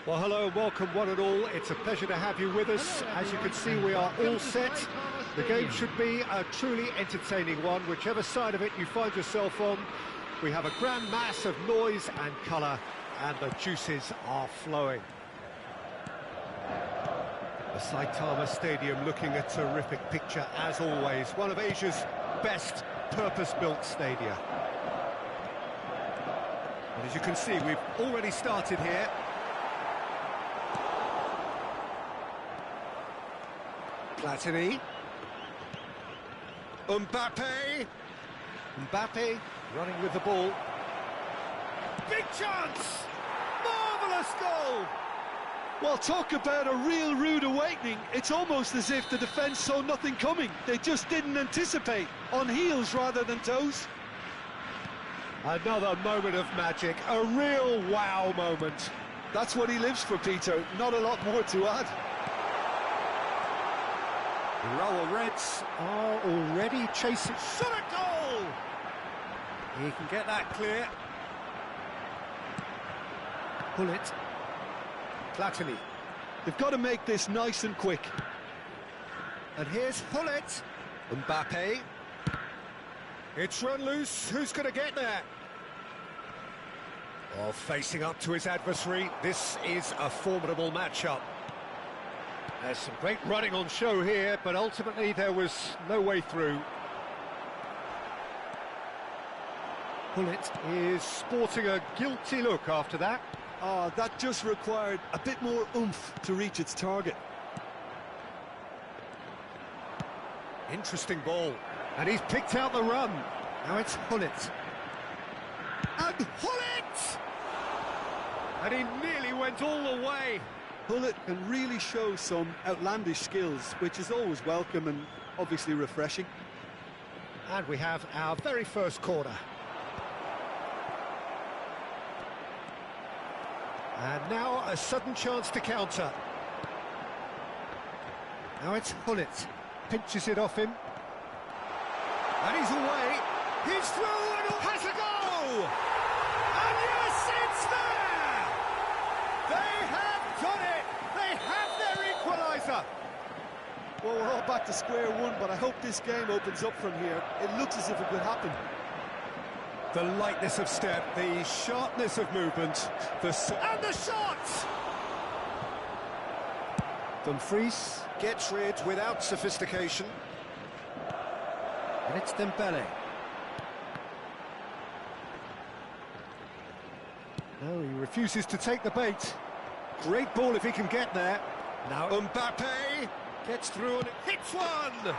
Well, hello and welcome one and all. It's a pleasure to have you with us. As you can see, we are all set. The game should be a truly entertaining one, whichever side of it you find yourself on. We have a grand mass of noise and colour, and the juices are flowing. The Saitama Stadium looking a terrific picture, as always. One of Asia's best purpose-built stadia. And as you can see, we've already started here. Platini. Mbappe. Mbappe running with the ball. Big chance! Marvellous goal! Well, talk about a real rude awakening. It's almost as if the defence saw nothing coming. They just didn't anticipate. On heels rather than toes. Another moment of magic. A real wow moment. That's what he lives for, Peter. Not a lot more to add. Urawa Reds are already chasing. Shot a goal! He can get that clear. Pull it. Platini. They've got to make this nice and quick. And here's Pullet. Mbappe. It's run loose. Who's going to get there? Oh, facing up to his adversary. This is a formidable matchup. There's some great running on show here, but ultimately there was no way through. Pullet is sporting a guilty look after that. That just required a bit more oomph to reach its target. Interesting ball. And he's picked out the run. Now it's Pullet. And Pullet! And he nearly went all the way. Pullet can really show some outlandish skills, which is always welcome and obviously refreshing. And we have our very first corner. And now a sudden chance to counter. Now it's Pullet. Pinches it off him. And he's away. He's through and has a go! And yes, it's there! They have done it! They have their equaliser! Well, we're all back to square one, but I hope this game opens up from here. It looks as if it could happen. The lightness of step, the sharpness of movement, and the shot! Dumfries gets rid without sophistication. And it's Dembele. No, he refuses to take the bait. Great ball if he can get there. Now Mbappe gets through and hits one!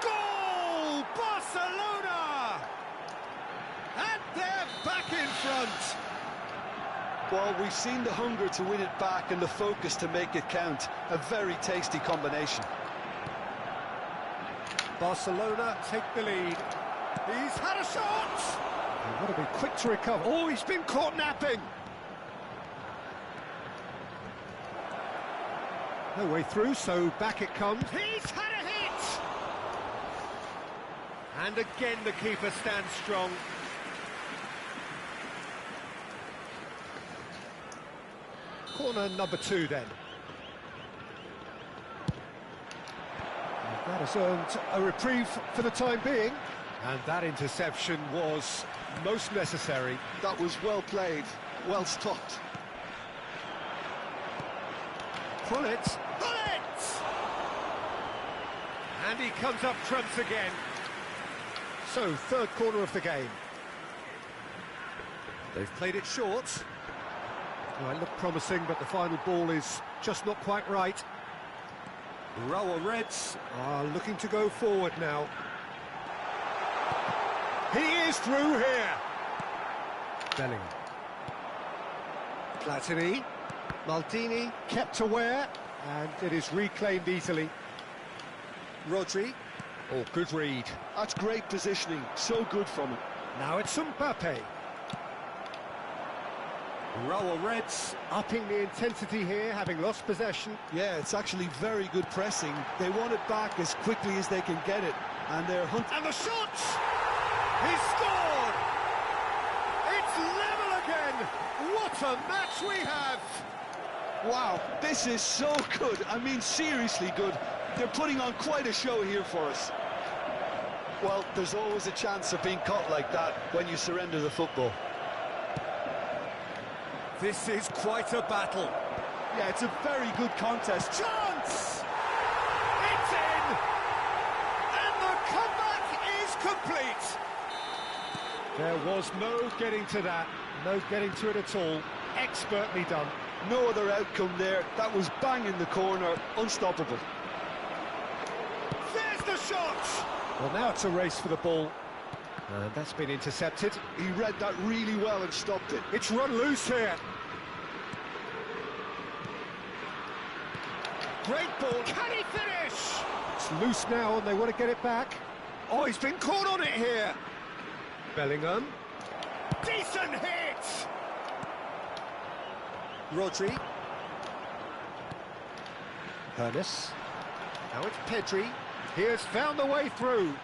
Goal! Barcelona! And they're back in front! Well, we've seen the hunger to win it back and the focus to make it count. A very tasty combination. Barcelona take the lead. He's had a shot! He's got to be quick to recover. Oh, he's been caught napping! No way through, so back it comes. He's had a hit! And again the keeper stands strong. Corner number 2 then. And that has earned a reprieve for the time being. And that interception was most necessary. That was well played, well stopped. Pullet! Pullet! And he comes up trumps again. So, third corner of the game. They've played it short. Well, it looked promising, but the final ball is just not quite right. Urawa Reds are looking to go forward now. He is through here. Bellingham. Platini. Maldini kept aware, and it is reclaimed easily. Rodri. Oh, good read. That's great positioning, so good from him. Now it's Mbappe. Raul Reds upping the intensity here, having lost possession. Yeah, it's actually very good pressing. They want it back as quickly as they can get it, and they're hunting. And the shot! He scored! It's level again! What a match we have! Wow, this is so good. I mean, seriously good. They're putting on quite a show here for us. Well, there's always a chance of being caught like that when you surrender the football. This is quite a battle. Yeah, it's a very good contest. Chance! It's in! And the comeback is complete! There was no getting to that. No getting to it at all. Expertly done. No other outcome there. That was bang in the corner. Unstoppable. There's the shot! Well, now it's a race for the ball. And that's been intercepted. He read that really well and stopped it. It's run loose here. Great ball. Can he finish? It's loose now and they want to get it back. Oh, he's been caught on it here. Bellingham. Decent hit! Rodri. Hernes. Now it's Pedri. He has found the way through.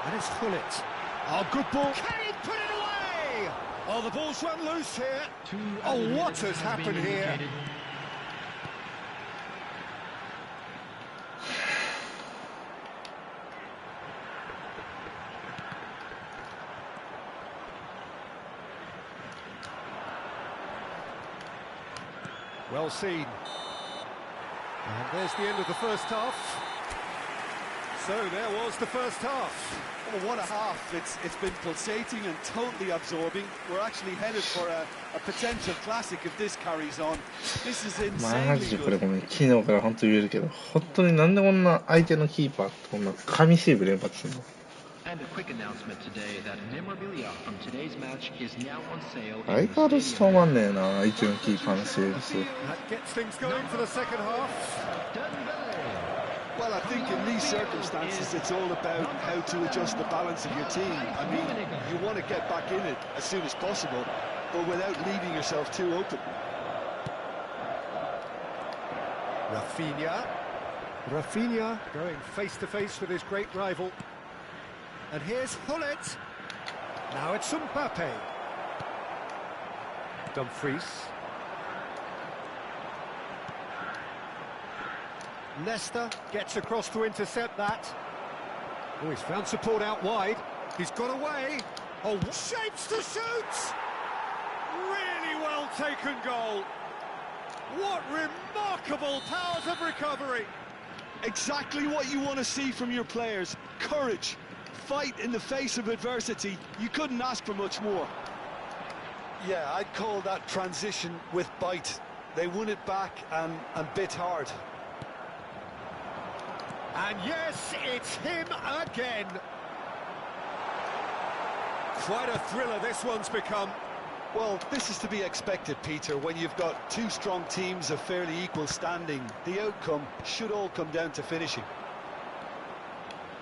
And it's Hullet. Oh, good ball. Can he put it away? Oh, the ball's run loose here. Oh, what has happened here? Well seen. And there's the end of the first half. So there was the first half. Oh, what a half. It's been pulsating and totally absorbing. We're actually headed for a potential classic if this carries on. This is マジ insanely でこれ good. ごめん、昨日から本当言えるけど、本当になんでこんな相手のキーパーってこんな神セーブ連発するの？ And a quick announcement today that memorabilia from today's match is now on sale. 相変わらず止まんねえな、相手のキーパーのセーブ数。 That gets things going for the second half. Well, I think in these circumstances, it's all about how to adjust the balance of your team. I mean, you want to get back in it as soon as possible, but without leaving yourself too open. Rafinha going face-to-face with his great rival. And here's Hullet. Now it's Mbappe. Dumfries. Leicester gets across to intercept that. Oh, he's found support out wide. He's got away. Oh, shapes to shoot! Really well taken goal. What remarkable powers of recovery. Exactly what you want to see from your players. Courage. Fight in the face of adversity. You couldn't ask for much more. Yeah, I'd call that transition with bite. They won it back and bit hard. And yes, it's him again. Quite a thriller this one's become. Well, this is to be expected, Peter, when you've got two strong teams of fairly equal standing. The outcome should all come down to finishing.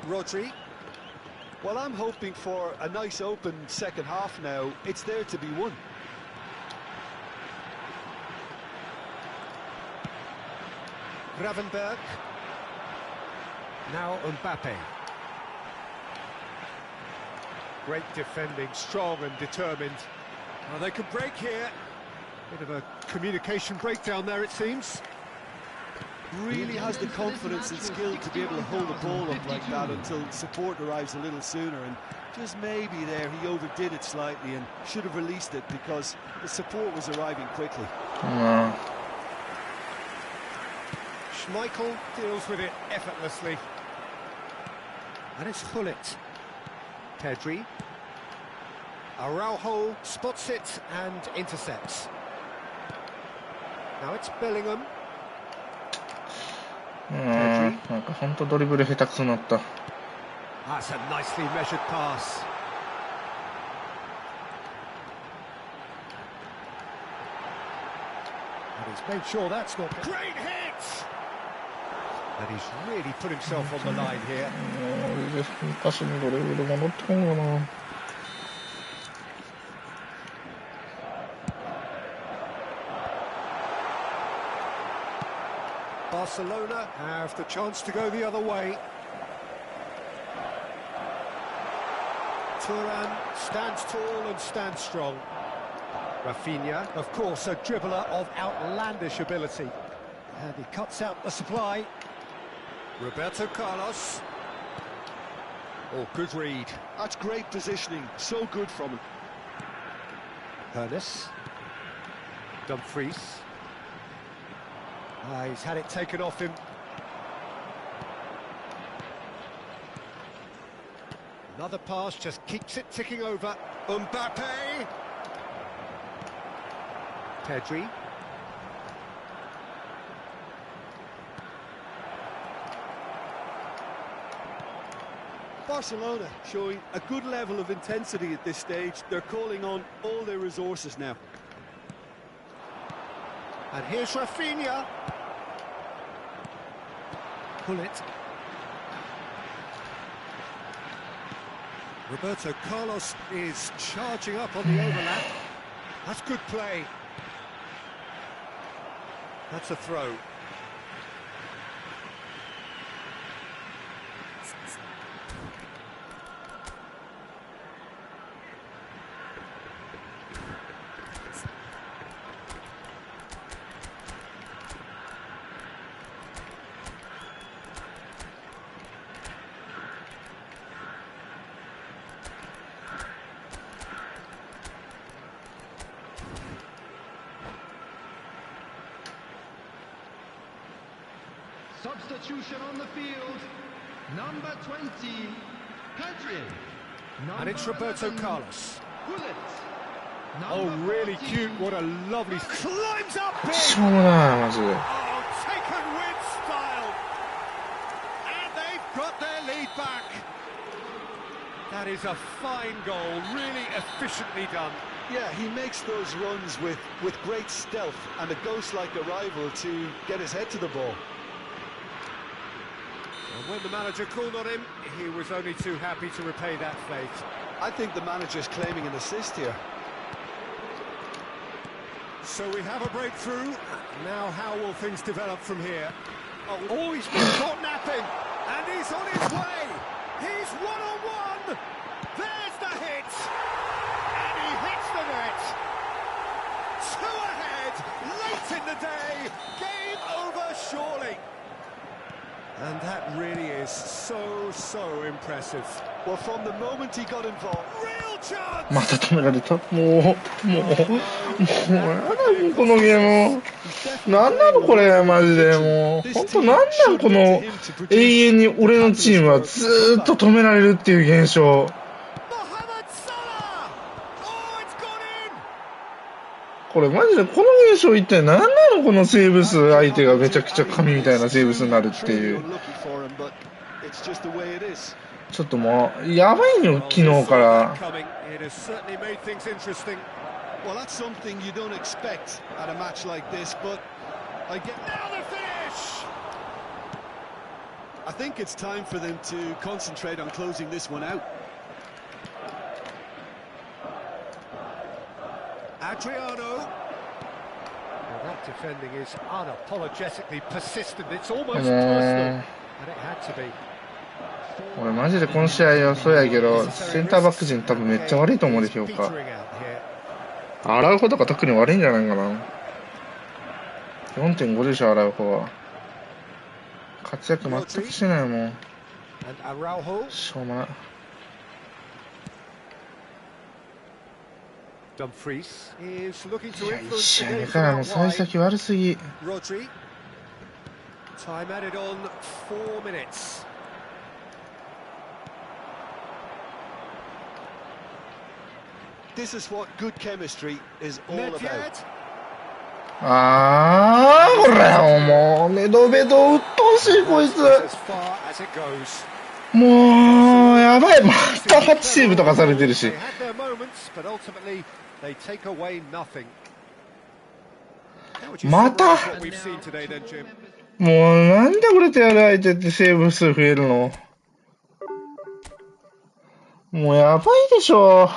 Rodri. Well, I'm hoping for a nice open second half now. It's there to be won. Gravenberg. Now Mbappe. Great defending, strong and determined. Well, they could break here. Bit of a communication breakdown there, it seems. Really has the confidence and skill to be able to hold the ball up like that until support arrives a little sooner, and just maybe there he overdid it slightly and should have released it because the support was arriving quickly. Schmeichel deals with it effortlessly. And it's Hullet. Pedri. Araujo spots it and intercepts. Now it's Bellingham. なんか本当ドリブル下手くそになった。 That's a nicely measured pass. And he's made sure that's not... Great hit! And he's really put himself on the line here. 昔にどれぐらい戻ってこんかな。Barcelona have the chance to go the other way. Turan stands tall and stands strong. Rafinha, of course, a dribbler of outlandish ability. And he cuts out the supply. Roberto Carlos. Oh, good read. That's great positioning, so good from him. Ernest. Dumfries. He's had it taken off him. Another pass just keeps it ticking over. Mbappe. Pedri. Barcelona showing a good level of intensity at this stage. They're calling on all their resources now. And here's Rafinha. Pull it. Roberto Carlos is charging up on the overlap. That's good play. That's a throw. Substitution on the field. Number 20, Pedri. And it's Roberto 11, Carlos. Bullet. Oh, Number really 14, cute. What a lovely... Climbs up し big. ょうもないマジで。 Oh, taken with style. And they've got their lead back. That is a fine goal. Really efficiently done. Yeah, he makes those runs with great stealth and a ghost-like arrival to get his head to the ball. And when the manager called on him, he was only too happy to repay that faith. I think the manager's claiming an assist here. So we have a breakthrough. Now how will things develop from here? Oh, he's been caught napping. And he's on his way. He's one-on-one. There's the hit. And he hits the net. Two ahead, late in the day. Game over surely. And that really is so impressive. Well, from the moment he got involved... Real chance! また止められた。もうやだもうこのゲーム。なんなのこれ、マジで。もう、ほんとなんなんこの、永遠に俺のチームはずーっと止められるっていう現象。これマジでこの現象一体何なのこのセーブ数相手がめちゃくちゃ神みたいなセーブ数になるっていう。ちょっともうやばいよ昨日から。Well, that's something you don't expect at a match like this, but I get now the finish. I think it's time for them to concentrate on closing this one out. Adriano. Well, that defending is unapologetically persistent. It's almost personal, and it had to be. 俺マジでこの試合はそうやけど、センターバック陣多分めっちゃ悪いと思うで評価。洗う方が特に悪いんじゃないかな。4.5 でしょ、洗う方は。活躍全くしてないもん。しょうもない。いや、1試合目からの幸先悪すぎ。This is what good chemistry is all about. これもうメドベドうっとうしいこいつ。もうやばい、また8セーブとかされてるし。またもうなんで俺とやる相手ってセーブ数増えるの？もうやばいでしょ。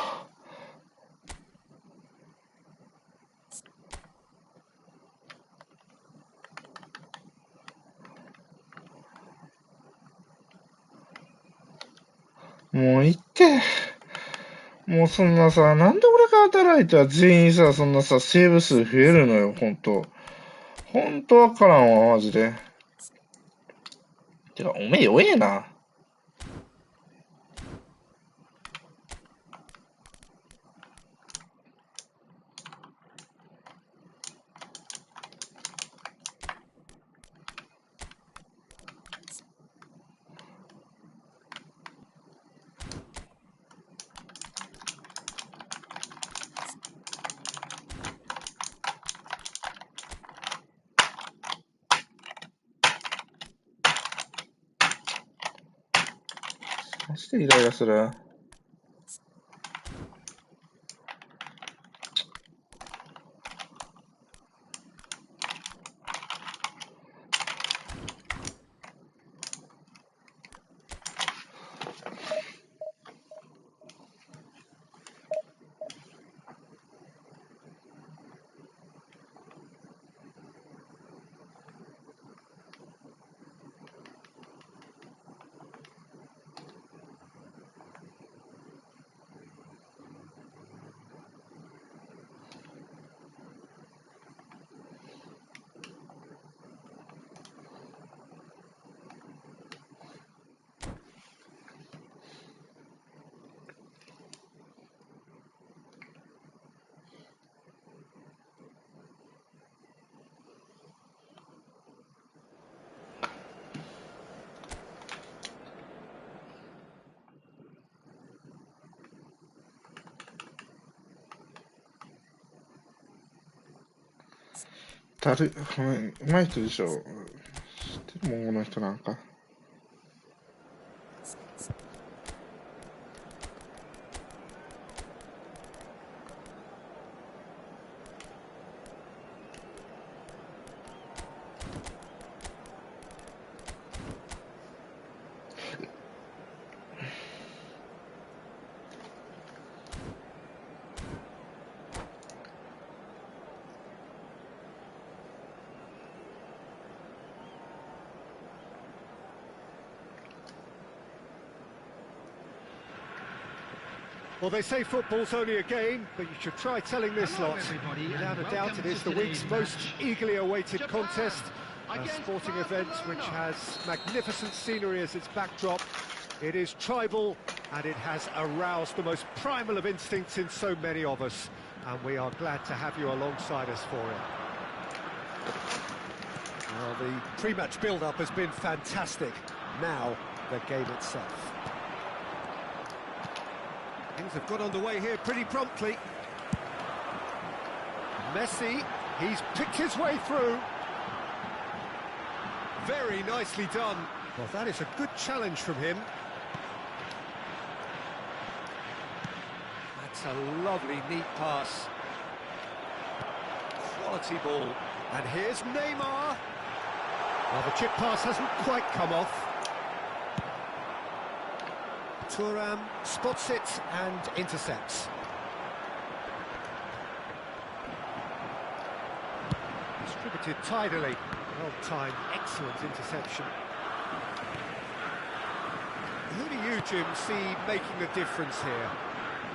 もう言って。もうそんなさ、なんで俺が働いては全員さ、そんなさ、セーブ数増えるのよ、ほんと。ほんとわからんわ、マジで。てか、おめえ弱えな。マジでイライラする。うまい人でしょ。知ってるもん、この人なんか。Well, they say football's only a game, but you should try telling this lot. Without a doubt, it is the week's most eagerly awaited contest. A sporting event which has magnificent scenery as its backdrop. It is tribal, and it has aroused the most primal of instincts in so many of us. And we are glad to have you alongside us for it. Well, the pre-match build-up has been fantastic. Now, the game itself. Things have got underway here pretty promptly. Messi, he's picked his way through. Very nicely done. Well, that is a good challenge from him. That's a lovely, neat pass. Quality ball. And here's Neymar. Well, the chip pass hasn't quite come off. Thuram spots it and intercepts. Distributed tidily. Well-timed, excellent interception. Who do you, Jim, see making the difference here?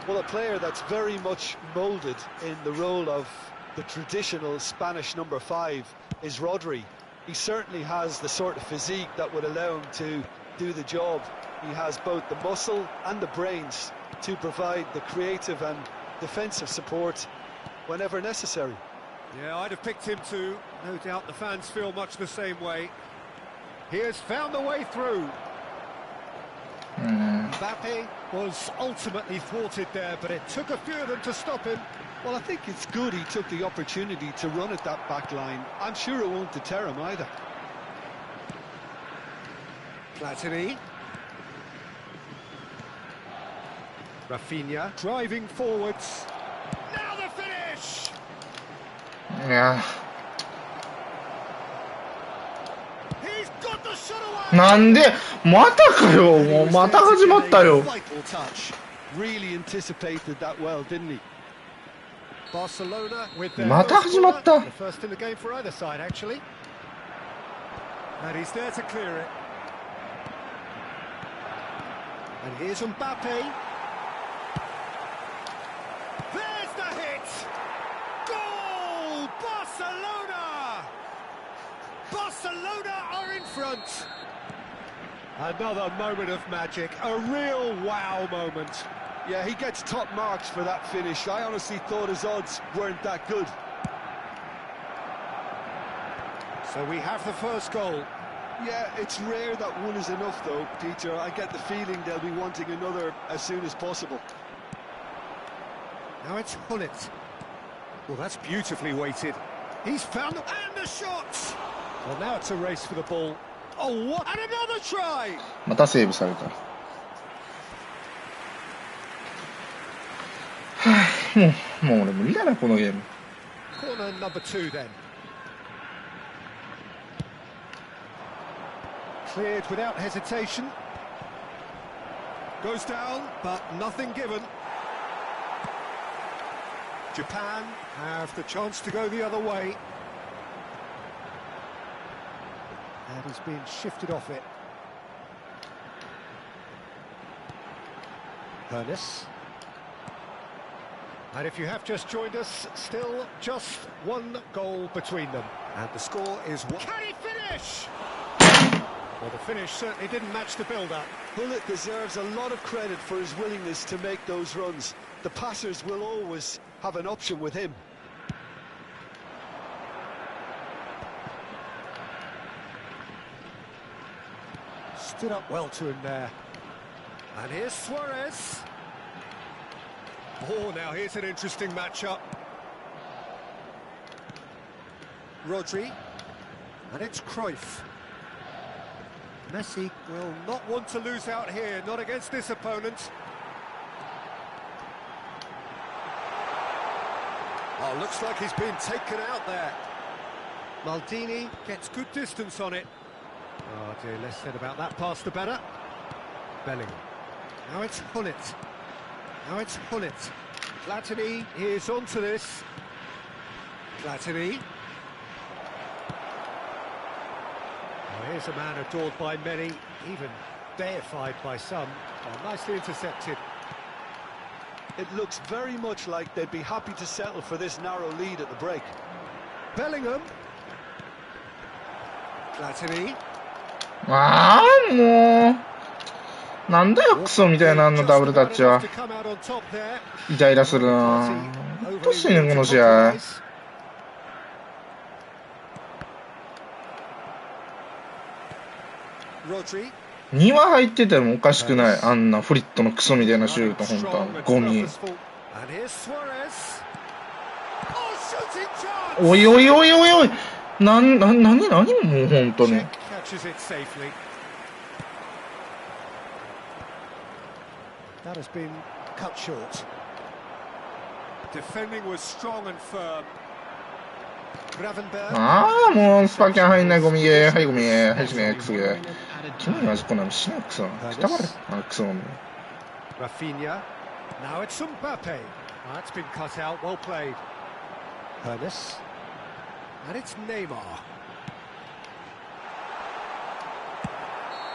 Well, a player that's very much moulded in the role of the traditional Spanish number 5 is Rodri. He certainly has the sort of physique that would allow him to do the job. He has both the muscle and the brains to provide the creative and defensive support whenever necessary. Yeah, I'd have picked him too. No doubt the fans feel much the same way. He has found the way through. Mbappe was ultimately thwarted there, but it took a few of them to stop him. Well, I think it's good he took the opportunity to run at that back line. I'm sure it won't deter him either. Platini. Rafinha driving forwards. Now the finish! Yeah. なんでまたかよ、もうまた始まったよ。また始まった。Barcelona are in front. Another moment of magic, a real wow moment. Yeah, he gets top marks for that finish. I honestly thought his odds weren't that good. So we have the first goal. Yeah, it's rare that one is enough though, Peter. I get the feeling they'll be wanting another as soon as possible. Now it's Hullet. Well, that's beautifully weighted. He's found them, and the shot! Well, now it's a race for the ball. Oh, what? And another try! またセーブされた。もう俺無理だなこのゲーム。Corner number 2 then. Cleared without hesitation. Goes down, but nothing given. Japan have the chance to go the other way. And he's been shifted off it. Ernest. And if you have just joined us, still just one goal between them. And the score is one. Can he finish? Well, the finish certainly didn't match the build-up. Hullet deserves a lot of credit for his willingness to make those runs. The passers will always have an option with him. Stood up well to him there. And here's Suarez. Oh, now here's an interesting matchup. Rodri. And it's Cruyff. Messi will not want to lose out here, not against this opponent. Oh, looks like he's been taken out there. Maldini gets good distance on it. Oh dear, less said about that pass the better. Bellingham. Now it's Hullet. Now it's Hullet. Platini is onto this. Platini. Oh, here's a man adored by many, even deified by some. Oh, nicely intercepted. It looks very much like they'd be happy to settle for this narrow lead at the break. Bellingham. Platini. ああもうなんだよクソみたいなあのダブルタッチは。イライラするな。どうしてんねんこの試合。2は入っててもおかしくない。あんなフリットのクソみたいなシュート、本当ゴミ。おいおいおいおいおい。何もう本当に。That has been cut short. Defending was strong and firm. Gravenberg. ああもうスパキャン入んないゴミゲー、はいゴミゲー、はいしめクソゲー。君の味こんなのしないクソ。くたばれあクソゴミ。Rafinha. Now it's Mbappe. That's been cut out. Well played. Ernest. And it's Neymar.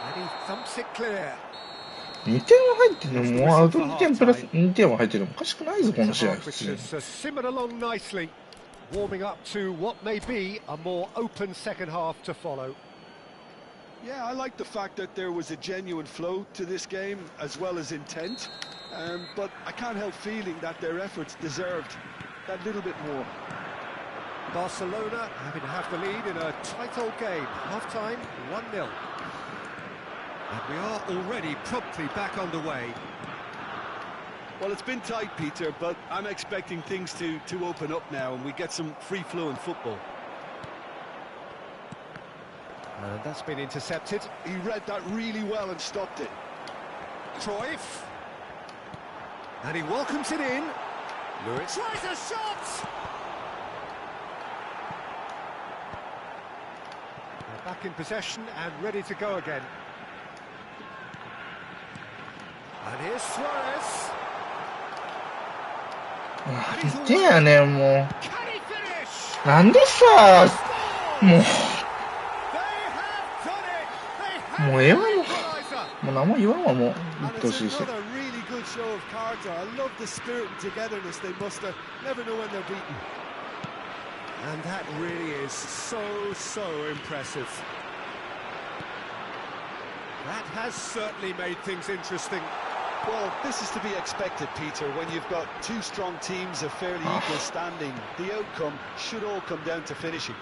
And he thumps it clear. 2点は入ってるのもうアウト2点プラス2点は入ってるのおかしくないぞこの試合普通に。Warming up to what may be a more open second half to follow. Yeah, I like the fact that there was a genuine flow to this game as well as intent, but I can't help feeling that their efforts deserved that little bit more. Barcelona having to have the lead in a tight old game. Half-time, 1-0. And we are already promptly back underway. Well, it's been tight, Peter, but I'm expecting things to open up now and we get some free-flowing football. And that's been intercepted. He read that really well and stopped it. Cruyff. And he welcomes it in. Lewis tries a shot! Back in possession and ready to go again. And here's Suarez. なんでやねん、もう。なんでさ、もう。もうええわ、もう。もう何も言わんわ、もう。言ってほしいし。And that really is so impressive. That has certainly made things interesting. Well, this is to be expected, Peter, when you've got two strong teams of fairly equal standing. The outcome should all come down to finishing.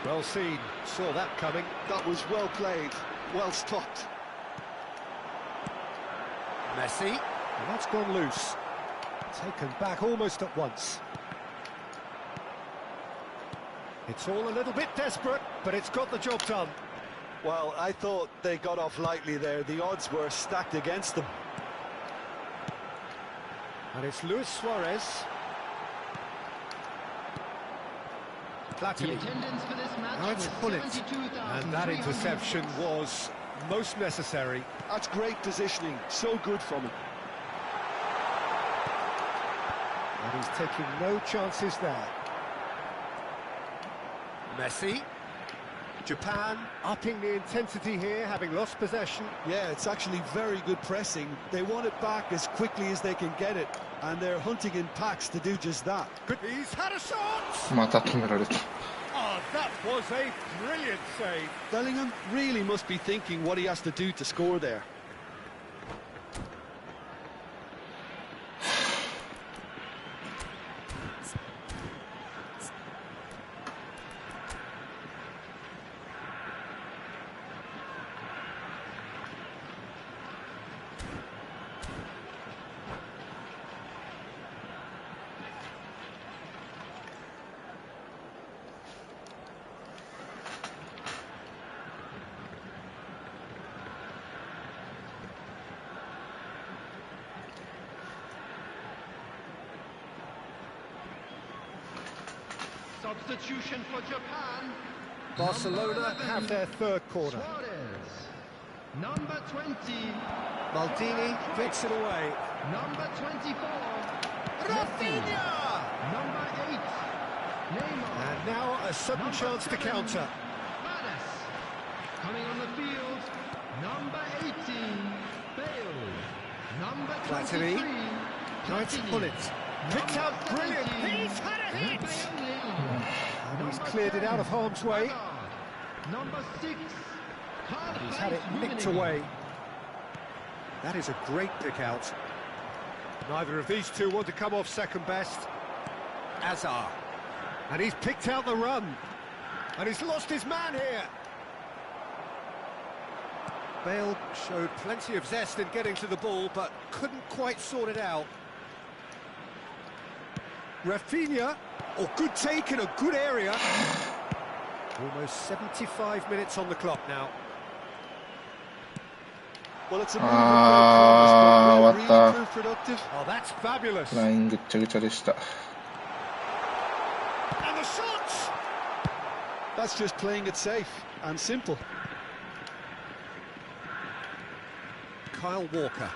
Well seen, saw that coming. That was well played, well stopped. Messi, and that's gone loose. Taken back almost at once. It's all a little bit desperate, but it's got the job done. Well, I thought they got off lightly there. The odds were stacked against them. And it's Luis Suarez. Platini. Now it's Hullet. And that interception was most necessary. That's great positioning. So good from him. And he's taking no chances there. Messi. Japan upping the intensity here, having lost possession. Yeah, it's actually very good pressing. They want it back as quickly as they can get it, and they're hunting in packs to do just that. He's had a shot! また止められた。 Oh, that was a brilliant save. Bellingham really must be thinking what he has to do to score there. Substitution for Japan. Barcelona have their third corner. Suarez. Number 20. Maldini takes it away. Number 24. Rafinha! Number 8. Neymar. And now a sudden chance to counter. Manes. Coming on the field. Number 18. Bale. Number 23. Platini. Now it's Hullet. Picked out brilliant. He's had a hit! And he's cleared it out of harm's way. Number 6. He's had it nicked away. That is a great pick out. Neither of these two want to come off second best. Azar. And he's picked out the run. And he's lost his man here. Bale showed plenty of zest in getting to the ball, but couldn't quite sort it out. Rafinha, good take in a good area. Almost 75 minutes on the clock now. Well, it's a really productive. Oh, that's fabulous. ラインぐっちゃぐちゃでした。 And the shots! That's just playing it safe and simple. Kyle Walker.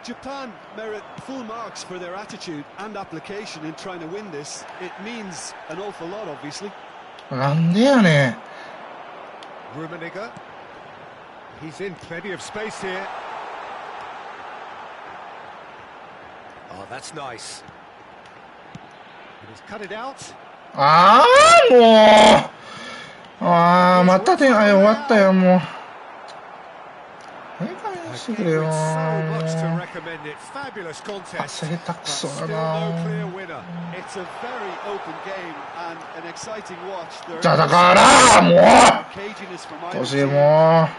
Japan merit full marks for their attitude and application in trying to win this. It means an awful lot, obviously. なんでやねん。 Rummenigge. He's in plenty of space here. Oh, that's nice. And he's cut it out. ああ、もう。ああ、また点、終わったよ、もう。してくれよ。パス下手くそだな。じゃあだからもう年も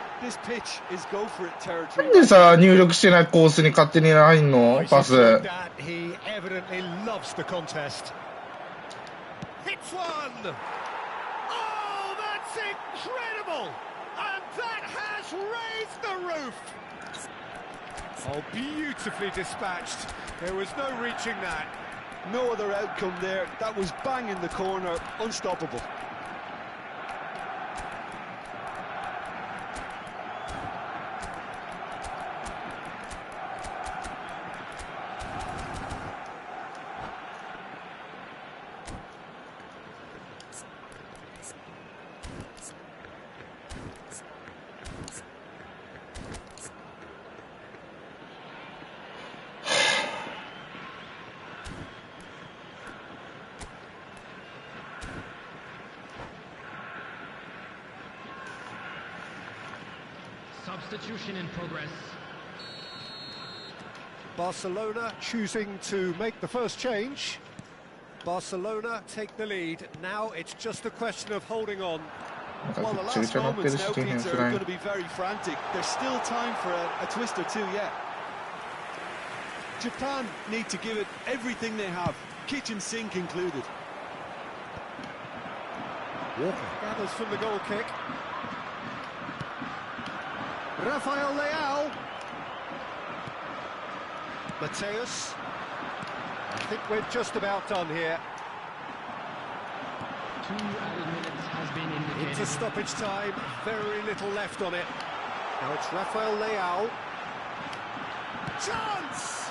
なんでさ入力してないコースに勝手に入んのパス。Oh, beautifully dispatched. There was no reaching that. No other outcome there. That was bang in the corner, unstoppable. Substitution in progress. Barcelona choosing to make the first change. Barcelona take the lead. Now it's just a question of holding on. Well, the last moments now, Peter, are going to be very frantic. There's still time for a twist or two yet. Japan need to give it everything they have, kitchen sink included. Walker gathers from the goal kick. Rafael Leao. Mateus. I think we're just about done here. 2 added minutes has been indicated. Into stoppage time, very little left on it. Now it's Rafael Leao. Chance!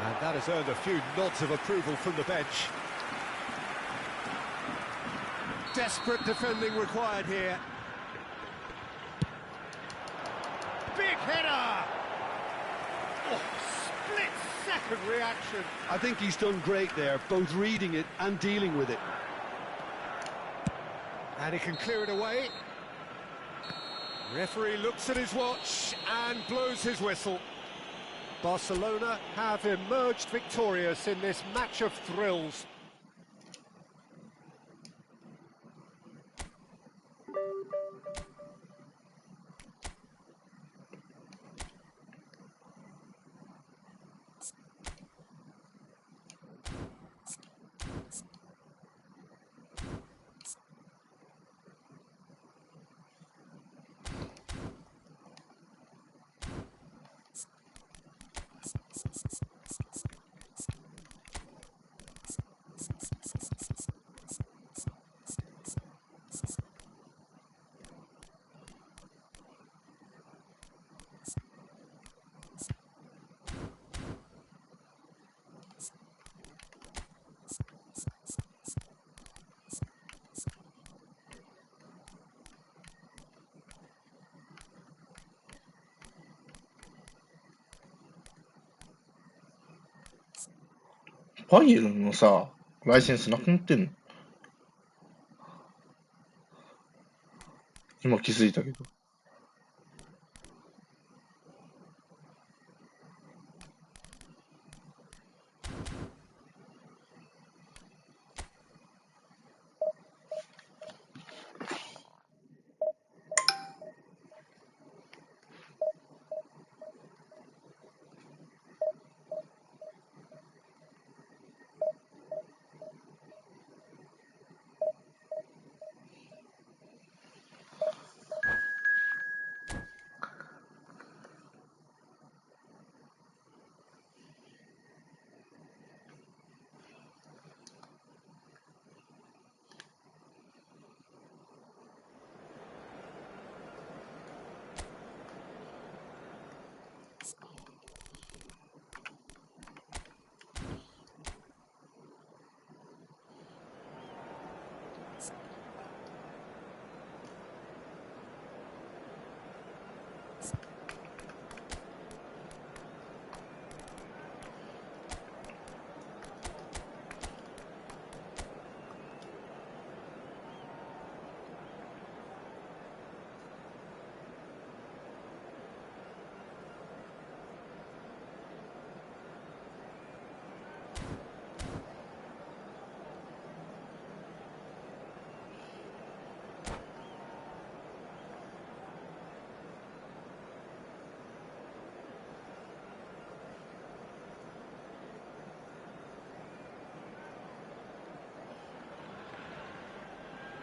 And that has earned a few nods of approval from the bench. Desperate defending required here. Big header! Oh, split-second reaction. I think he's done great there, both reading it and dealing with it. And he can clear it away. Referee looks at his watch and blows his whistle. Barcelona have emerged victorious in this match of thrills.バイエルンのさ、ライセンスなくなってんの？今気づいたけど。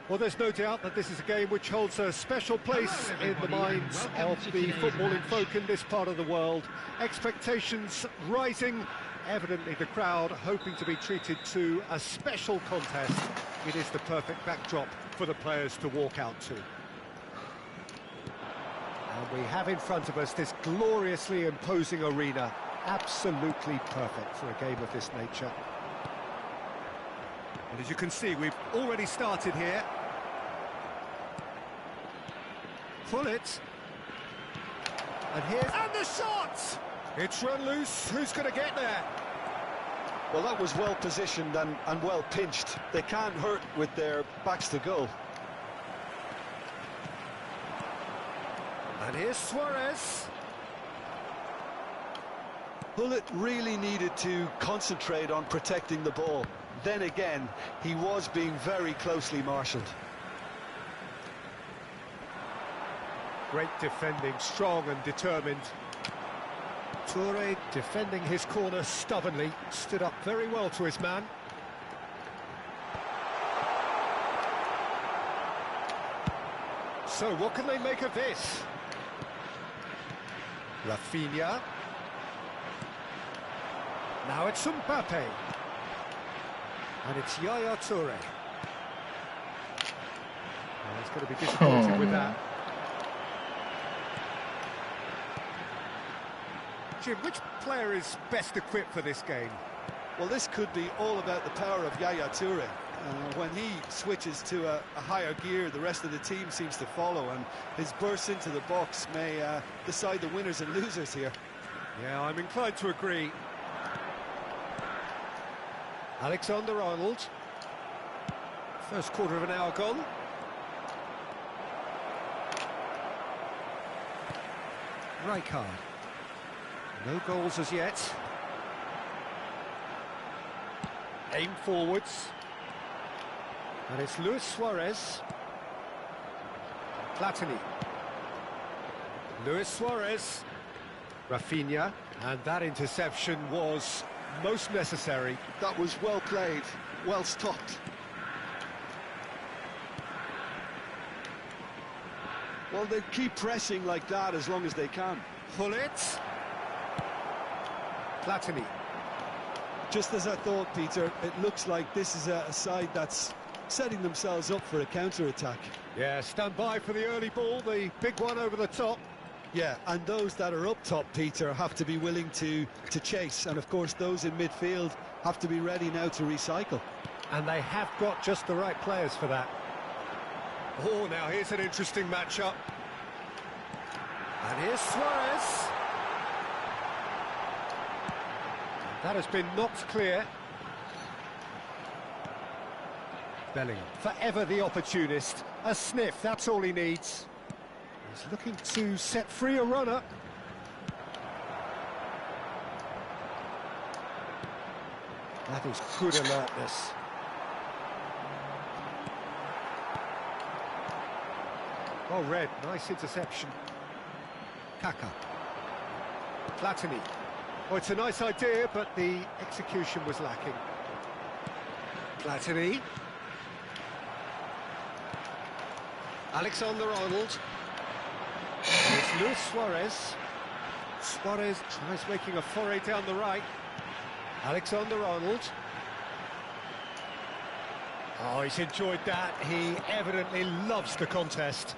Well, there's no doubt that this is a game which holds a special place in the minds of the footballing folk in this part of the world. Expectations rising, evidently the crowd hoping to be treated to a special contest. It is the perfect backdrop for the players to walk out to. And we have in front of us this gloriously imposing arena. Absolutely perfect for a game of this nature. And as you can see, we've already started here. Pull it. And the shot! It's run loose. Who's going to get there? Well, that was well positioned and well pinched. They can't hurt with their backs to goal. And here's Suarez. Bullet really needed to concentrate on protecting the ball. Then again, he was being very closely marshalled. Great defending, strong and determined. Toure defending his corner stubbornly, stood up very well to his man. So what can they make of this? Rafinha. Now it's Mbappe. And it's Yaya Toure. Oh, he's going to be disappointed with that. Jim, which player is best equipped for this game? Well, this could be all about the power of Yaya Toure. When he switches to a higher gear, the rest of the team seems to follow, and his burst into the box may decide the winners and losers here. Yeah, I'm inclined to agree. Alexander-Arnold. First quarter of an hour gone. Rijkaard. No goals as yet. Aim forwards. And it's Luis Suarez. Platini. Luis Suarez. Rafinha. And that interception was most necessary. That was well played, well stopped. Well, they keep pressing like that as long as they can. Pull it. Platini. Just as I thought, Peter, it looks like this is a side that's setting themselves up for a counter-attack. Yeah, stand by for the early ball, the big one over the top. Yeah, and those that are up top, Peter, have to be willing to chase. And, of course, those in midfield have to be ready now to recycle. And they have got just the right players for that. Oh, now here's an interesting matchup. And here's Suarez. That has been knocked clear. Bellingham, forever the opportunist. A sniff, that's all he needs. He's looking to set free a runner. That is good alertness. Well read, nice interception. Kaka. Platini. Oh, it's a nice idea, but the execution was lacking. Platini. Alexander-Arnold. And it's Luis Suarez. Suarez tries making a foray down the right. Alexander-Arnold. Oh, he's enjoyed that. He evidently loves the contest.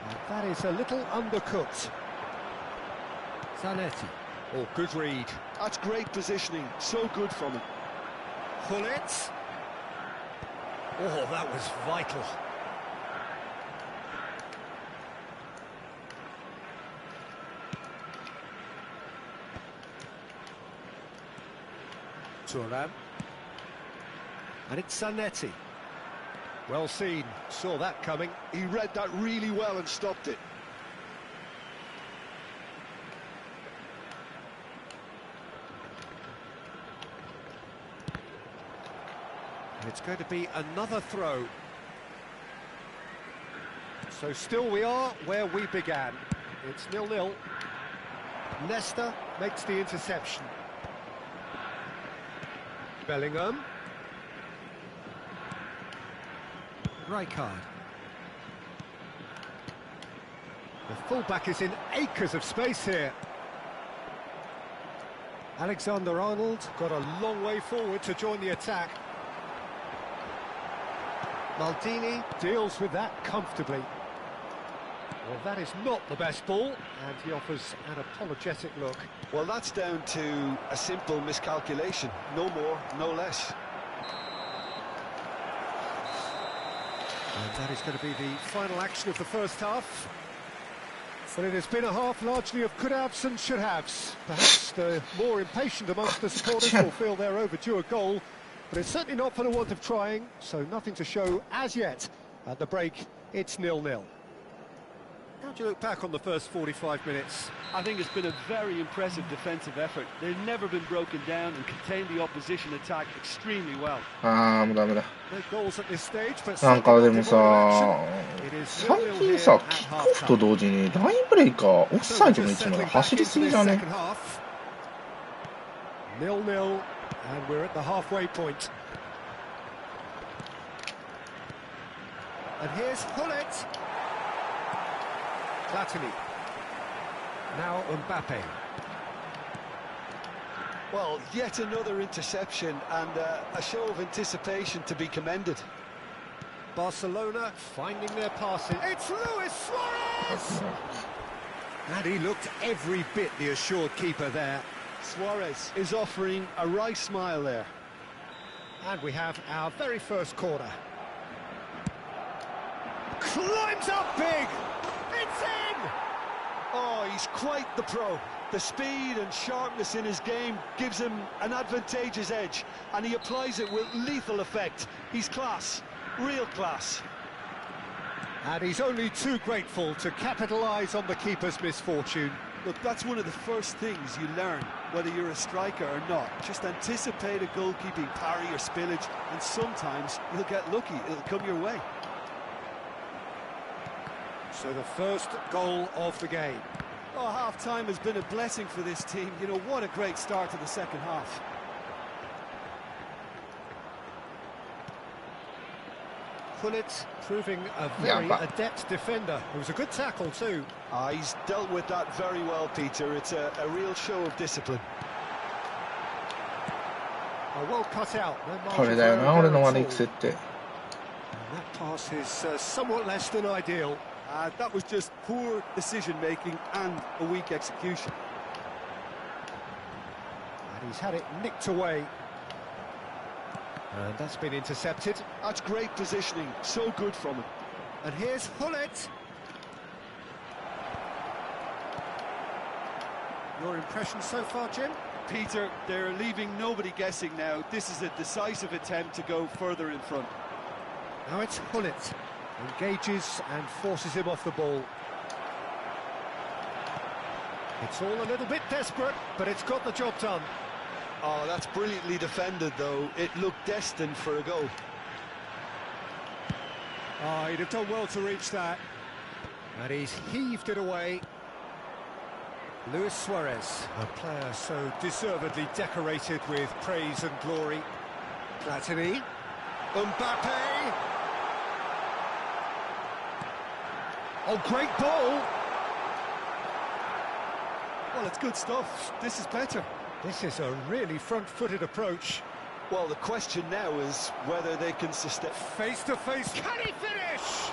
And that is a little undercooked. Zanetti. Oh, good read. That's great positioning. So good from him. Pull it. Oh, that was vital. Thuram. And it's Zanetti. Well seen, saw that coming. He read that really well and stopped it. And it's going to be another throw. So still we are where we began. It's 0-0. Leicester makes the interception. Bellingham. Rijkaard. The fullback is in acres of space here. Alexander-Arnold got a long way forward to join the attack. Maldini deals with that comfortably. Well, that is not the best ball, and he offers an apologetic look. Well, that's down to a simple miscalculation. No more, no less. And that is going to be the final action of the first half. But it has been a half largely of could-haves and should-haves. Perhaps the more impatient amongst the supporters will feel they're overdue a goal, but it's certainly not for the want of trying, so nothing to show as yet. At the break, it's 0-0. How do you look back on the first 45 minutes? I think it's been a very impressive defensive effort. They've never been broken down and contained the opposition attack extremely well. もうダメだ。 No goals at this stage, but なんかでも it さ、 is 最 0-0 近 here さ、 at キックオフと half-time. 同時にラインブレイカー、オフ So サイ we're ドの位 just 置まで settling 走 back り into すぎ this だね second。half. 0-0, and we're at the halfway point. And here's Hullet. Platini. Now Mbappe. Well, yet another interception and a show of anticipation to be commended. Barcelona finding their passing. It's Luis Suarez! And he looked every bit the assured keeper there. Suarez is offering a wry smile there. And we have our very first corner. Climbs up big! It's in! Oh, he's quite the pro. The speed and sharpness in his game gives him an advantageous edge, and he applies it with lethal effect. He's class, real class. And he's only too grateful to capitalise on the keeper's misfortune. Look, that's one of the first things you learn, whether you're a striker or not. Just anticipate a goalkeeping parry or spillage, and sometimes you'll get lucky. It'll come your way. So the first goal of the game. Oh, half-time has been a blessing for this team. You know, what a great start to the second half. Hullet proving a very adept defender. It was a good tackle too. He's dealt with that very well, Peter. It's a real show of discipline. Well cut out. No これだよな、俺の悪い癖って。 And that pass is somewhat less than ideal. That was just poor decision-making and a weak execution. And he's had it nicked away. And that's been intercepted. That's great positioning, so good from him. And here's Hullet. Your impression so far, Jim? Peter, they're leaving nobody guessing now. This is a decisive attempt to go further in front. Now it's Hullet. Engages and forces him off the ball. It's all a little bit desperate, but it's got the job done. Oh, that's brilliantly defended, though. It looked destined for a goal. Oh, he'd have done well to reach that. And he's heaved it away. Luis Suarez, a player so deservedly decorated with praise and glory. Platini. Mbappe. Oh, great ball! Well, it's good stuff. This is better. This is a really front-footed approach. Well, the question now is whether they can sustain... Face-to-face, can he finish?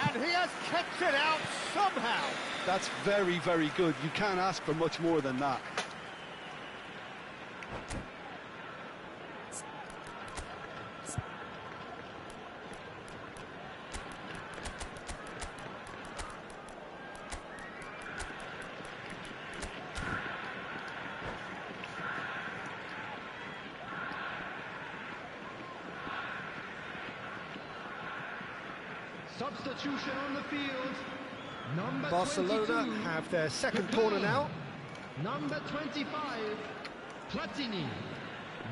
And he has kept it out somehow. That's very, very good. You can't ask for much more than that. Substitution on the field. Number Barcelona 22, have their second corner now. Number 25, Platini.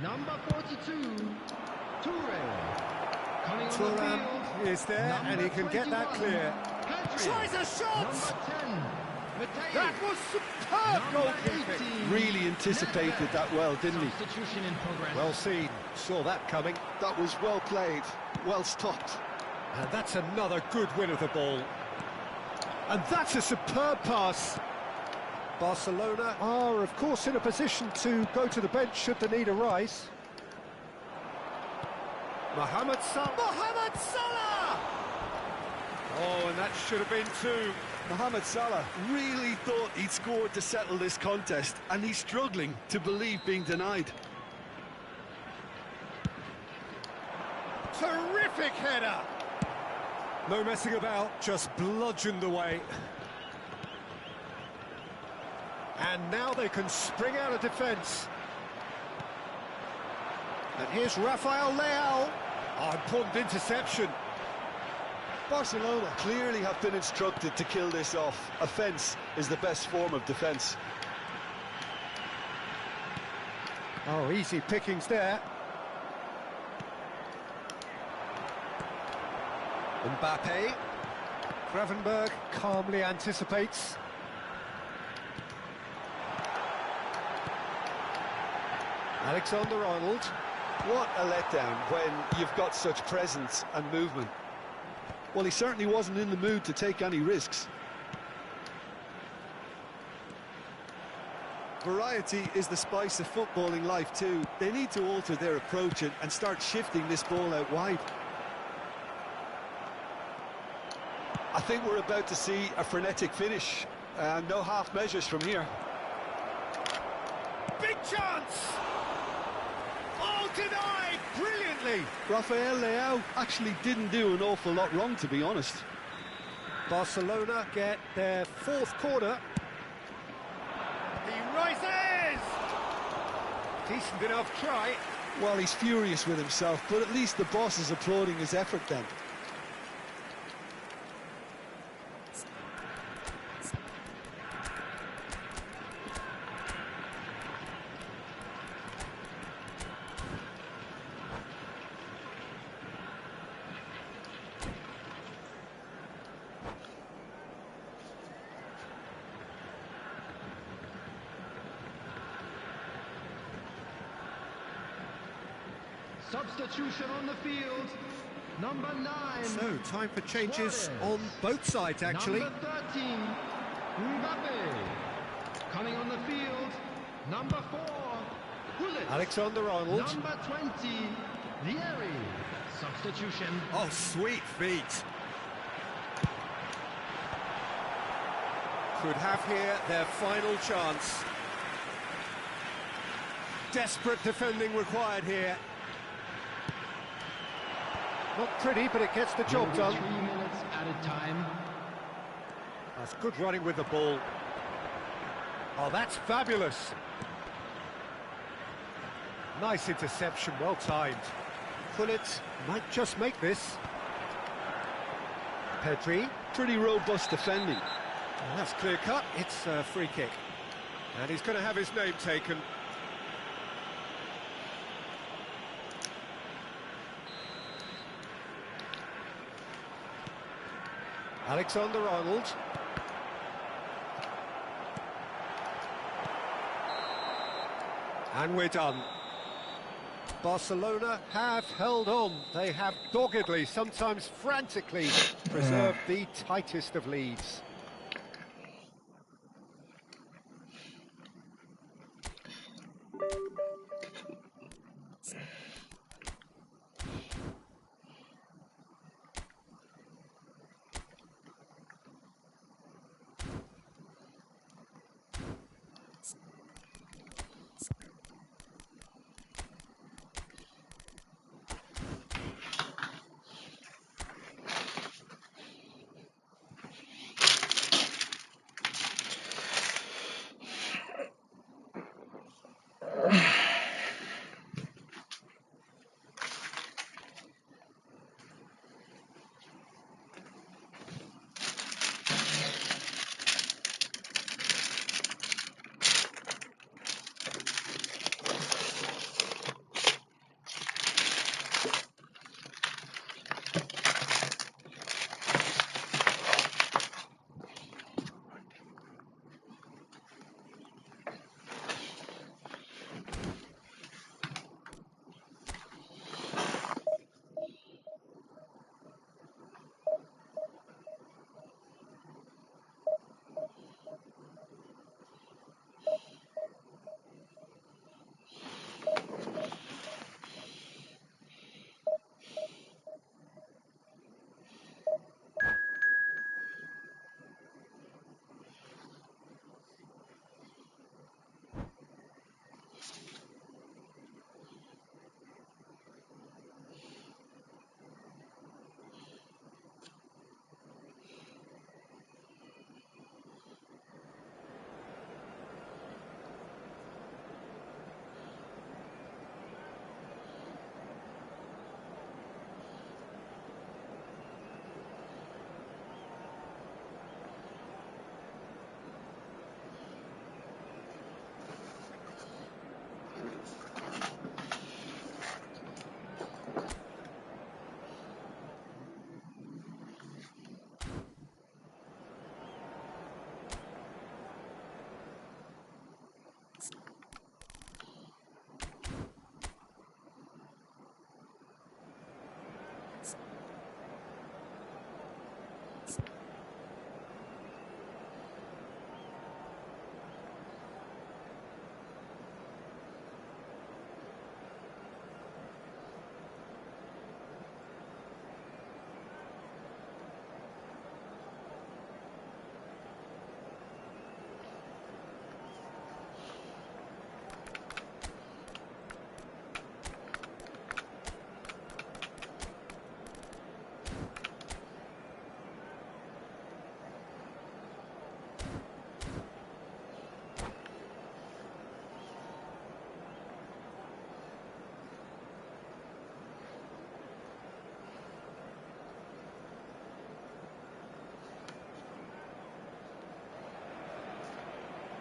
Number 42, Toure. Coming on the Thuram field. is there, and he can get that 21, clear. Pedri. Tries a shot! Number 10, Mateo. That was superb Number goalkeeping. 18, Really anticipated that well, didn't he? Substitution in progress. Well seen, saw that coming. That was well played, well stopped. And that's another good win of the ball. And that's a superb pass. Barcelona are, of course, in a position to go to the bench should the need arise. Mohamed Salah! Oh, and that should have been two. Mohamed Salah really thought he'd scored to settle this contest, and he's struggling to believe being denied. Terrific header! No messing about, just bludgeoned away. And now they can spring out of defence. And here's Rafael Leao. Oh, important interception. Barcelona clearly have been instructed to kill this off. Offence is the best form of defence. Oh, easy pickings there. Mbappe. Gravenberg calmly anticipates. Alexander-Arnold. What a letdown when you've got such presence and movement. Well, he certainly wasn't in the mood to take any risks. Variety is the spice of footballing life too. They need to alter their approach and start shifting this ball out wide. I think we're about to see a frenetic finish. No half measures from here. Big chance! Oh, denied brilliantly! Rafael Leao actually didn't do an awful lot wrong, to be honest. Barcelona get their fourth corner. He rises! Decent enough try. Well, he's furious with himself, but at least the boss is applauding his effort then. Substitution on the field, number 9. So, time for changes on both sides, actually. Number 13, Mbappe. Coming on the field, number 4, Gullit. Alexander-Arnold. Number 20, Vieri. Substitution. Oh, sweet feet. Could have here their final chance. Desperate defending required here. Not pretty, but it gets the job done. 3 minutes added time. That's good running with the ball. Oh, that's fabulous. Nice interception, well timed. Gullit might just make this. Pedri. Pretty robust defending. Well, that's clear cut. It's a free kick. And he's going to have his name taken. Alexander-Arnold. And we're done. Barcelona have held on. They have doggedly, sometimes frantically, preserved the tightest of leads.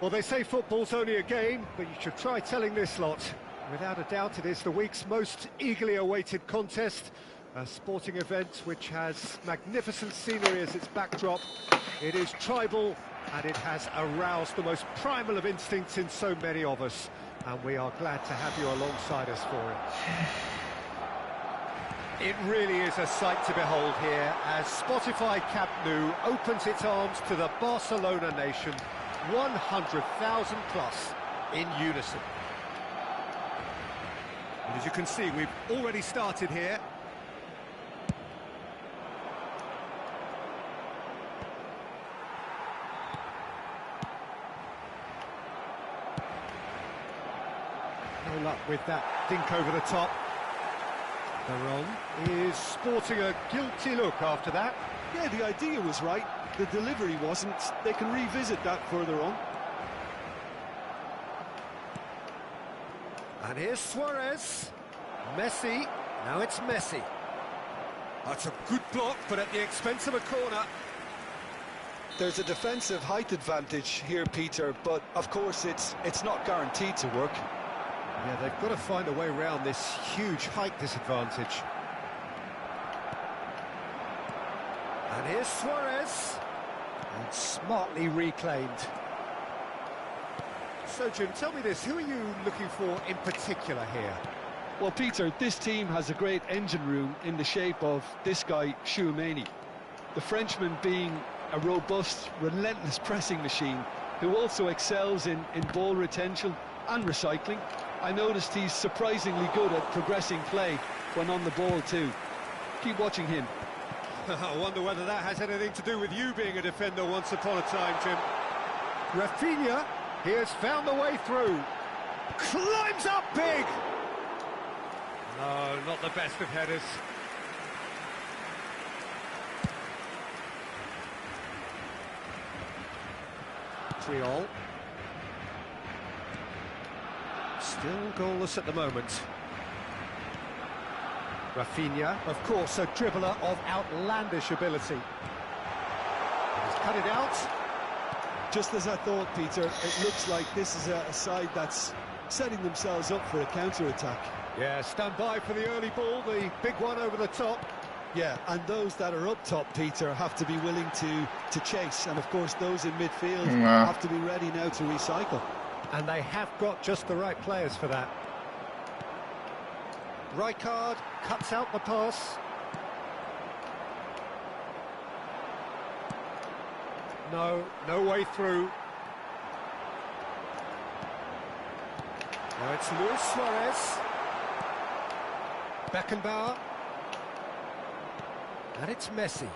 Well, they say football's only a game, but you should try telling this lot. Without a doubt, it is the week's most eagerly awaited contest. A sporting event which has magnificent scenery as its backdrop. It is tribal, and it has aroused the most primal of instincts in so many of us. And we are glad to have you alongside us for it. It really is a sight to behold here as Spotify Camp Nou opens its arms to the Barcelona nation, 100,000 plus in unison. And as you can see, we've already started here. No luck with that dink over the top. Veron is sporting a guilty look after that. Yeah, the idea was right. The delivery wasn't. They can revisit that further on. And here's Suarez. Messi. Now it's Messi. That's a good block, but at the expense of a corner. There's a defensive height advantage here, Peter, but of course it's not guaranteed to work. Yeah, they've got to find a way around this huge height disadvantage. And here's Suarez. And smartly reclaimed. So, Jim, tell me this, who are you looking for in particular here? Well, Peter, this team has a great engine room in the shape of this guy, Tchouaméni. The Frenchman being a robust, relentless pressing machine who also excels in ball retention and recycling. I noticed he's surprisingly good at progressing play when on the ball too. Keep watching him. I wonder whether that has anything to do with you being a defender once upon a time, Jim. Rafinha, he has found the way through. Climbs up big! No, not the best of headers. Triol. Still goalless at the moment. Rafinha, of course, a dribbler of outlandish ability. He's cut it out. Just as I thought, Peter, it looks like this is a side that's setting themselves up for a counter-attack. Yeah, stand by for the early ball, the big one over the top. Yeah, and those that are up top, Peter, have to be willing to chase. And, of course, those in midfield have to be ready now to recycle. And they have got just the right players for that. Rijkaard cuts out the pass. No way through. Now it's Luis Suarez. Beckenbauer. And it's Messi.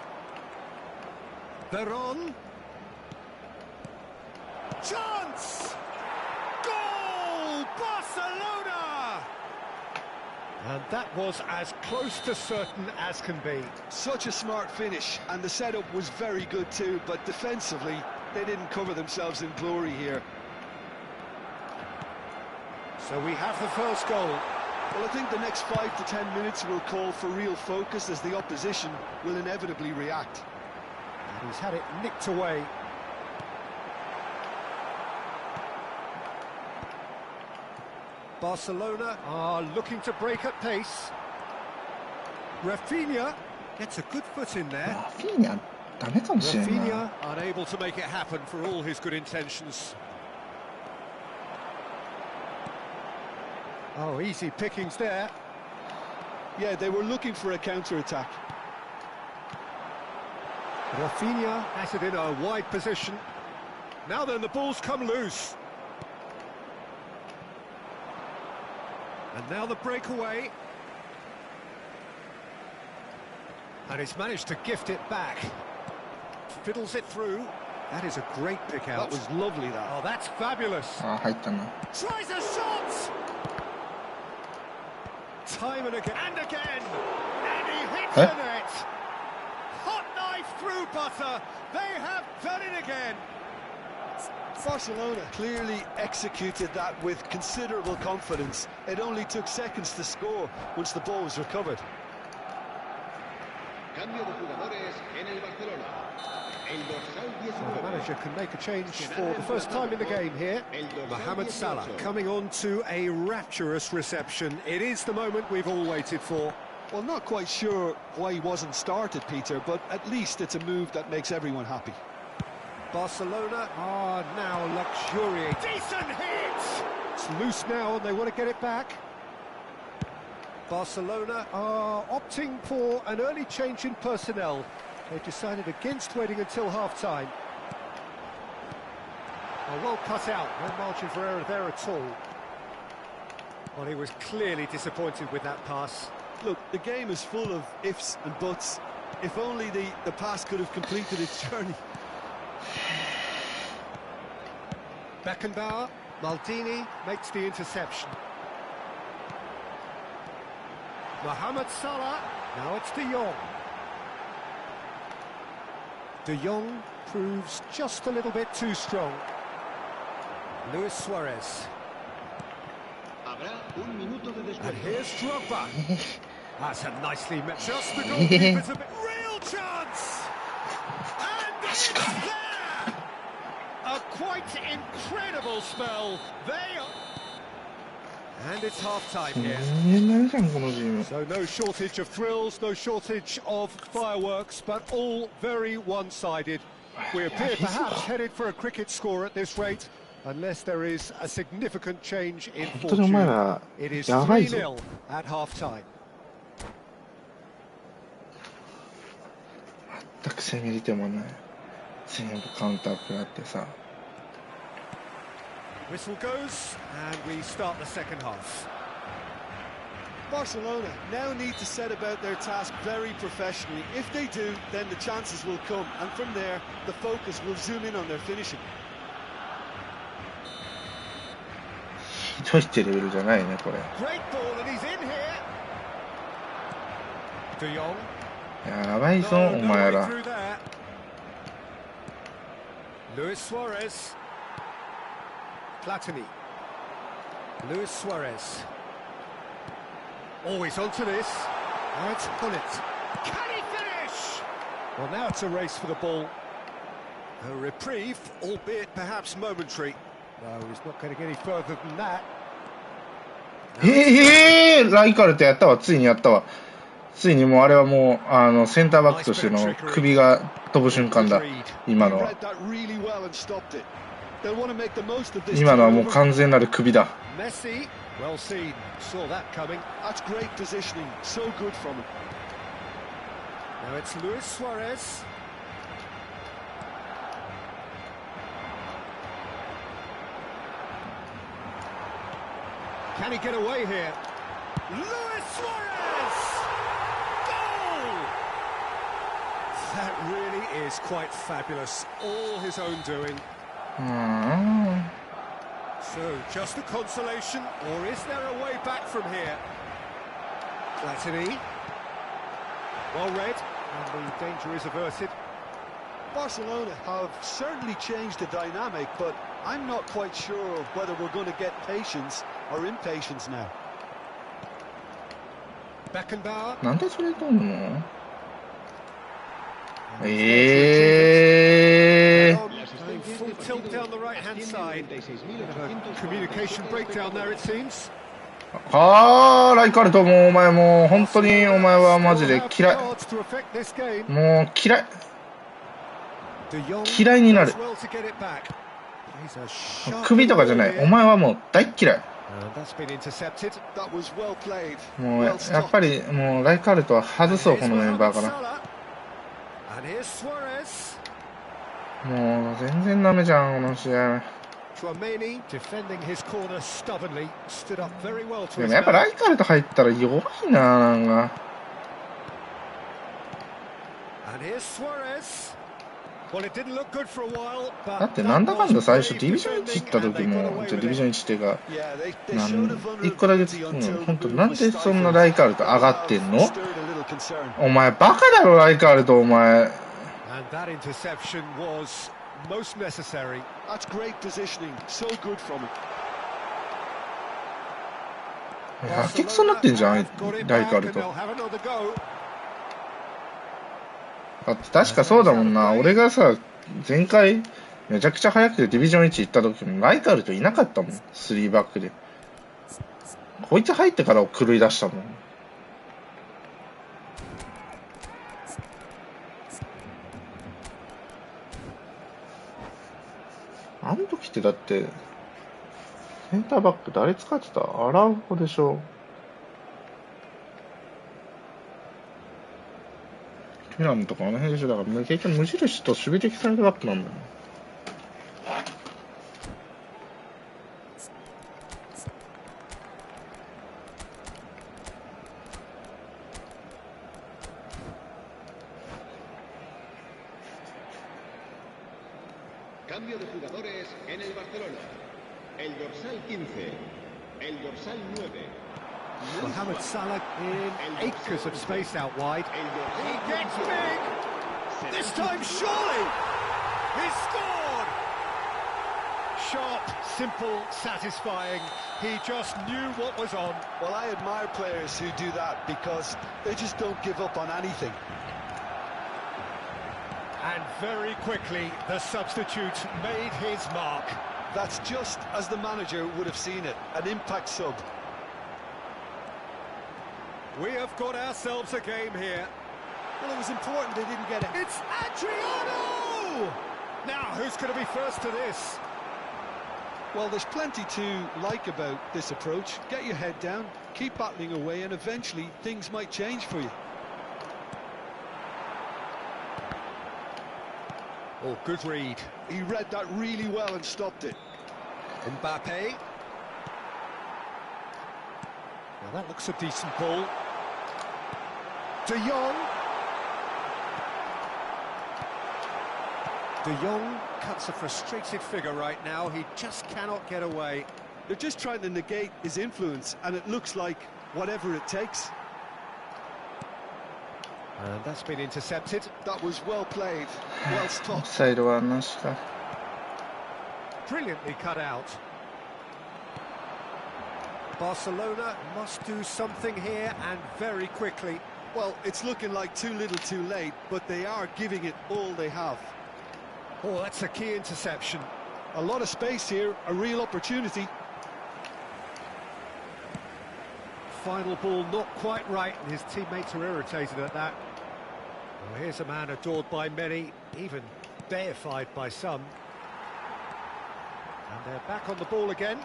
Veron. Chance! Goal! Barcelona! And that was as close to certain as can be. Such a smart finish, and the setup was very good too, but defensively, they didn't cover themselves in glory here. So we have the first goal. Well, I think the next 5 to 10 minutes will call for real focus as the opposition will inevitably react. And he's had it nicked away. Barcelona are looking to break at pace. Rafinha gets a good foot in there. Rafinha, ダメかもしれんな。 Rafinha unable to make it happen for all his good intentions. Oh, easy pickings there. Yeah, they were looking for a counter-attack. Rafinha has it in a wide position. Now then, the ball's come loose. And now the breakaway. And he's managed to gift it back. Fiddles it through. That is a great pick out. That was lovely, that. Oh, that's fabulous. あ、入ったな。 Tries a shot! Time and again. And again! And he hits the net! Hot knife through butter. They have done it again. Barcelona clearly executed that with considerable confidence. It only took seconds to score once the ball was recovered. Cambio de jugadores en el Barcelona. So the manager can make a change for the first time in the game here. Mohamed Salah coming on to a rapturous reception. It is the moment we've all waited for. Well, not quite sure why he wasn't started, Peter, but at least it's a move that makes everyone happy. Barcelona are now luxuriating. Decent hit! It's loose now and they want to get it back. Barcelona are opting for an early change in personnel. They've decided against waiting until half-time. Well cut out, no margin for error there at all. Well, he was clearly disappointed with that pass. Look, the game is full of ifs and buts. If only the pass could have completed its journey. Beckenbauer, Maldini makes the interception. Mohamed Salah, now it's De Jong. De Jong proves just a little bit too strong. Luis Suarez. And here's Drogba. That's a nicely met. Just the goalkeeper's a bit. Real chance! And it's there! A quite incredible spell. And it's half-time here. So no shortage of thrills, no shortage of fireworks, but all very one-sided. We appear perhaps headed for a cricket score at this rate, unless there is a significant change in fortune. It is 3-0 at half-time. 全く攻め入れてもない。全部カウンター食らってさ。 Whistle goes, and we start the second half. Barcelona now need to set about their task very professionally. If they do, then the chances will come, and from there, the focus will zoom in on their finishing. ひどいってレベルじゃないね、これ。 Great ball, and he's in here. De Jong. やばいぞ、お前ら。 Luis Suarez. Platini. Luis Suarez. Always onto this. Now it's Gullit. Can he finish? Well, now it's a race for the ball. A reprieve, albeit perhaps momentary. No, he's not going to get any further than that. ライカルトやったわ、ついにやったわ。ついにもうあれはもうセンターバックとしての首が飛ぶ瞬間だ。今のは。今のはもう完全なる首だ。Well seen. Saw that coming. That's great positioning. So good from him. Now it's Luis Suarez. Can he get away here? Luis Suarez! Goal! That really is quite fabulous. All his own doing. So, just a consolation, or is there a way back from here? Platini. Well read, and the danger is averted. Barcelona have certainly changed the dynamic, but I'm not quite sure whether we're going to get patience or impatience now. Beckenbauer. なんでそれ取んのFull tilt down the right-hand side. Communication breakdown there, it seems. あー、ライカルト、もうお前もう本当にお前はマジで嫌い。もう嫌い。嫌いになる。首とかじゃない。お前はもう大嫌い。もうやっぱりもうライカルトは外そう、このメンバーから。もう全然ダメじゃん、この試合。でもやっぱライカルト入ったら弱いな、なんか。だってなんだかんだ最初ディビジョン1行った時も、ディビジョン1っていうか、1個だけ本当なんでそんなライカルト上がってんの？お前バカだろ、ライカルト、お前。And that interception was most necessary. That's great positioning. So good from it. やけくそになってんじゃん、ライカルト。だって確かそうだもんな。俺がさ、前回、めちゃくちゃ速くてディビジョン1行った時も、ライカールといなかったもん。3バックで。こいつ入ってから狂い出したもん。あの時ってだって、センターバック誰使ってた？アラウホでしょ。ミランとかあの辺でしょ。だから結局無印と守備的サイドバックなんだよね。Cambio de jugadores en el Barcelona. El dorsal 15, el dorsal 9. Mohamed Salah in acres of space out wide. He gets big! This time, surely! He's scored! Sharp, simple, satisfying. He just knew what was on. Well, I admire players who do that because they just don't give up on anything. And very quickly, the substitute made his mark. That's just as the manager would have seen it, an impact sub. We have got ourselves a game here. Well, it was important they didn't get it. It's Adriano! Now, who's going to be first to this? Well, there's plenty to like about this approach. Get your head down, keep battling away, and eventually things might change for you. Oh, good read. He read that really well and stopped it. Mbappe. Now that looks a decent ball. De Jong. De Jong cuts a frustrated figure right now. He just cannot get away. They're just trying to negate his influence, and it looks like whatever it takes. And that's been intercepted. That was well played, well stopped. サイドはなしか。Brilliantly cut out. Barcelona must do something here and very quickly. Well, it's looking like too little too late, but they are giving it all they have. Oh, that's a key interception. A lot of space here, a real opportunity. Final ball not quite right, and his teammates are irritated at that. Well, here's a man adored by many, even deified by some. And they're back on the ball again.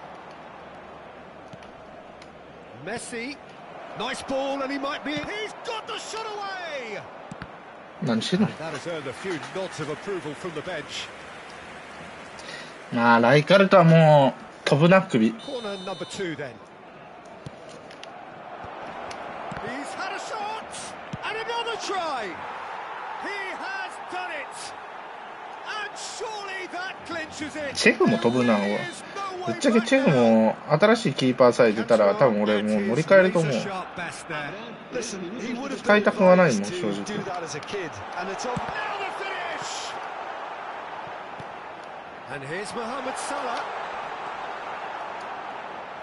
Messi, nice ball, and he might be... He's got the shot away! 何してんの？ That has earned a few nods of approval from the bench. まあライカルトはもう飛ぶな首。 Corner number 2 then. He's had a shot, and another try! He has done it! And surely that clinches it! チェフも飛ぶな。ぶっちゃけチェフも新しいキーパーさえ出たら多分俺もう乗り換えると思う。使いたくはないもん正直。And here's Mohamed Salah.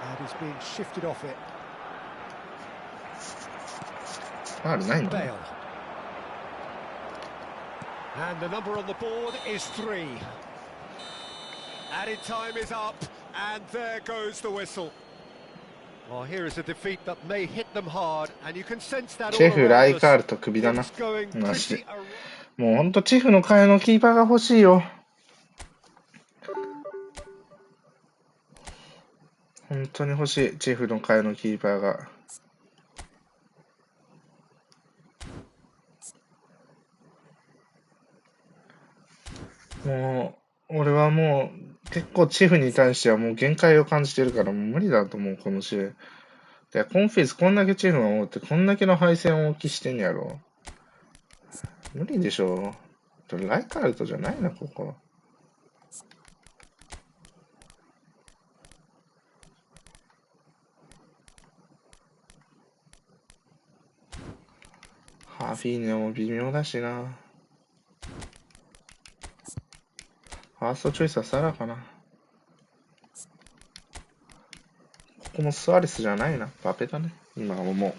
And he's being shifted off it. ファウルないの？ Bale. And the number on the board is 3. Added time is up, and there goes the whistle. Well, here is a defeat that may hit them hard, and you can sense that all チェフ、ライ around カー us. ルト首だな。 It's going マジ pretty で。もうほんとチェフの替えのキーパーが欲しいよ。本当に欲しい、チェフの替えのキーパーが。もう、俺はもう、結構チェフに対してはもう限界を感じてるから、もう無理だと思う、この試合。で、コンフェイスこんだけチェフが思って、こんだけの敗戦を大きしてんやろ。無理でしょ。ライカールトじゃないな、ここ。ハーフィーニャも微妙だしな。ファーストチョイスはサラかな。ここもスアレスじゃないな。バペだね。今はもう。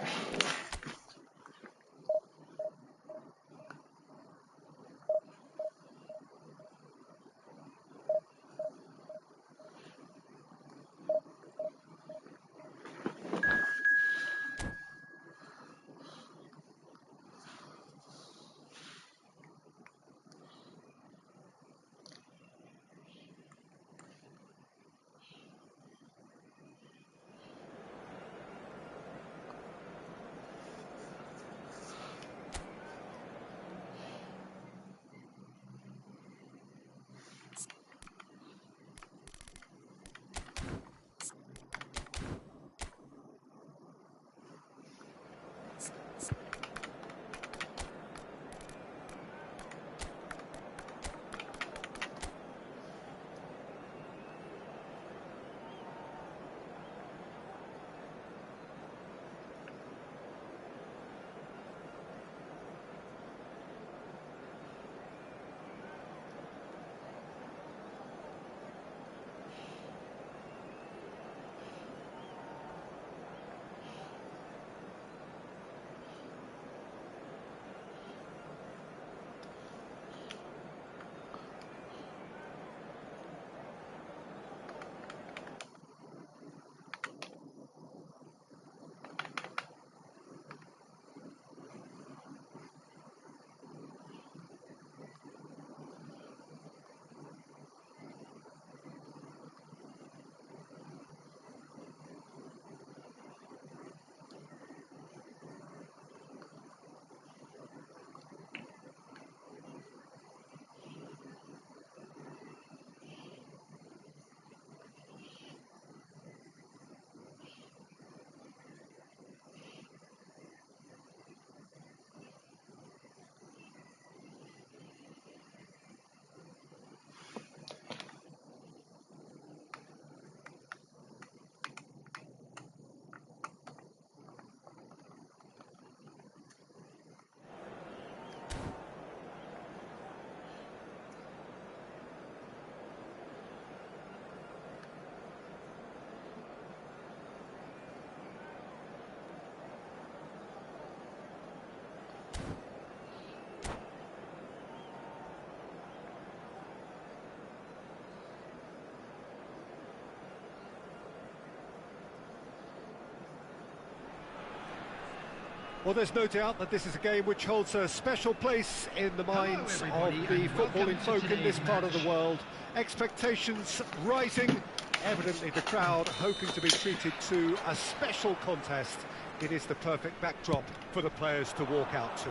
Well, there's no doubt that this is a game which holds a special place in the minds of the footballing folk in this part of the world. Expectations rising, evidently the crowd hoping to be treated to a special contest. It is the perfect backdrop for the players to walk out to.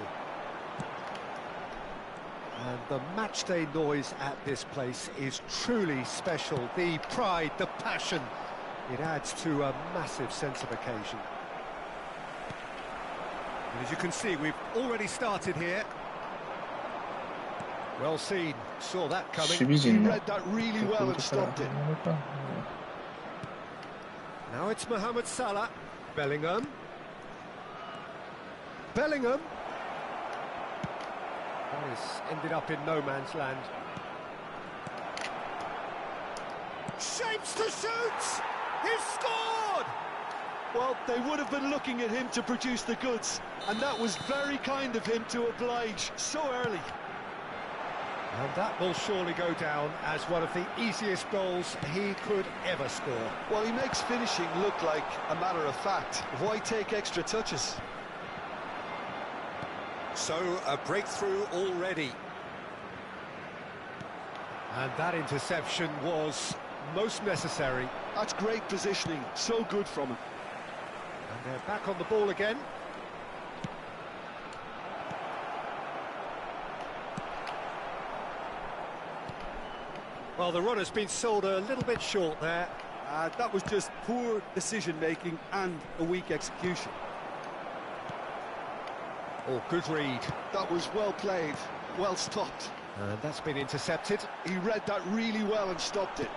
And the matchday noise at this place is truly special. The pride, the passion, it adds to a massive sense of occasion. And as you can see, we've already started here. Well seen, saw that coming. He read that really well and stopped it. Now it's Mohamed Salah. Bellingham. Bellingham. This ended up in no man's land. Shapes to shoot! He's scored! Well, they would have been looking at him to produce the goods, and that was very kind of him to oblige so early. And that will surely go down as one of the easiest goals he could ever score. Well, he makes finishing look like a matter of fact. Why take extra touches? So, a breakthrough already. And that interception was most necessary. That's great positioning, so good from him. And they're back on the ball again. Well, the runner's been sold a little bit short there. That was just poor decision-making and a weak execution. Oh, good read. That was well played, well stopped. And that's been intercepted. He read that really well and stopped it.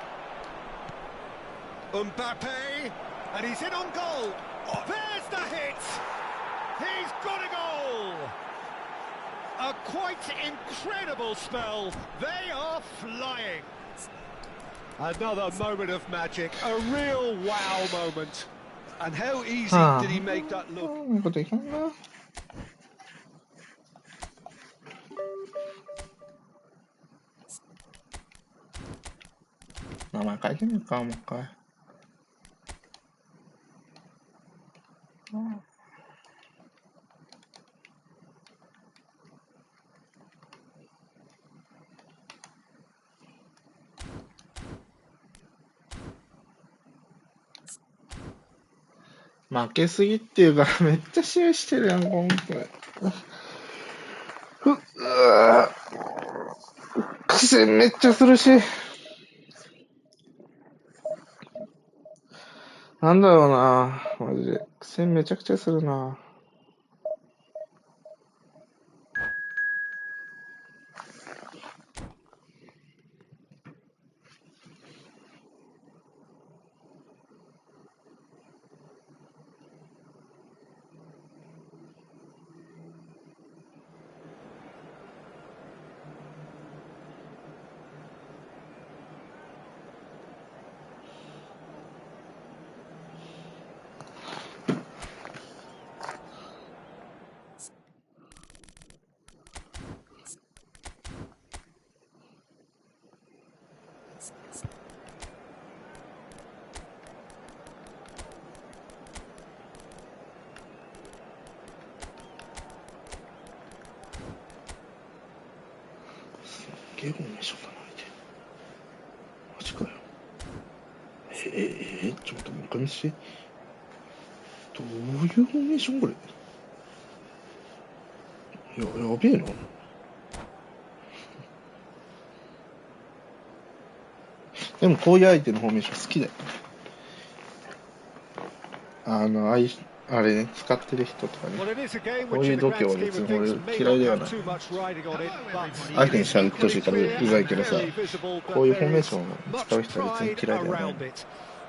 Mbappe, and he's in on goal. Oh, there's the hit. He's got a goal. A quite incredible spell. They are flying. Another moment of magic, a real wow moment. And how easy did he make that look?負けすぎっていうか、めっちゃ試合してるやん、今回。苦戦めっちゃするし。なんだろうな、マジで。苦戦めちゃくちゃするな。ゲームメーションだな、マジかよ。ちょっともう一回見せて。どういうフォーメーションこれ。やべえな。でもこういう相手のフォーメーション好きだよ。あれね、使ってる人とかね、こういう度胸は別に俺嫌いではない。相手にしゃべってほしいからうざいけどさ、こういうフォーメーションを使う人は別に嫌いではない。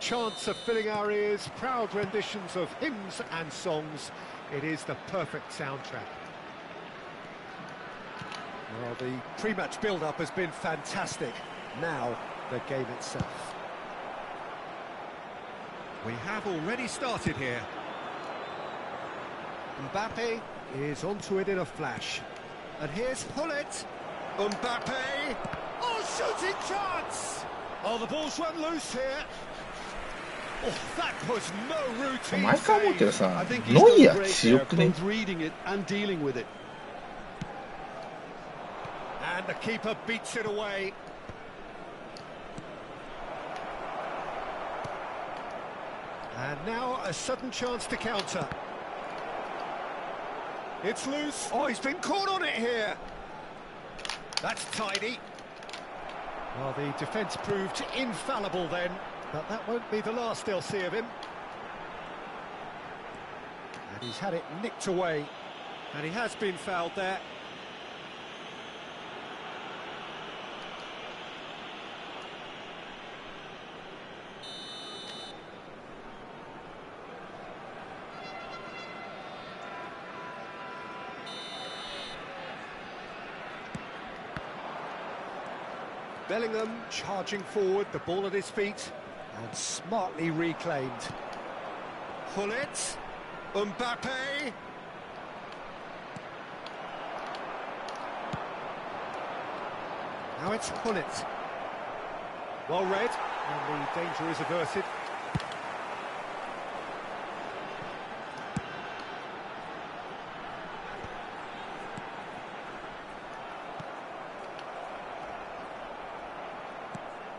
Chants are filling our ears, proud renditions of hymns and songs. It is the perfect soundtrack. Well, the pre-match build-up has been fantastic. Now, the game itself. We have already started here. Mbappe is onto it in a flash. And here's Hullet. Mbappe. Oh, shooting chance! Oh, the ball's run loose here. Oh, that was no routine 毎回思うけど save. さ I think he's ノイ done ア great 強 there, くね both reading it and dealing with it. And the keeper beats it away. And now a sudden chance to counter. It's loose. Oh, he's been caught on it here. That's tidy. Well, the defence proved infallible then, but that won't be the last they'll see of him. And he's had it nicked away, and he has been fouled there. Bellingham charging forward, the ball at his feet, and smartly reclaimed. Hullet, Mbappe. Now it's Hullet. Well read, and the danger is averted.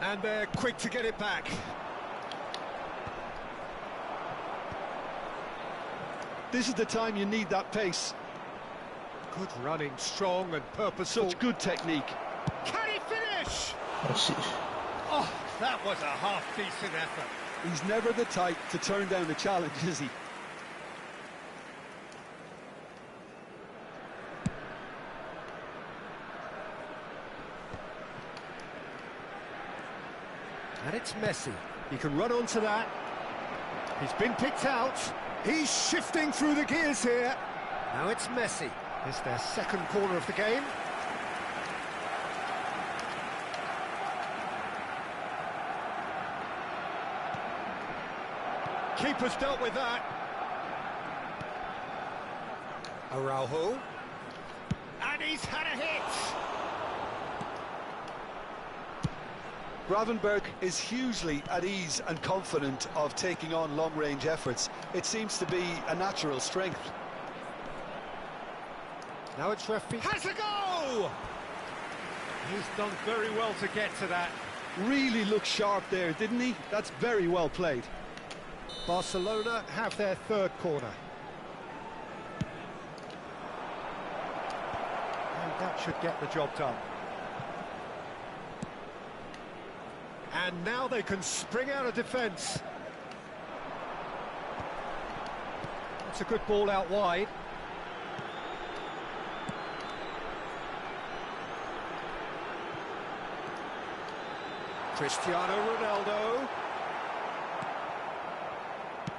And they're quick to get it back. This is the time you need that pace. Good running, strong and purposeful. Such good technique. Can he finish? 惜しい Oh, that was a half-decent effort. He's never the type to turn down a challenge, is he? And it's Messi. He can run onto that. He's been picked out. He's shifting through the gears here. Now it's Messi. It's their second corner of the game. Keeper's dealt with that. Araujo. And he's had a hit. Gravenberg is hugely at ease and confident of taking on long-range efforts. It seems to be a natural strength. Now it's Rafi. Has a go! He's done very well to get to that. Really looked sharp there, didn't he? That's very well played. Barcelona have their third corner. And that should get the job done. And now they can spring out of defence. That's a good ball out wide. Cristiano Ronaldo.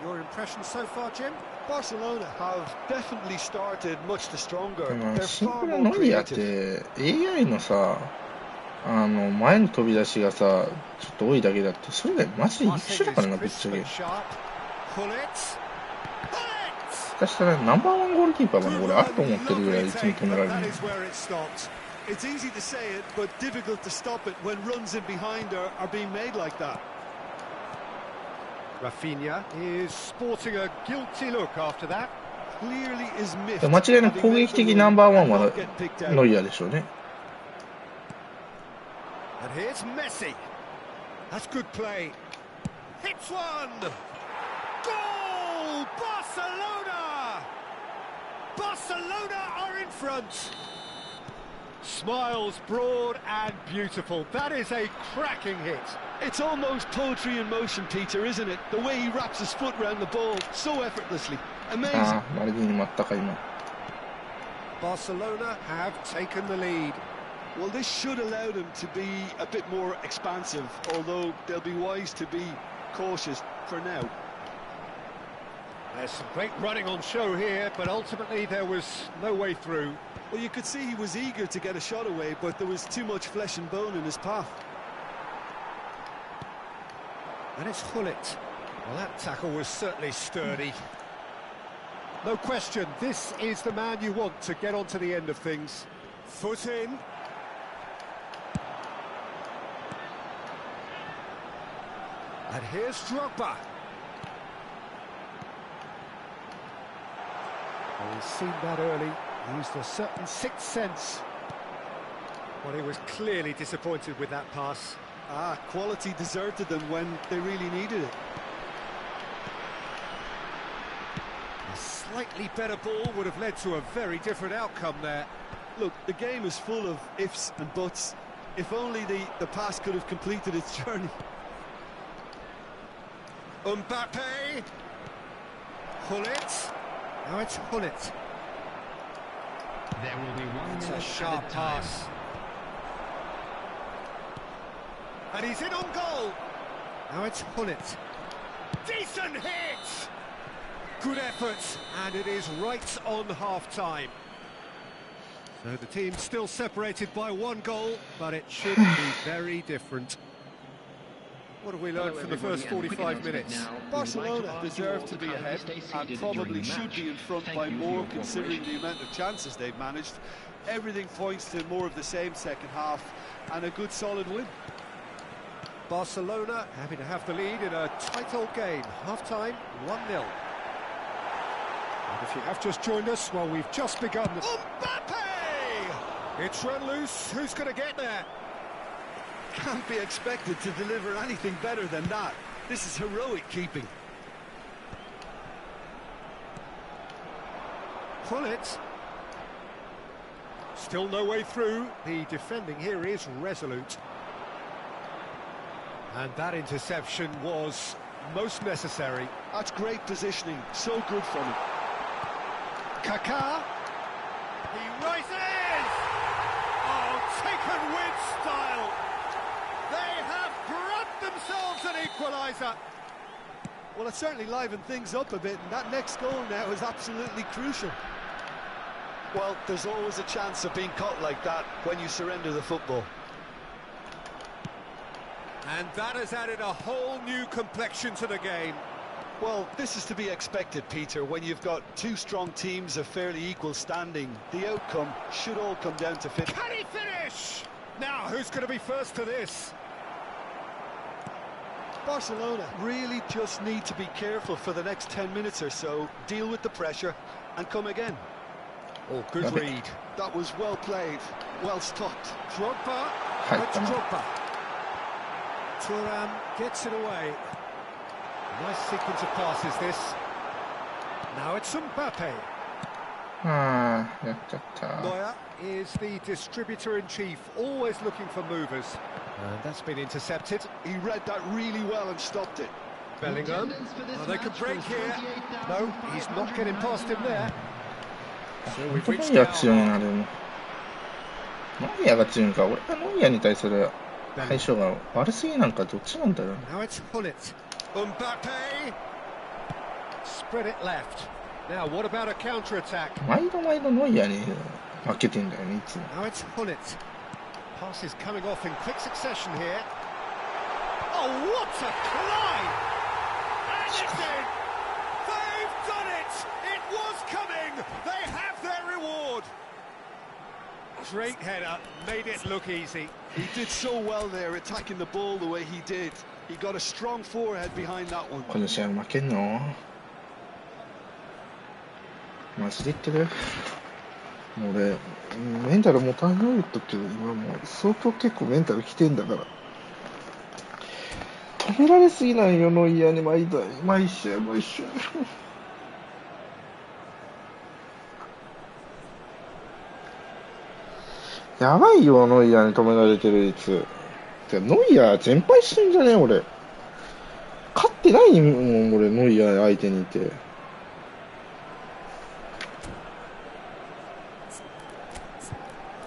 Your impression so far, Jim? Barcelona have definitely started much the stronger. でも They're シン far プル more ノイアっ creative. て AI のさ前の飛び出しがさちょっと多いだけだってそれ以外マジで一緒だからなぶっちゃけもしかしたらナンバーワンゴールキーパーが俺あると思ってるぐらいいつも止められる It's easy to say it, but difficult to stop it when runs in behind are being made like that. Rafinha is sporting a guilty look after that. Clearly is miffed. 間違いなく攻撃的ナンバーワンはノイアでしょうね And here's Messi. That's good play. Hits one. Goal! Barcelona! Barcelona are in front. Smiles broad and beautiful. That is a cracking hit. It's almost poetry in motion, Peter, isn't it? The way he wraps his foot round the ball so effortlessly. Amazing. ああマルディーニ待ったか今 Barcelona have taken the lead. Well, this should allow them to be a bit more expansive, although they'll be wise to be cautious for now. There's some great running on show here, but ultimately there was no way through. Well, you could see he was eager to get a shot away, but there was too much flesh and bone in his path. And it's Hullet. Well, that tackle was certainly sturdy. No question, this is the man you want to get onto the end of things. Foot in. And here's Drogba. He's seen that early, used a certain sixth sense. Well, he was clearly disappointed with that pass. Quality deserted them when they really needed it. A slightly better ball would have led to a very different outcome there. Look, the game is full of ifs and buts. If only the pass could have completed its journey. Mbappe. Hullet. Now it's Hullet. There will be 1 It's minute a sharp added time. pass. And he's in on goal. Now it's Hullet. Decent hit! Good effort, and it is right on half-time. So the team's still separated by 1 goal, but it should be very different. What have we learned from the first 45 minutes? Barcelona deserve to be ahead and probably should be in front by more considering the amount of chances they've managed. Everything points to more of the same second half and a good solid win. Barcelona happy to have the lead in a tight old game. Half-time, 1-0. And if you have just joined us, well, we've just begun. Mbappe! It's run loose. Who's going to get there? Can't be expected to deliver anything better than that. This is heroic keeping. Hullet. Still no way through. The defending here is resolute. And that interception was most necessary. That's great positioning. So good from him. Kaká. He rises! Oh, taken with style. They have grabbed themselves an equaliser. Well, it certainly livened things up a bit, and that next goal now is absolutely crucial. Well, there's always a chance of being caught like that when you surrender the football. And that has added a whole new complexion to the game. Well, this is to be expected, Peter, when you've got 2 strong teams of fairly equal standing. The outcome should all come down to fit. Can he finish? Now, who's going to be first to this? Barcelona really just need to be careful for the next 10 minutes or so, deal with the pressure and come again. Oh, good read. That was well played, well stopped. Drogba, it's Drogba. Thuram gets it away. Nice sequence of passes this. Now it's Mbappe. Neuer is the distributor-in-chief, always looking for movers. And that's been intercepted. He read that really well and stopped it. Bellingham. Oh, they could break here. No, he's not getting past him there. So we've reachedノイア強いな、でも。ノイアが強いんか、俺がノイアに対する相性が悪すぎなんかどっちなんだろう。Now it's Hullet. Mbappe. Spread it left. Now what about a counter-attack? 毎度ノイアに負けてんだよね、いつも。Now it's Hullet. Passes coming off in quick succession here. Oh, what a climb! And it's in! They've done it! It was coming! They have their reward! Great header, made it look easy. He did so well there, attacking the ball the way he did. He got a strong forehead behind that one. この試合負けんの？マジで言ってる？もう俺、メンタルもたんよ言っとくけど、今もう相当結構メンタル来てんだから。止められすぎないよ、ノイアーに毎試合も一緒に。やばいよ、ノイアーに止められてる率。ノイアー全敗してんじゃね俺。勝ってないもん、俺、ノイアー相手にいて。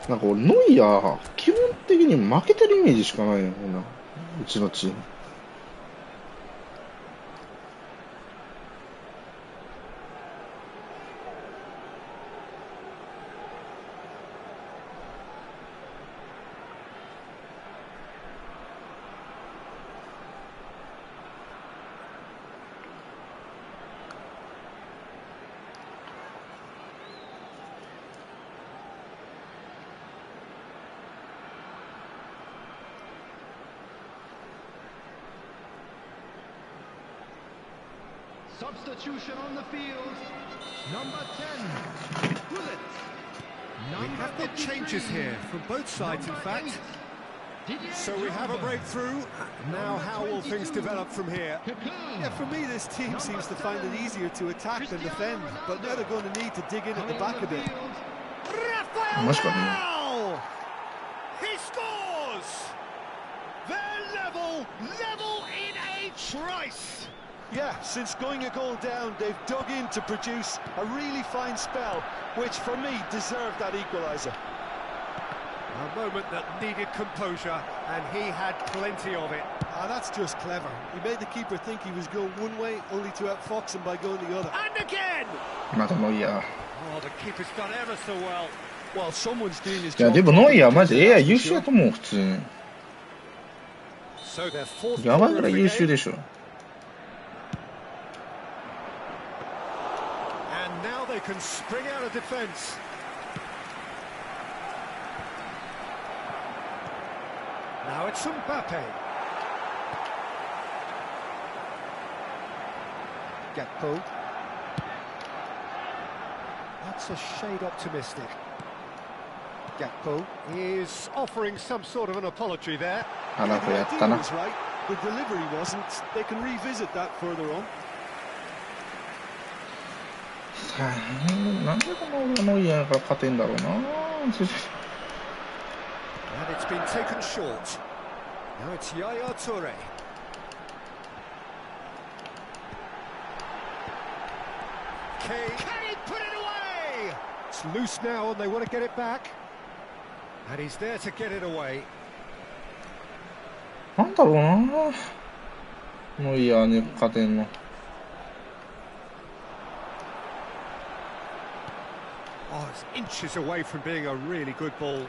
なんか俺、ノイアー、基本的に負けてるイメージしかないよ、うちのチーム。Substitution on the field. Number 10, Bullet. We have got changes here from both sides, in fact. So we have a breakthrough. Now how will things develop from here? Yeah, for me this team seems to find it easier to attack than defend, but now they're going to need to dig in at the back a bit. Rafael! He scores! They're level in a trice! Yeah, since going a goal down, they've dug in to produce a really fine spell, which for me deserved that equaliser. A moment that needed composure, and he had plenty of it. Ah, that's just clever. He made the keeper think he was going one way, only to outfox him by going the other. And again! またノイアー。 Oh, the keeper's done ever so well. Well, someone's doing his いや、 job. でもノイアーマジで AI 優秀だと思う、普通に。 So their fourth やばい corner ぐら of い the 優 game. 秀でしょ。And now they can spring out of defence. Now it's Mbappe. Gakpo. That's a shade optimistic. Gakpo is offering some sort of an apology there. アラフやった The idea な。 was right. The delivery wasn't. They can revisit that further on. さあ、なんでこのノイアーから勝てんだろうな。 And it's been taken short. Now it's Yaya Toure. Can he put it away? It's loose now and they want to get it back. And he's there to get it away. なんだろうな。ノイアーに勝てんの。 Oh, it's inches away from being a really good ball.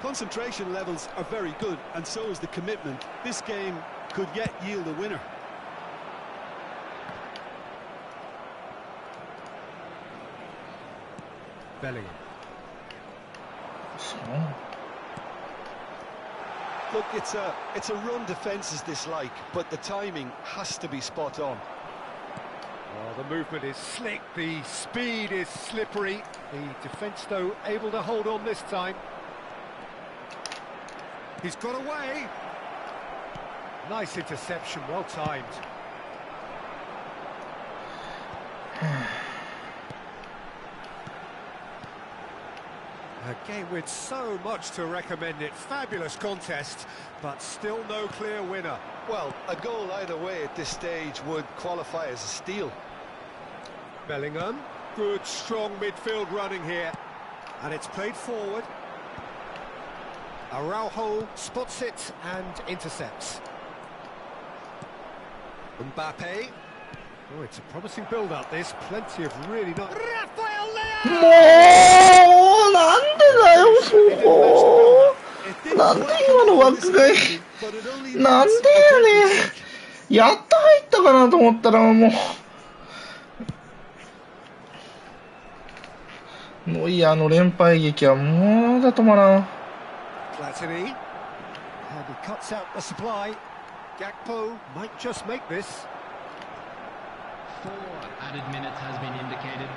Concentration levels are very good, and so is the commitment. This game could yet yield a winner. Bellingham. そう。 Look, it's a run defence is dislike, but the timing has to be spot on. Oh, the movement is slick, the speed is slippery. The defence, though, able to hold on this time. He's got away. Nice interception, well timed. A game with so much to recommend it. Fabulous contest, but still no clear winner. Well, a goal either way at this stage would qualify as a steal. Bellingham, good strong midfield running here. And it's played forward. Araujo spots it and intercepts. Mbappe. Oh, it's a promising build-up, this. Plenty of really not... Rafael も Leao! うなんでだよ、そう。なんで今の枠外。なんでやねん。やっと入ったかなと思ったらもう。ノイアーの連敗劇はもうだ止まらん。Platini. And he cuts out the supply. Gakpo might just make this. 4 added minutes has been indicated.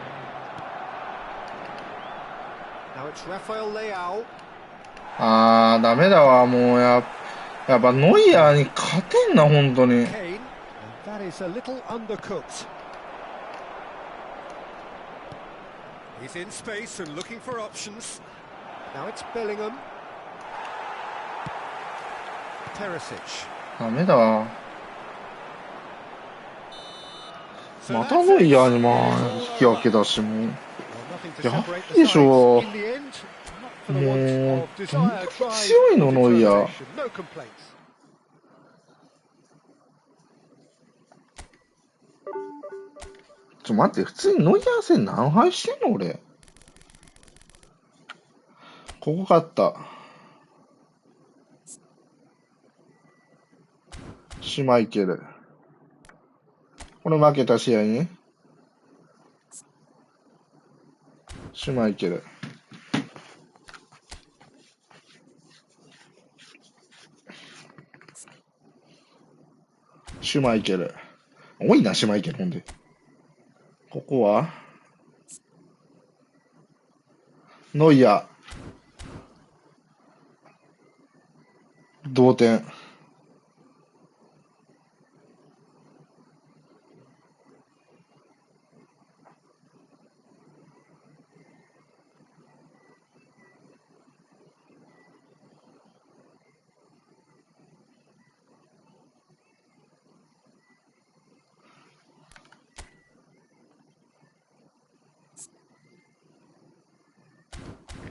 Now it's Rafael Leao. あー、ダメだわ、もうやっぱノイアーに勝てんな、本当に。 Kane. And that is a little undercooked. He's in space and looking for options. Now it's Bellingham. Perisic. ダメだわ。 So ま that's たノイアー it. に引き分けだし、もう。 Well, nothing to や separate ばい the でしょ。 sides. In the end, not for the も want う of どん desire, だけ drive, 強いの、 or ノイアー。 determination. No complaints. 待って、普通にノイアー戦何敗してんの俺。ここ勝った。シュマイケル。これ負けた試合にシュマイケル。シュマイケル。多いな、姉妹家ほんで。ここはノイアー同点。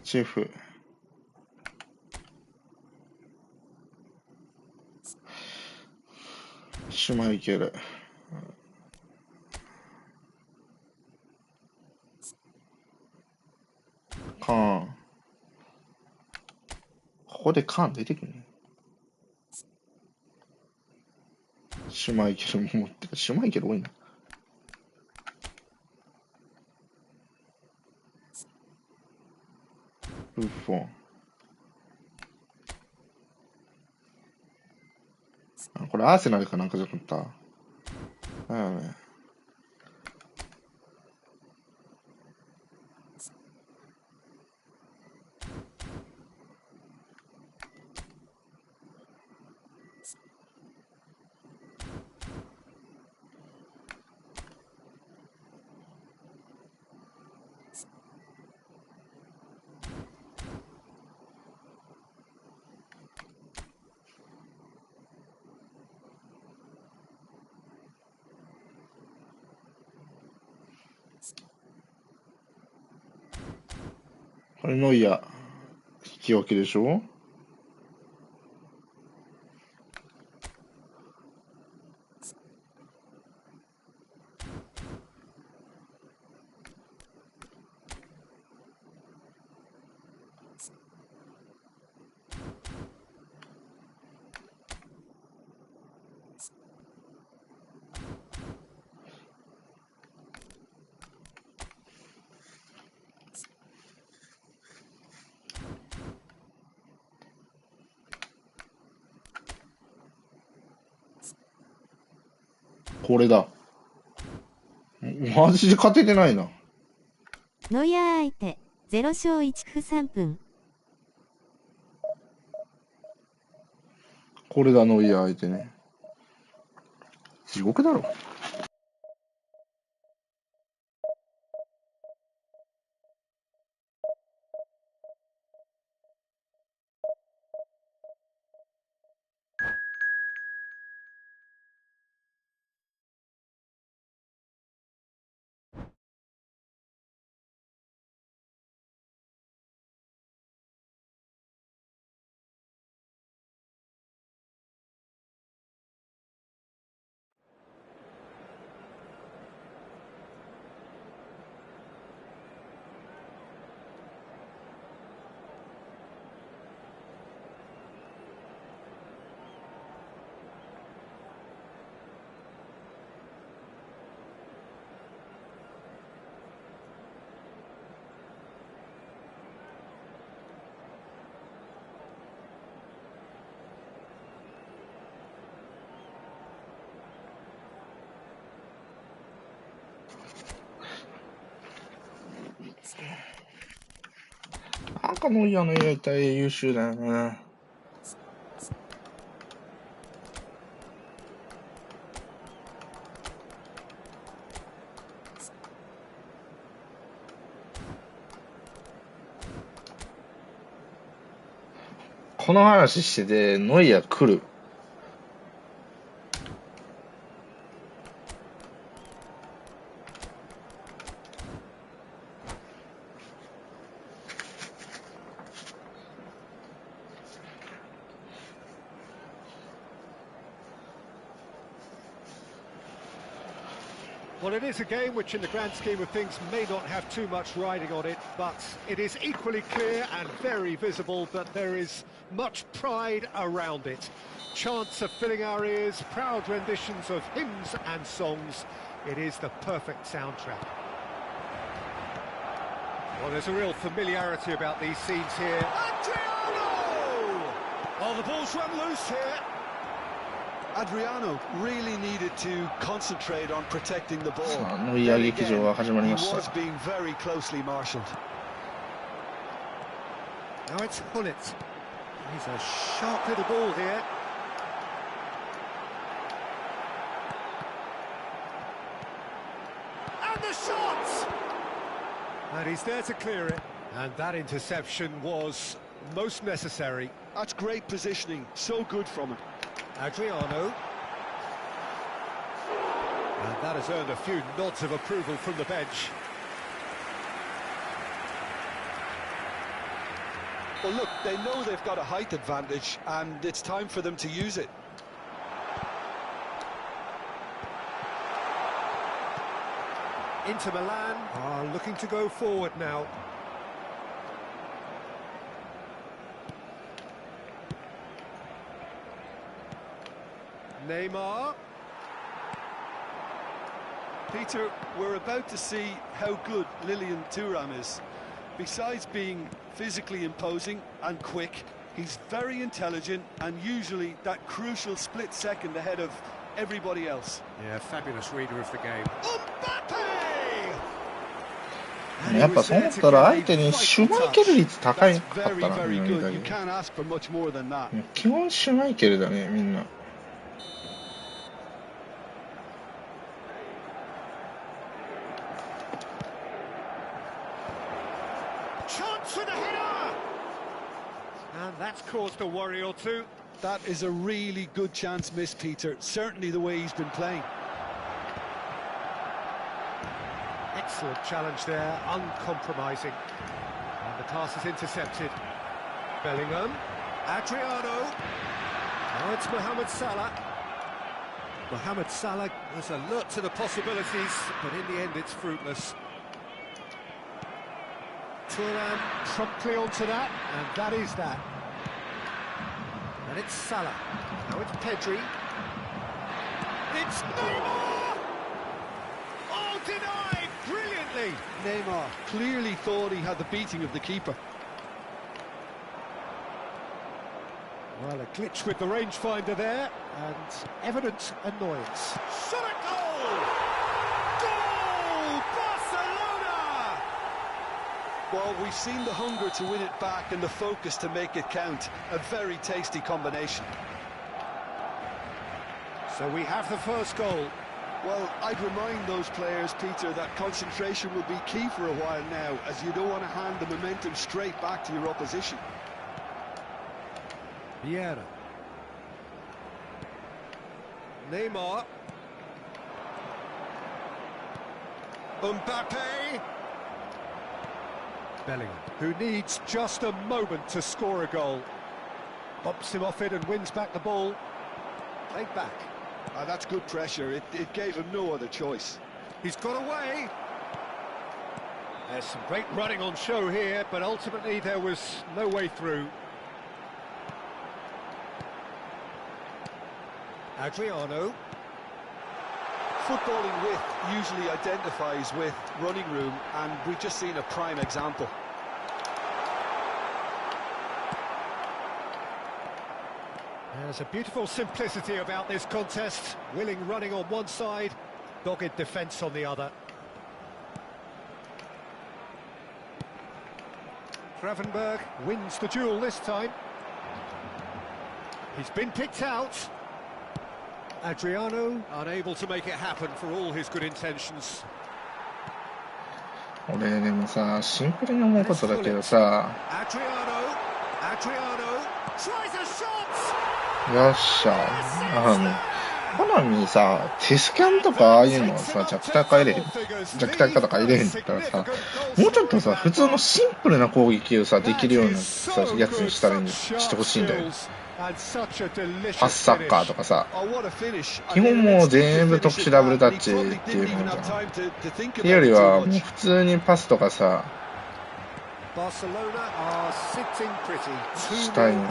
シェフ。シュマイケル。カーン。ここでカーン出てくるね。シュマイケルも持ってる。シュマイケル多いな。ブッフォン。あ、これアーセナルかなんかじゃなかった。だよね。これノイア、引き分けでしょ。これだ。マジで勝ててないな。ノイアー相手、0勝1負3分。これだ、ノイアー相手ね。地獄だろ。なんかノイアーのやりたい優秀だよね。この話してて、ノイアー来る。Well, it is a game which, in the grand scheme of things, may not have too much riding on it, but it is equally clear and very visible that there is much pride around it. Chants are filling our ears, proud renditions of hymns and songs. It is the perfect soundtrack. Well, there's a real familiarity about these scenes here. Adriano! Oh, the ball's run loose here. Adriano really needed to concentrate on protecting the ball. さあ、ノイアー劇場が始まりまし He た。 was being very closely marshalled. Now it's Hullet. He's a sharp little ball here. And the shot! And he's there to clear it. And that interception was most necessary. That's great positioning, so good from him. Adriano. And that has earned a few nods of approval from the bench. Well, look, they know they've got a height advantage, and it's time for them to use it. Inter Milan are looking to go forward now. Neymar. Peter, we're about to see how good Lilian Thuram is. Besides being physically imposing and quick, he's very intelligent and usually that crucial split second ahead of everybody else. Yeah, fabulous reader of the game. やっぱそう思ったら相手にシュマイケル率高いかった Very, な、 very みんな good. You can't ask for much more than that. 基本シュマイケルだね、みんな。Chance for the header! And that's caused a worry or two. That is a really good chance missed, Peter. Certainly the way he's been playing. Excellent challenge there, uncompromising. And the pass is intercepted. Bellingham. Adriano. Now it's Mohamed Salah. Mohamed Salah was alert to the possibilities, but in the end it's fruitless. Thuram promptly onto that, and that is that. And it's Salah. Now it's Pedri. It's Neymar! Oh, denied! Brilliantly! Neymar clearly thought he had the beating of the keeper. Well, a glitch with the rangefinder there, and evident annoyance. Shot at goal! Goal! Barcelona! Well, we've seen the hunger to win it back and the focus to make it count. A very tasty combination. So we have the first goal. Well, I'd remind those players, Peter, that concentration will be key for a while now, as you don't want to hand the momentum straight back to your opposition. Vieira. Neymar. Mbappe. Bellingham, who needs just a moment to score a goal. Bumps him off it and wins back the ball. Played back. That's good pressure. It gave him no other choice. He's got away. There's some great running on show here, but ultimately there was no way through. Adriano. Footballing width usually identifies with running room, and we've just seen a prime example. There's a beautiful simplicity about this contest. Willing running on one side, dogged defence on the other. Gravenberg wins the duel this time. He's been picked out. Adriano unable to make it happen for all his good intentions. 俺でもさ、シンプルに思うことだけどさ、 Adriano tries a shot. よっしゃ、コナミさ、テスキャンとかああいうのさ、弱体化とか入れへんって言ったらさ、もうちょっとさ、普通のシンプルな攻撃をさ、できるようなさ、やつにしてほしいんだよ。パスサッカーとかさ、基本もう全部特殊ダブルタッチっていうもんじゃん。っていうよりはもう普通にパスとかさ、したいのに。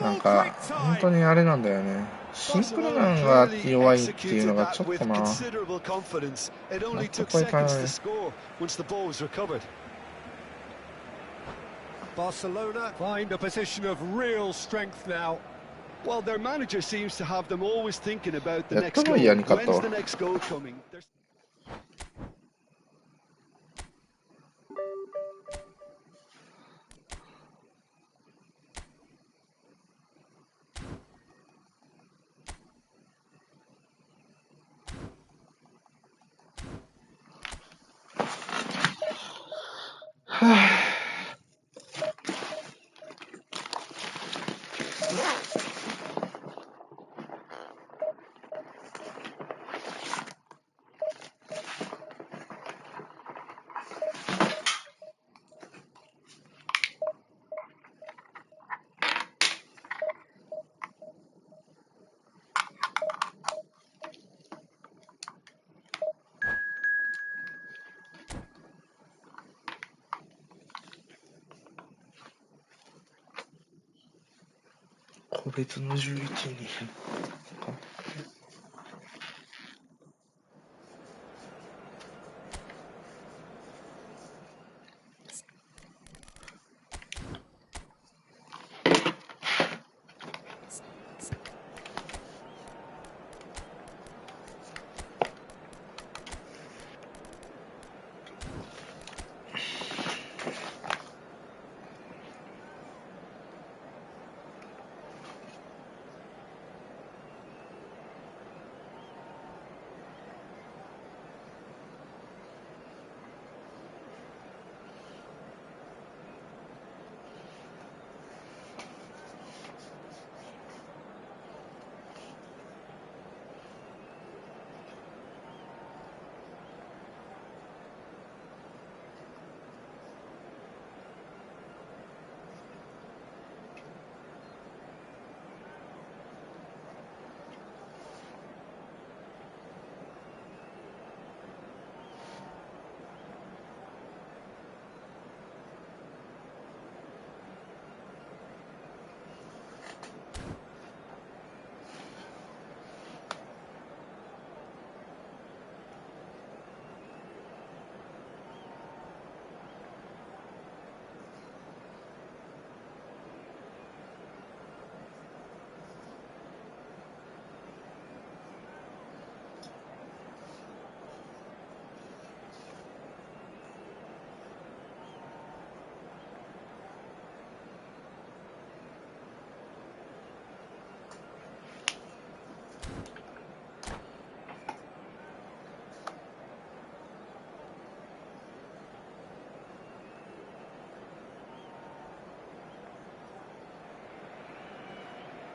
なんか本当にあれなんだよね。シンクロなんが弱いっていうのがちょっとな。納得はいかない。Barcelona find a position of real strength now. Well, their manager seems to have them always thinking about the next goal. When's the next goal coming? Huh. 個別の11人か。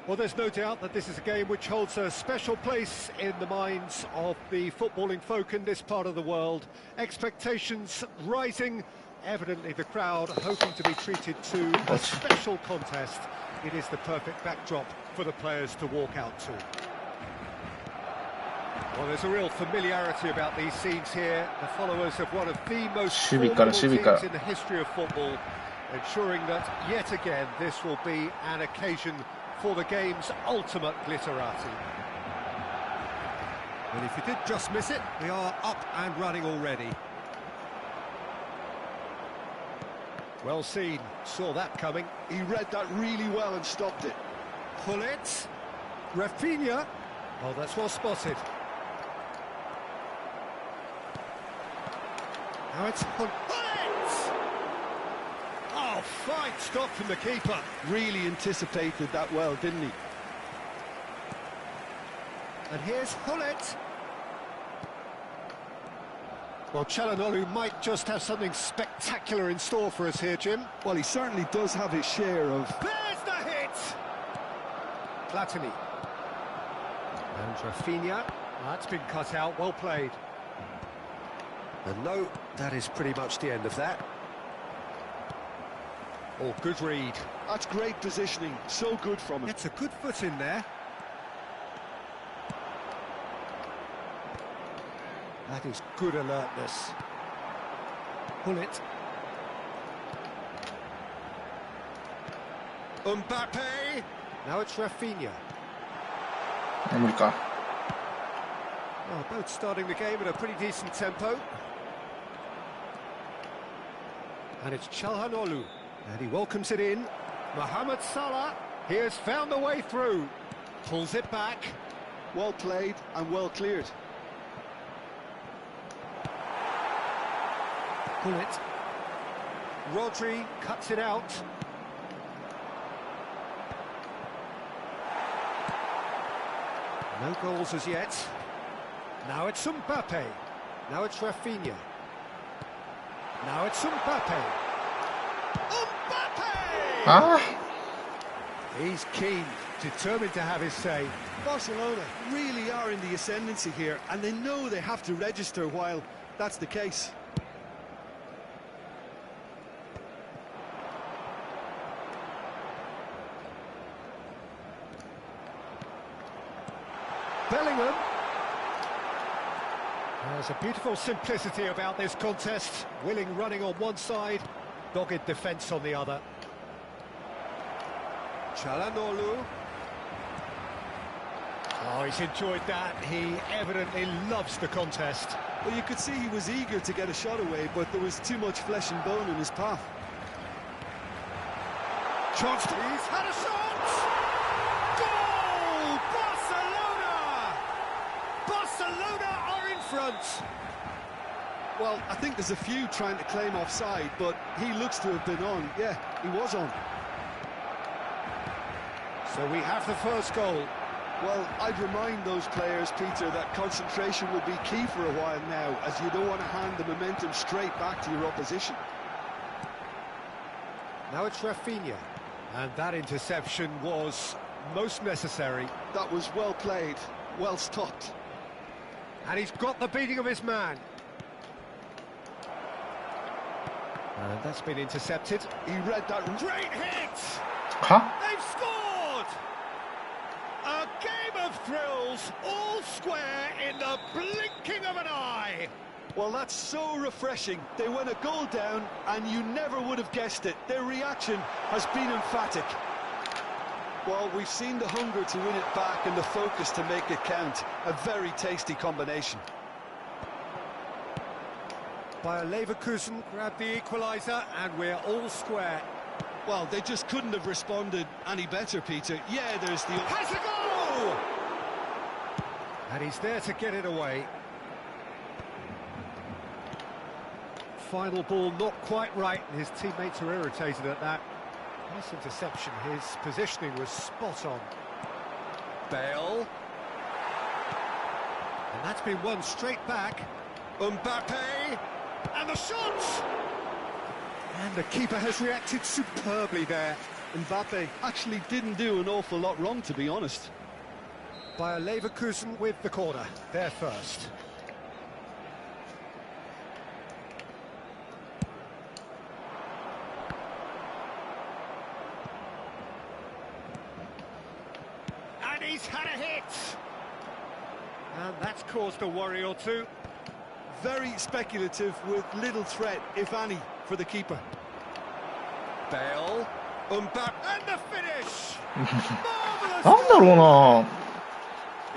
Well, there's no doubt that this is a game which holds a special place in the minds of the footballing folk in this part of the world. Expectations rising, evidently the crowd hoping to be treated to a special contest. It is the perfect backdrop for the players to walk out to. Well, there's a real familiarity about these scenes here. The followers of one of the most formidable teams in the history of football, ensuring that yet again this will be an occasion for the game's ultimate glitterati. And if you did just miss it, we are up and running already. Well seen, saw that coming. He read that really well and stopped it. Pull it. Rafinha. Oh, that's well spotted. Now it's Pull it! Oh, fine stop from the keeper. Really anticipated that well, didn't he? And here's Hullet. Well, Çalhanoğlu might just have something spectacular in store for us here, Jim. Well, he certainly does have his share of... There's the hit! Platini. And Rafinha. That's been cut out, well played. And no, that is pretty much the end of that. Oh, good read. That's great positioning, so good from him. It's a good foot in there. That is good alertness. Pull it. Mbappe. Now it's Rafinha. 無理か。Well, both starting the game at a pretty decent tempo. And it's Çalhanoğlu. And he welcomes it in. Mohamed Salah, he has found the way through. Pulls it back. Well played and well cleared. Pull it. Rodri cuts it out. No goals as yet. Now it's Mbappe. Now it's Rafinha. Now it's Mbappe. Mbappe! Ah! He's keen, determined to have his say. Barcelona really are in the ascendancy here, and they know they have to register while that's the case. Bellingham. There's a beautiful simplicity about this contest. Willing running on one side, dogged defence on the other. Çalhanoğlu. Oh, he's enjoyed that. He evidently loves the contest. Well, you could see he was eager to get a shot away, but there was too much flesh and bone in his path. Chance to... He's had a shot! Goal! Barcelona! Barcelona are in front. Well, I think there's a few trying to claim offside, but he looks to have been on. Yeah, he was on. So we have the first goal. Well, I'd remind those players, Peter, that concentration will be key for a while now, as you don't want to hand the momentum straight back to your opposition. Now it's Rafinha. And that interception was most necessary. That was well played, well stopped. And he's got the beating of his man. And that's been intercepted. He read that. Great hit! Huh? They've scored! A game of thrills, all square in the blinking of an eye. Well, that's so refreshing. They went a goal down, and you never would have guessed it. Their reaction has been emphatic. Well, we've seen the hunger to win it back and the focus to make it count. A very tasty combination. Bayer Leverkusen grabbed the equaliser, and we're all square. Well, they just couldn't have responded any better, Peter. Yeah, there's the... Has a goal! And he's there to get it away. Final ball not quite right, and his teammates are irritated at that. Nice interception, his positioning was spot on. Bale. And that's been won straight back. Mbappe. And the shot! And the keeper has reacted superbly there. Mbappe actually didn't do an awful lot wrong, to be honest. Bayer Leverkusen with the corner, there first. And he's had a hit! And that's caused a worry or two. Very speculative with little threat, if any, for the keeper. Bale, Mbappe, and the finish! Marvellous! なんだろうな。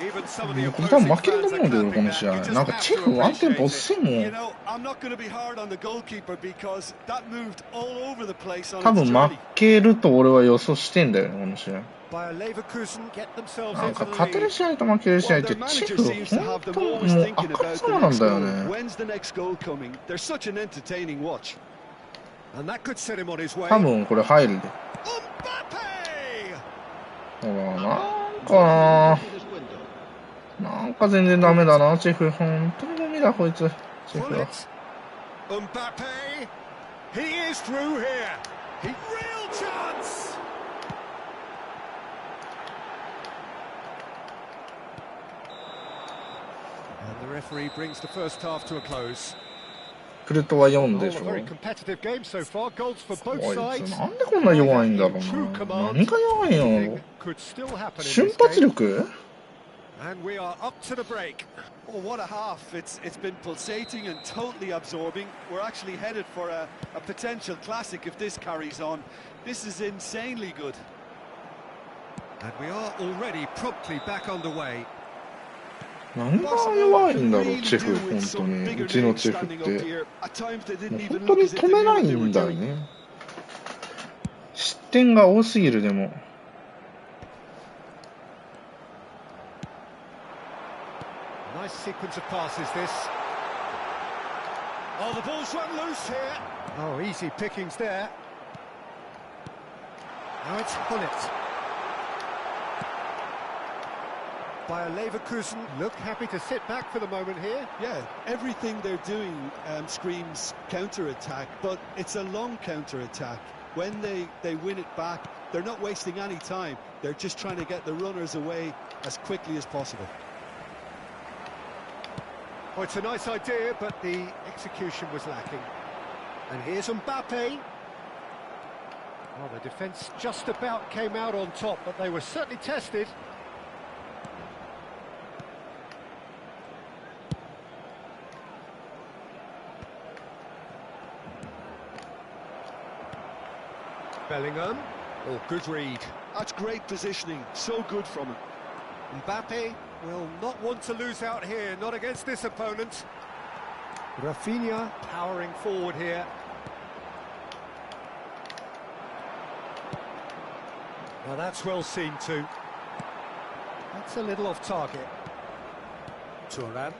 Even some of the これ多分 opposing 負けると fans 思 are うんだよ、こ clapping の that. 試 You 合。 just なんか have チェ to フワンテンポ appreciate 遅 it. いも You ん。 know, I'm not going to be hard on the goalkeeper because that moved all over the place on 多 its 分 journey. 負けると俺は予想してんだよね、この試合。 Bayer Leverkusen get themselves なん into か the 勝てる lead. 試合と負ける試合っ Well, て their チ manager ェフ seems to 本 have them 当もう always あ thinking か about さ the まなん next だよ goal. ね。 When's the next goal coming? They're such an entertaining watch. And that could set him on his way. 多分これ入るで。 Mbappe! ほら、なんかなんか全然ダメだな、チェフ。本当にダメだ、こいつ。チェフ Pull は。 it. Mbappe. He is through here. Real chance. And the referee brings the first half to a close. クルトは4 Oh, で a しょ。 very competitive game so far. Goals for こ both いつ sides. なんでこんな弱いんだろうな。何が弱いんやろ。 Could still happen in 瞬 this 発 game. 力 And we are up to the break. Oh, what a half. It's been pulsating and totally absorbing. We're actually headed for a potential classic if this carries on. This is insanely good. And we are already promptly back underway. 何が弱いんだろう、チェフ、本当に。うちのチェフって。本当に止めないんだよね。失点が多すぎる、でも。Nice sequence of passes, this. Oh, the ball's run loose here. Oh, easy pickings there. Now it's Hullet. By a Leverkusen, look happy to sit back for the moment here. Yeah, everything they're doing screams counter-attack, but it's a long counter-attack. When they win it back, they're not wasting any time. They're just trying to get the runners away as quickly as possible. Oh, it's a nice idea, but the execution was lacking. And here's Mbappe. Well, the defence just about came out on top, but they were certainly tested. Bellingham. Oh, good read. That's great positioning. So good from him. Mbappe will not want to lose out here, not against this opponent. Rafinha powering forward here. Well, that's well seen too. That's a little off target. Thuram.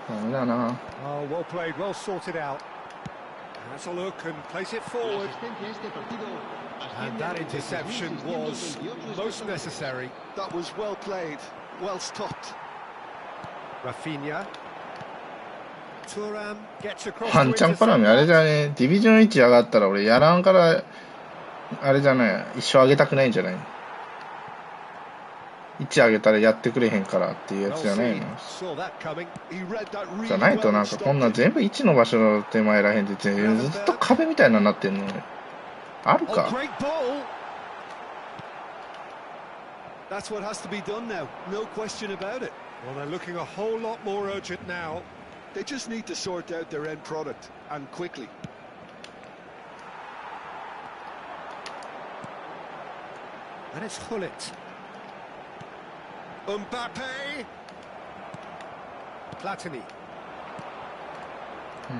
Oh, well played, well sorted out. That's a look and place it forward. And that interception was most necessary. That was well played, well stopped. Rafinha. Thuram gets across. ワンチャン絡みあれじゃね、ディビジョン1上がったら俺やらんからあれじゃない、一生上げたくないんじゃない。1上げたらやってくれへんからっていうやつじゃないの。じゃないとなんかこんな全部1の場所の手前らへんでずっと壁みたいななってんのあるか。That's what has to be done now. No question about it. Well, they're looking a whole lot more urgent now. They just need to sort out their end product and quickly. And it's Hullet. Mbappe. Platini.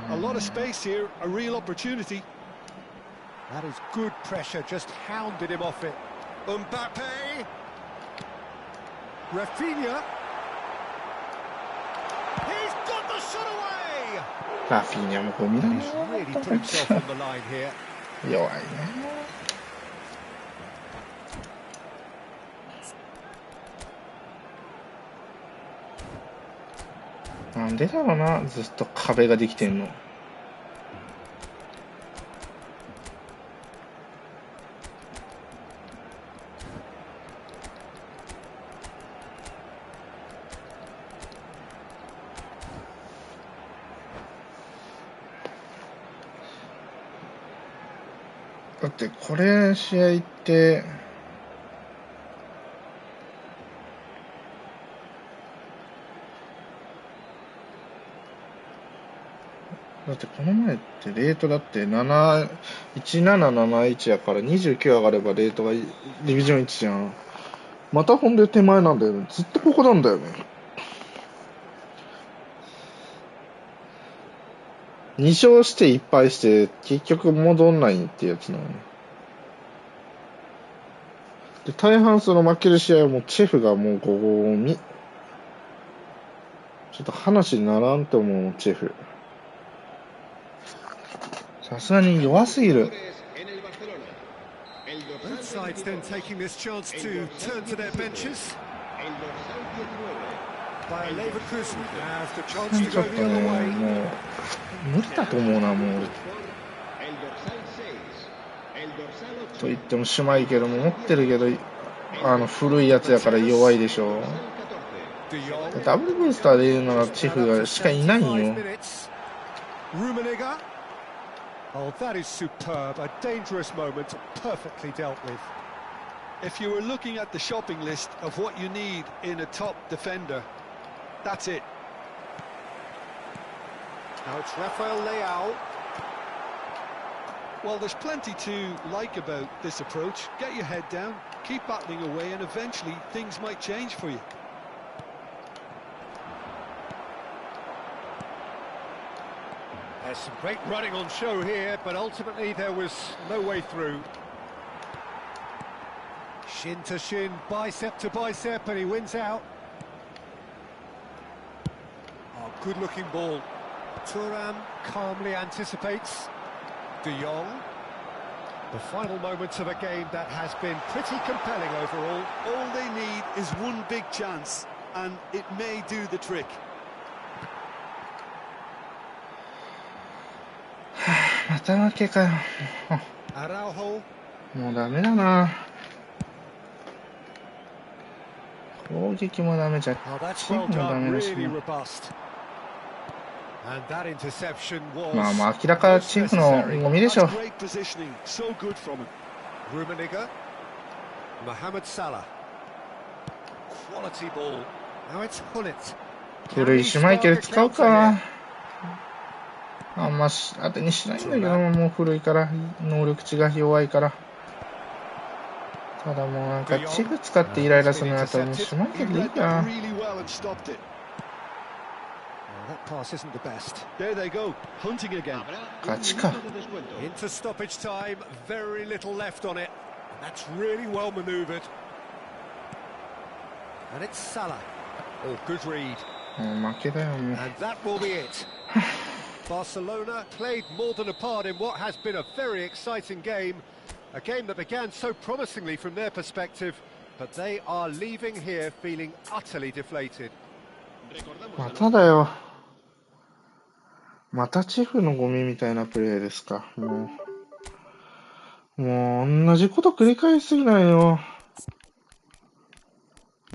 A lot of space here, a real opportunity. That is good pressure, just hounded him off it. Mbappe. Rafinha. He's got the shot away. ラフィーニャもこう見られ He's really put himself on the line here. 弱いね。なんでだろうな、ずっと壁ができてんの。だってこれ試合ってだってこの前ってレートだって1771やから29上がればレートがディビジョン1じゃん。またほんで手前なんだよね。ずっとここなんだよね。2勝して1敗して結局戻んないってやつなのね。で大半その負ける試合はもうチェフがもうゴミ。ちょっと話にならんと思うチェフ。さすがに弱すぎる。Both sides then taking this chance to turn to their benches. By Leverkusen have the chance to ち go ょっと the other ね、 way. もう無理だと思うな、もう。と言ってもシュマイケルも持ってるけど、古いやつやから弱いでしょ。ダブルブースターで言うのはチェフがしかいないんよ。Oh, that is superb. A dangerous moment, perfectly dealt with. If you were looking at the shopping list of what you need in a top defender, that's it. Now it's Rafael Leao. Well, there's plenty to like about this approach. Get your head down, keep battling away, and eventually things might change for you. There's some great running on show here, but ultimately there was no way through. Shin to shin, bicep to bicep, and he wins out. Oh, good-looking ball. Thuram calmly anticipates. De Jong. The final moments of a game that has been pretty compelling overall. All they need is one big chance, and it may do the trick. また負けかよ。Araujo. もうダメだな。攻撃もダメじゃ、 Oh, that's チー well ムもダ done, メだし really な。 robust. And that interception was まあまあ明らかチームのゴミでしょ。 Great positioning, so good from him. Rummenigge. Mohamed Salah. Quality ball. Now it's Hullet. 古いシュマイケル使うか。あんま当てにしないんだけど、もう古いから、能力値が弱いから。ただもうなんかチフ使ってイライラするのだったらもうシュマイケルでいいかな。 That pass isn't the best. There they go, hunting again. 勝ちか。 Into stoppage time, very little left on it. That's really well manoeuvred. And it's Salah. Oh, good read. もう負けだよもう。 And that will be it. Barcelona played more than a part in what has been a very exciting game. A game that began so promisingly from their perspective, but they are leaving here feeling utterly deflated. まただよ。またチフのゴミみたいなプレーですか。もう同じこと繰り返しすぎないよ。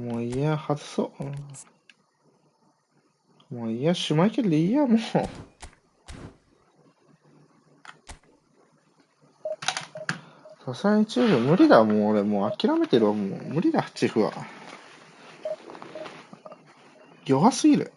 もういいや、外そう。もういいや、シュマイケルでいいや、もう。さすがにチフ無理だ、もう俺もう諦めてるわ、もう無理だ、チフは。弱すぎる。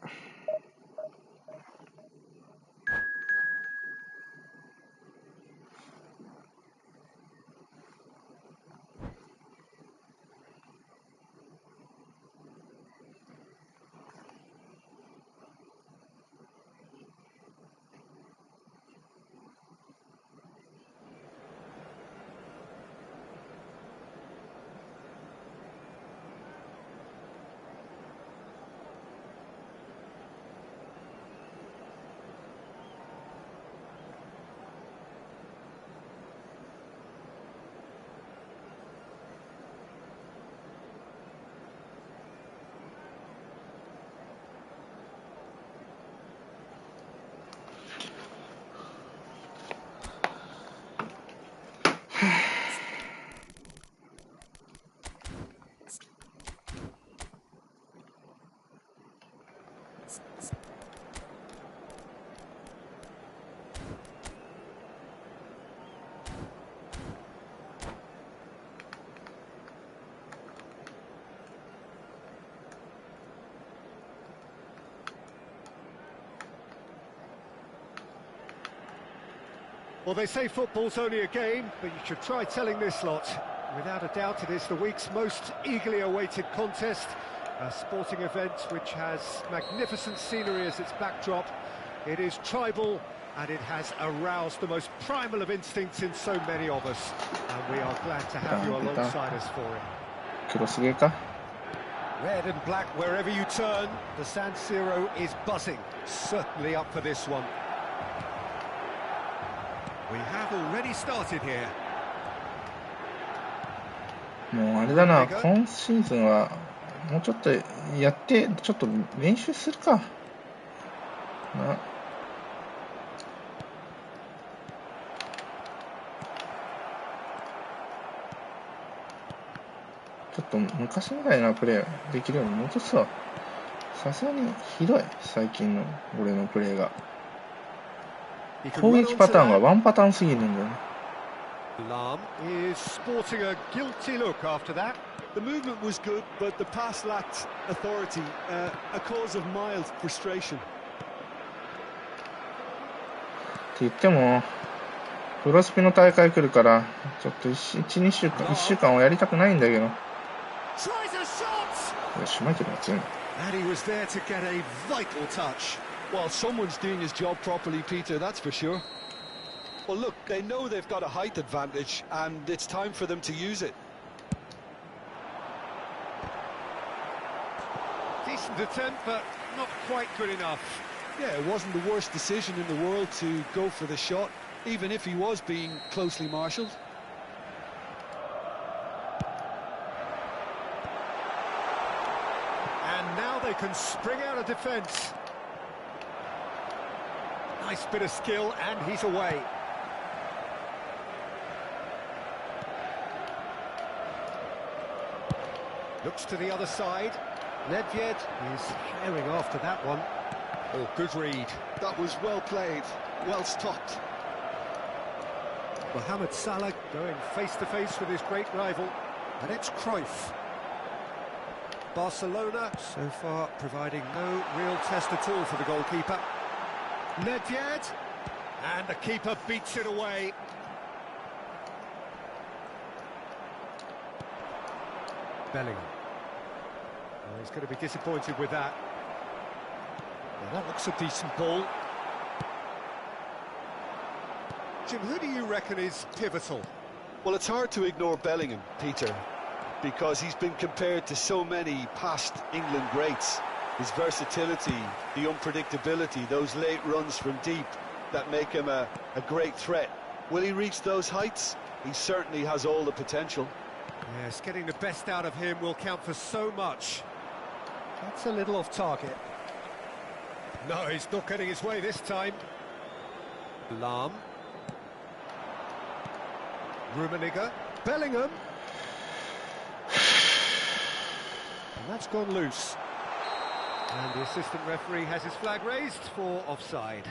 Well, they say football's only a game, but you should try telling this lot. Without a doubt, it is the week's most eagerly awaited contest, a sporting event which has magnificent scenery as its backdrop. It is tribal, and it has aroused the most primal of instincts in so many of us. And we are glad to have you alongside us for it. 黒すげか Red and black wherever you turn, the San Siro is buzzing. Certainly up for this one. We have already started here. もうあれだな、今シーズンはもうちょっとやってちょっと練習するかな。ちょっと昔みたいなプレーできるように戻すわ。さすがにひどい、最近の俺のプレーが。攻撃パターンがワンパターンすぎるんだよね。Lahm is sporting a guilty look after that. The movement was good, but the pass lacked authority, a cause of mild frustration. って言っても、プロスピの大会来るから、ちょっと1週間はやりたくないんだけど。よし、マイケルが強いんだ。And he was there to get a vital touch. Well, someone's doing his job properly, Peter, that's for sure. Well, look, they know they've got a height advantage, and it's time for them to use it. Decent attempt, but not quite good enough. Yeah, it wasn't the worst decision in the world to go for the shot, even if he was being closely marshalled. And now they can spring out of defence. Nice bit of skill, and he's away. Looks to the other side. Nedved is herring after that one. Oh, good read. That was well played, well stopped. Mohamed Salah going face-to-face with his great rival. And it's Cruyff. Barcelona so far providing no real test at all for the goalkeeper. Nedved, and the keeper beats it away. Bellingham. Well, he's going to be disappointed with that. Well, that looks a decent ball. Jim, who do you reckon is pivotal? Well, it's hard to ignore Bellingham, Peter, because he's been compared to so many past England greats. His versatility, the unpredictability, those late runs from deep that make him a great threat. Will he reach those heights? He certainly has all the potential. Yes, getting the best out of him will count for so much. That's a little off target. No, he's not getting his way this time. Lahm. Rummenigge. Bellingham. And that's gone loose. And the assistant referee has his flag raised for offside.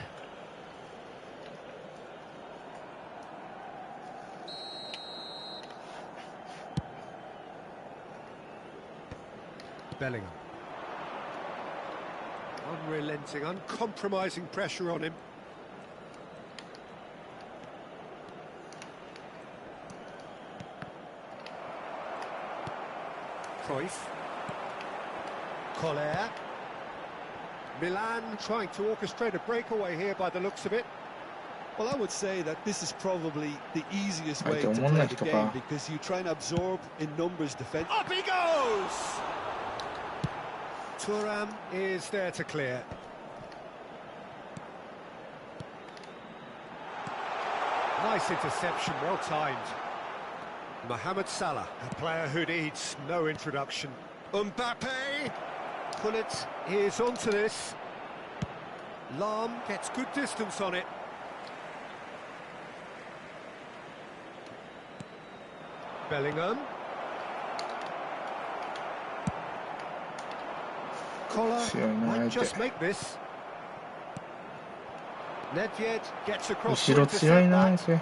Bellingham. Unrelenting, uncompromising pressure on him. Cruyff. Collier. Milan trying to orchestrate a breakaway here by the looks of it. Well, I would say that this is probably the easiest way to play the game, because you try and absorb in numbers defense. Up he goes! Thuram is there to clear. Nice interception, well timed. Mohamed Salah, a player who needs no introduction. Mbappe! Pullet is onto this. Lahm gets good distance on it. Bellingham. Collar might just make this. Nedved gets across to intercept that.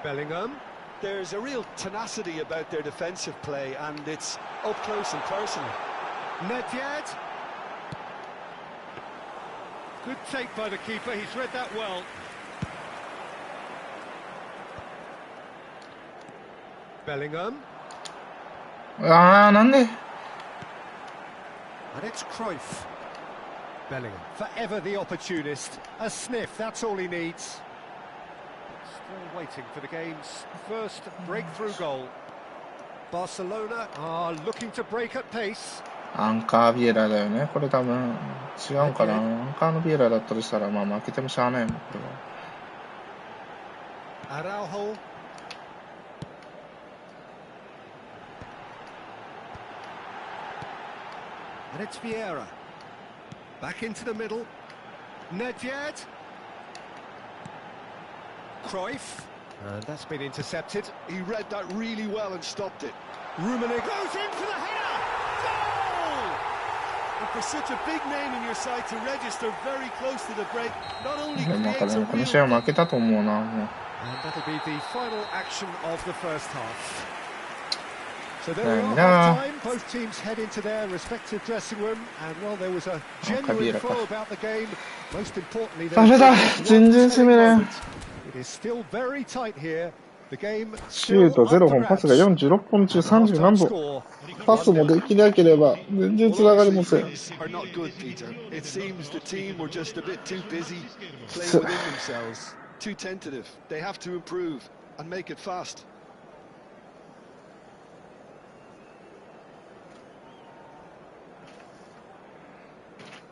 Bellingham. There's a real tenacity about their defensive play, and it's up close and personal. Nedved. Good take by the keeper, he's read that well. Bellingham. And it's Cruyff. Bellingham, forever the opportunist. A sniff, that's all he needs. Still waiting for the game's first breakthrough goal. Barcelona are looking to break at pace. アンカービエラだよね。これ多分違うかな。アンカーのビエラだったとしたら、まあ負けてもしゃあないもん、これは。Araujo. And it's Vieira. Back into the middle. Nedved. Cruyff. And that's been intercepted. He read that really well and stopped it. Rummenigge goes in for the header! Goal! The なんかでもこの試合は負けたと思うな。もうダメだ、全然攻めれん。シュート0本、パスが46本中30何本。パスもできなければ全然つながりません。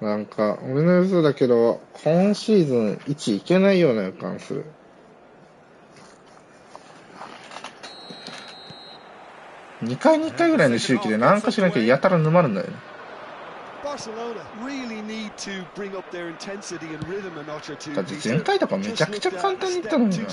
なんか俺の予想だけど今シーズン1いけないような予感する。2回に1回ぐらいの周期で何かしなきゃやたら沼るんだよね。だって前回とかめちゃくちゃ簡単にいったのにな。だ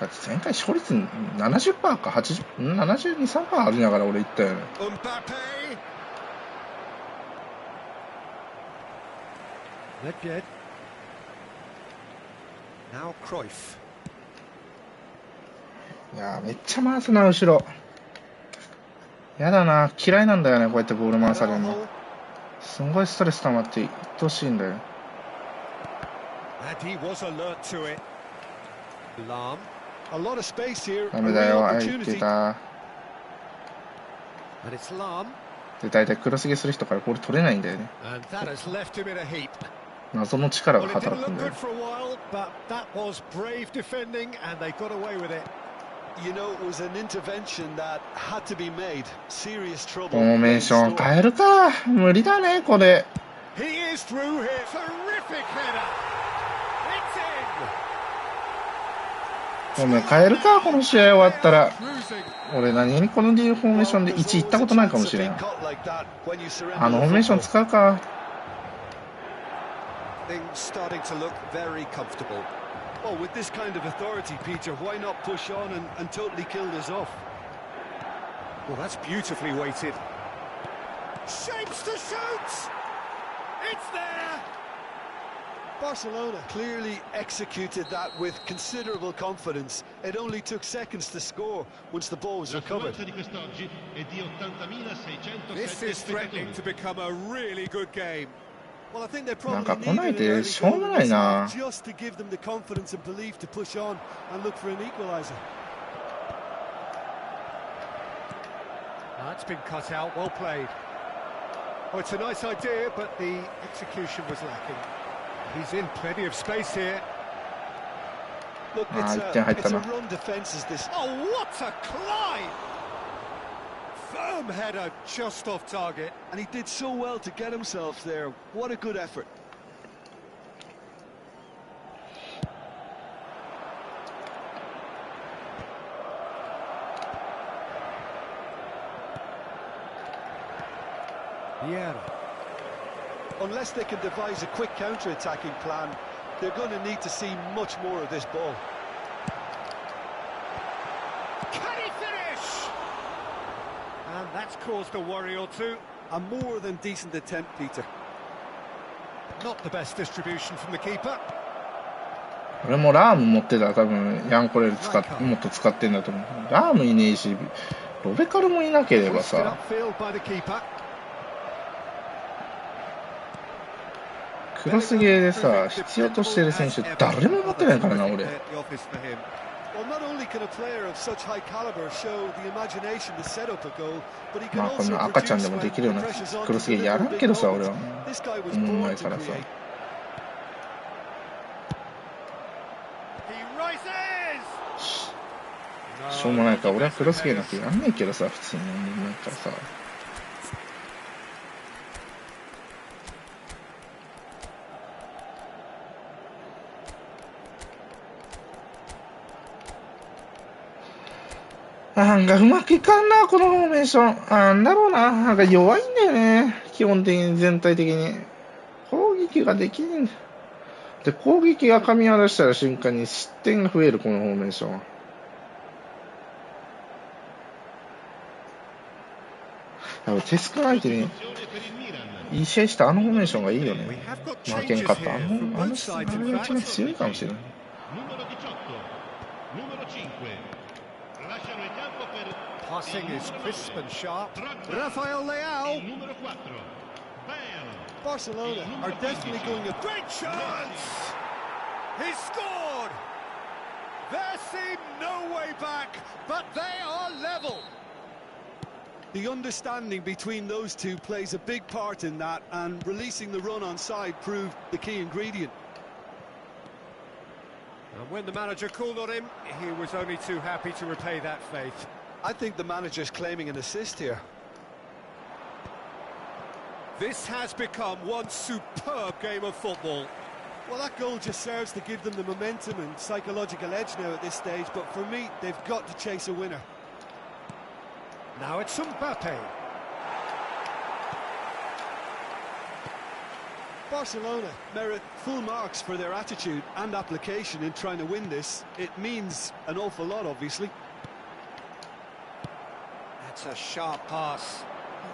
って前回勝率 70% か 72-73% ありながら俺言ったよね。いやめっちゃ回すな後ろ。やだな、嫌いなんだよねこうやってボール回されるの。すんごいストレス溜まっていってほしいんだよ。ダメだよ、あいってた。で大体クロスゲーする人からボール取れないんだよね。謎の力が働くんだよ。フォーメーション変えるか、無理だねこれ。お前変えるかこの試合終わったら。俺何にこのフォーメーションで1行ったことないかもしれん。フォーメーション使うか。Barcelona clearly executed that with considerable confidence. It only took seconds to score once the ball was recovered. This is threatening to become a really good game. Well, I think they probably needed it just to give them the confidence and belief to push on and look for an equaliser. That's been cut out, well played. Oh, it's a nice idea, but the execution was lacking. He's in plenty of space here. Look, it's a run defence is this. Oh, what a climb! Firm header just off target. And he did so well to get himself there. What a good effort. Yeah. Unless they can devise a quick counter-attacking plan, they're going to need to see much more of this ball. Can he finish? And that's caused a worry or two. A more than decent attempt, Peter. Not the best distribution from the keeper. 俺もラーム持ってたら多分ヤンコレルもっと使ってんだと思う。ラームいねえし、ロベカルもいなければさ。クロスゲーでさ、必要としてる選手誰も持ってないからな俺。まあこんな赤ちゃんでもできるようなクロスゲーやらんけどさ俺はもう思う前からさ。しょうもないから俺はクロスゲーなんてやんねえけどさ普通に思う前からさ。なんかうまくいかんなこのフォーメーション。なんだろうな、なんか弱いんだよね基本的に全体的に攻撃ができん。で、攻撃が噛み合わせたら瞬間に失点が増える、このフォーメーションは。やっぱテスク相手にいい試合したあのフォーメーションがいいよね。負けんかった。あれが一番強いかもしれない。Passing is crisp and sharp. Rafael Leao. Barcelona are definitely going a Great chance! He scored! There seemed no way back, but they are level. The understanding between those two plays a big part in that, and releasing the run on side proved the key ingredient. And when the manager called on him, he was only too happy to repay that faith. I think the manager's claiming an assist here. This has become one superb game of football. Well, that goal just serves to give them the momentum and psychological edge now at this stage, but for me, they've got to chase a winner. Now it's Mbappe. Barcelona merit full marks for their attitude and application in trying to win this. It means an awful lot, obviously. That's a sharp pass.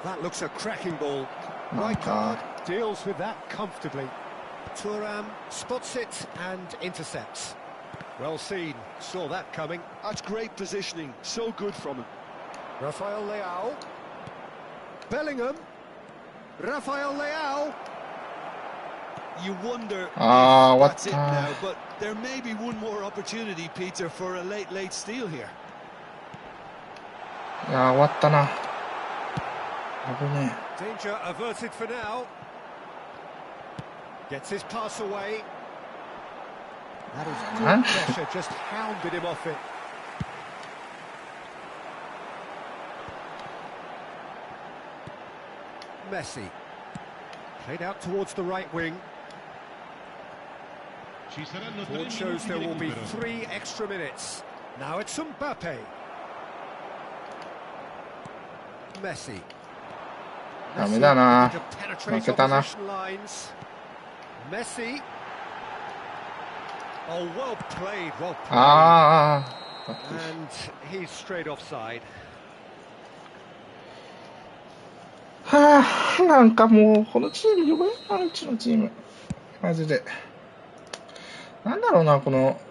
That looks a cracking ball. Right card deals with that comfortably. Thuram spots it and intercepts. Well seen, saw that coming. That's great positioning, so good from him. Rafael Leao. Bellingham. Rafael Leao. You wonder if that's it now, what? but there may be one more opportunity, Peter, for a late steal here. いやー、終わったな。危ね Danger averted for now. Gets his pass away. That is good pressure, just hounded him off it. Messi. Played out towards the right wing. Board shows there will be 3 extra minutes. Now it's Mbappe. Messi. ダメだな。 To 負 penetrate けたな。 opposition lines. Messi. Oh, well played, well played. ああ。 And he's straight offside. はあ、なんかもう、このチーム弱いな、うちのチーム。マジで。なんだろうな、この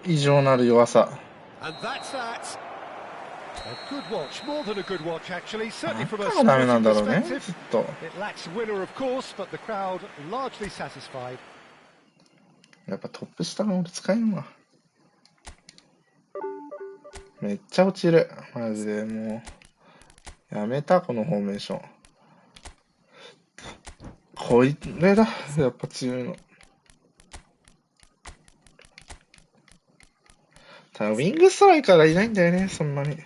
異常なる弱さ。And that's that. A good watch, more than a good watch actually, certainly from a ダメなんだろう sporting ね、ず perspective. っと。 It lacks winner, of course, but the crowd largely satisfied. やっぱトップ下が俺使えんわ。めっちゃ落ちる。マジでもう。やめた、このフォーメーション。これだ、やっぱ強いの。ただ、ウィングストライカーがいないんだよね、そんなに。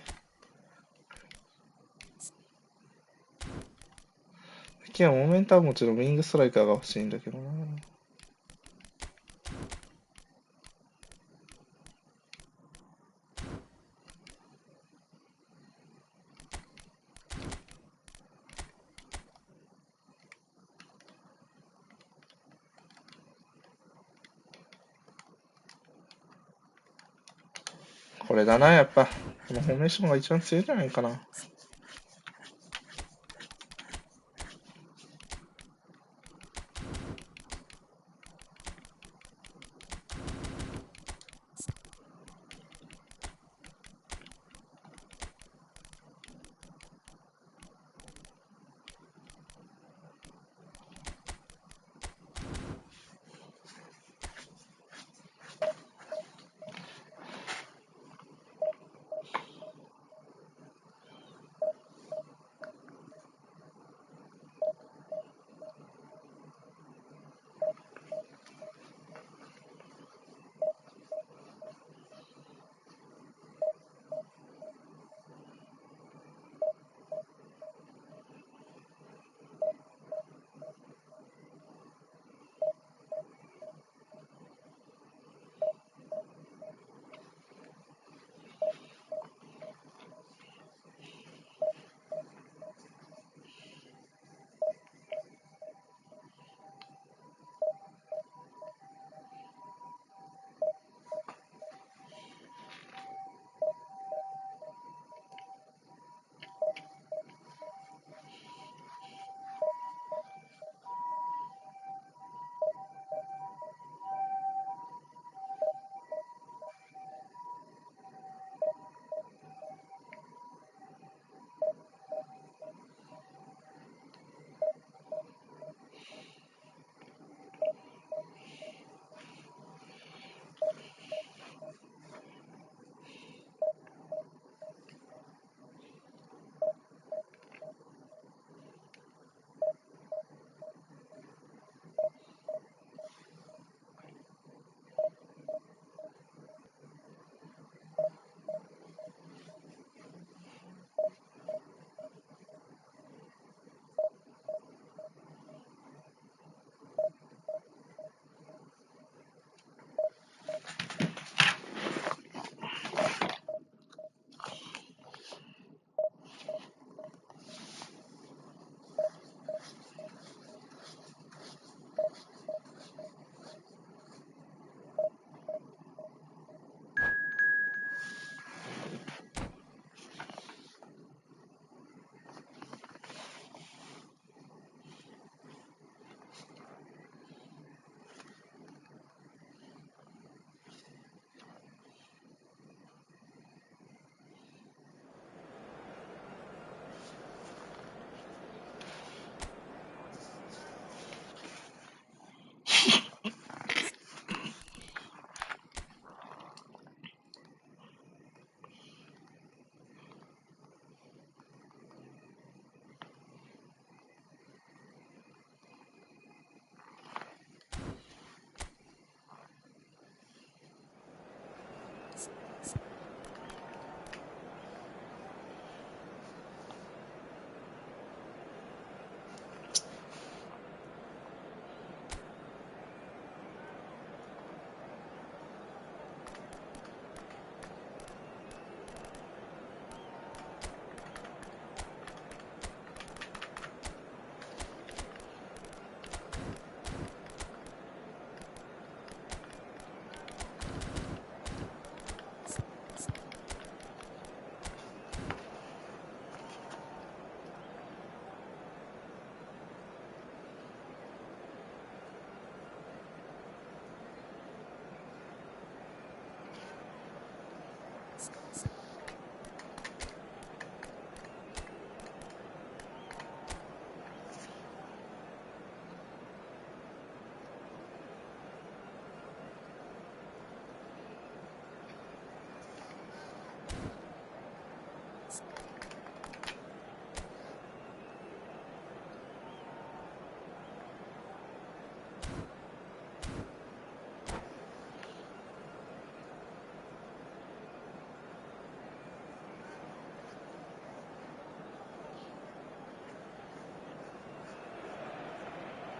今日はモメンタはもちろんウィングストライカーが欲しいんだけどな。これだな、やっぱ。このフォーメーションが一番強いんじゃないかな。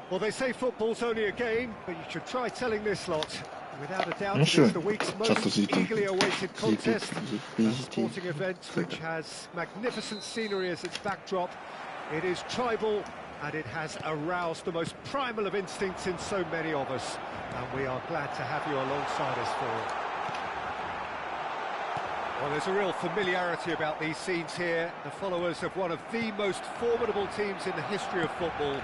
Well, they say football's only a game, but you should try telling this lot. Without a doubt, it is the week's most eagerly awaited contest. A sporting event which has magnificent scenery as its backdrop. It is tribal, and it has aroused the most primal of instincts in so many of us. And we are glad to have you alongside us for it. Well, there's a real familiarity about these scenes here. The followers of one of the most formidable teams in the history of football,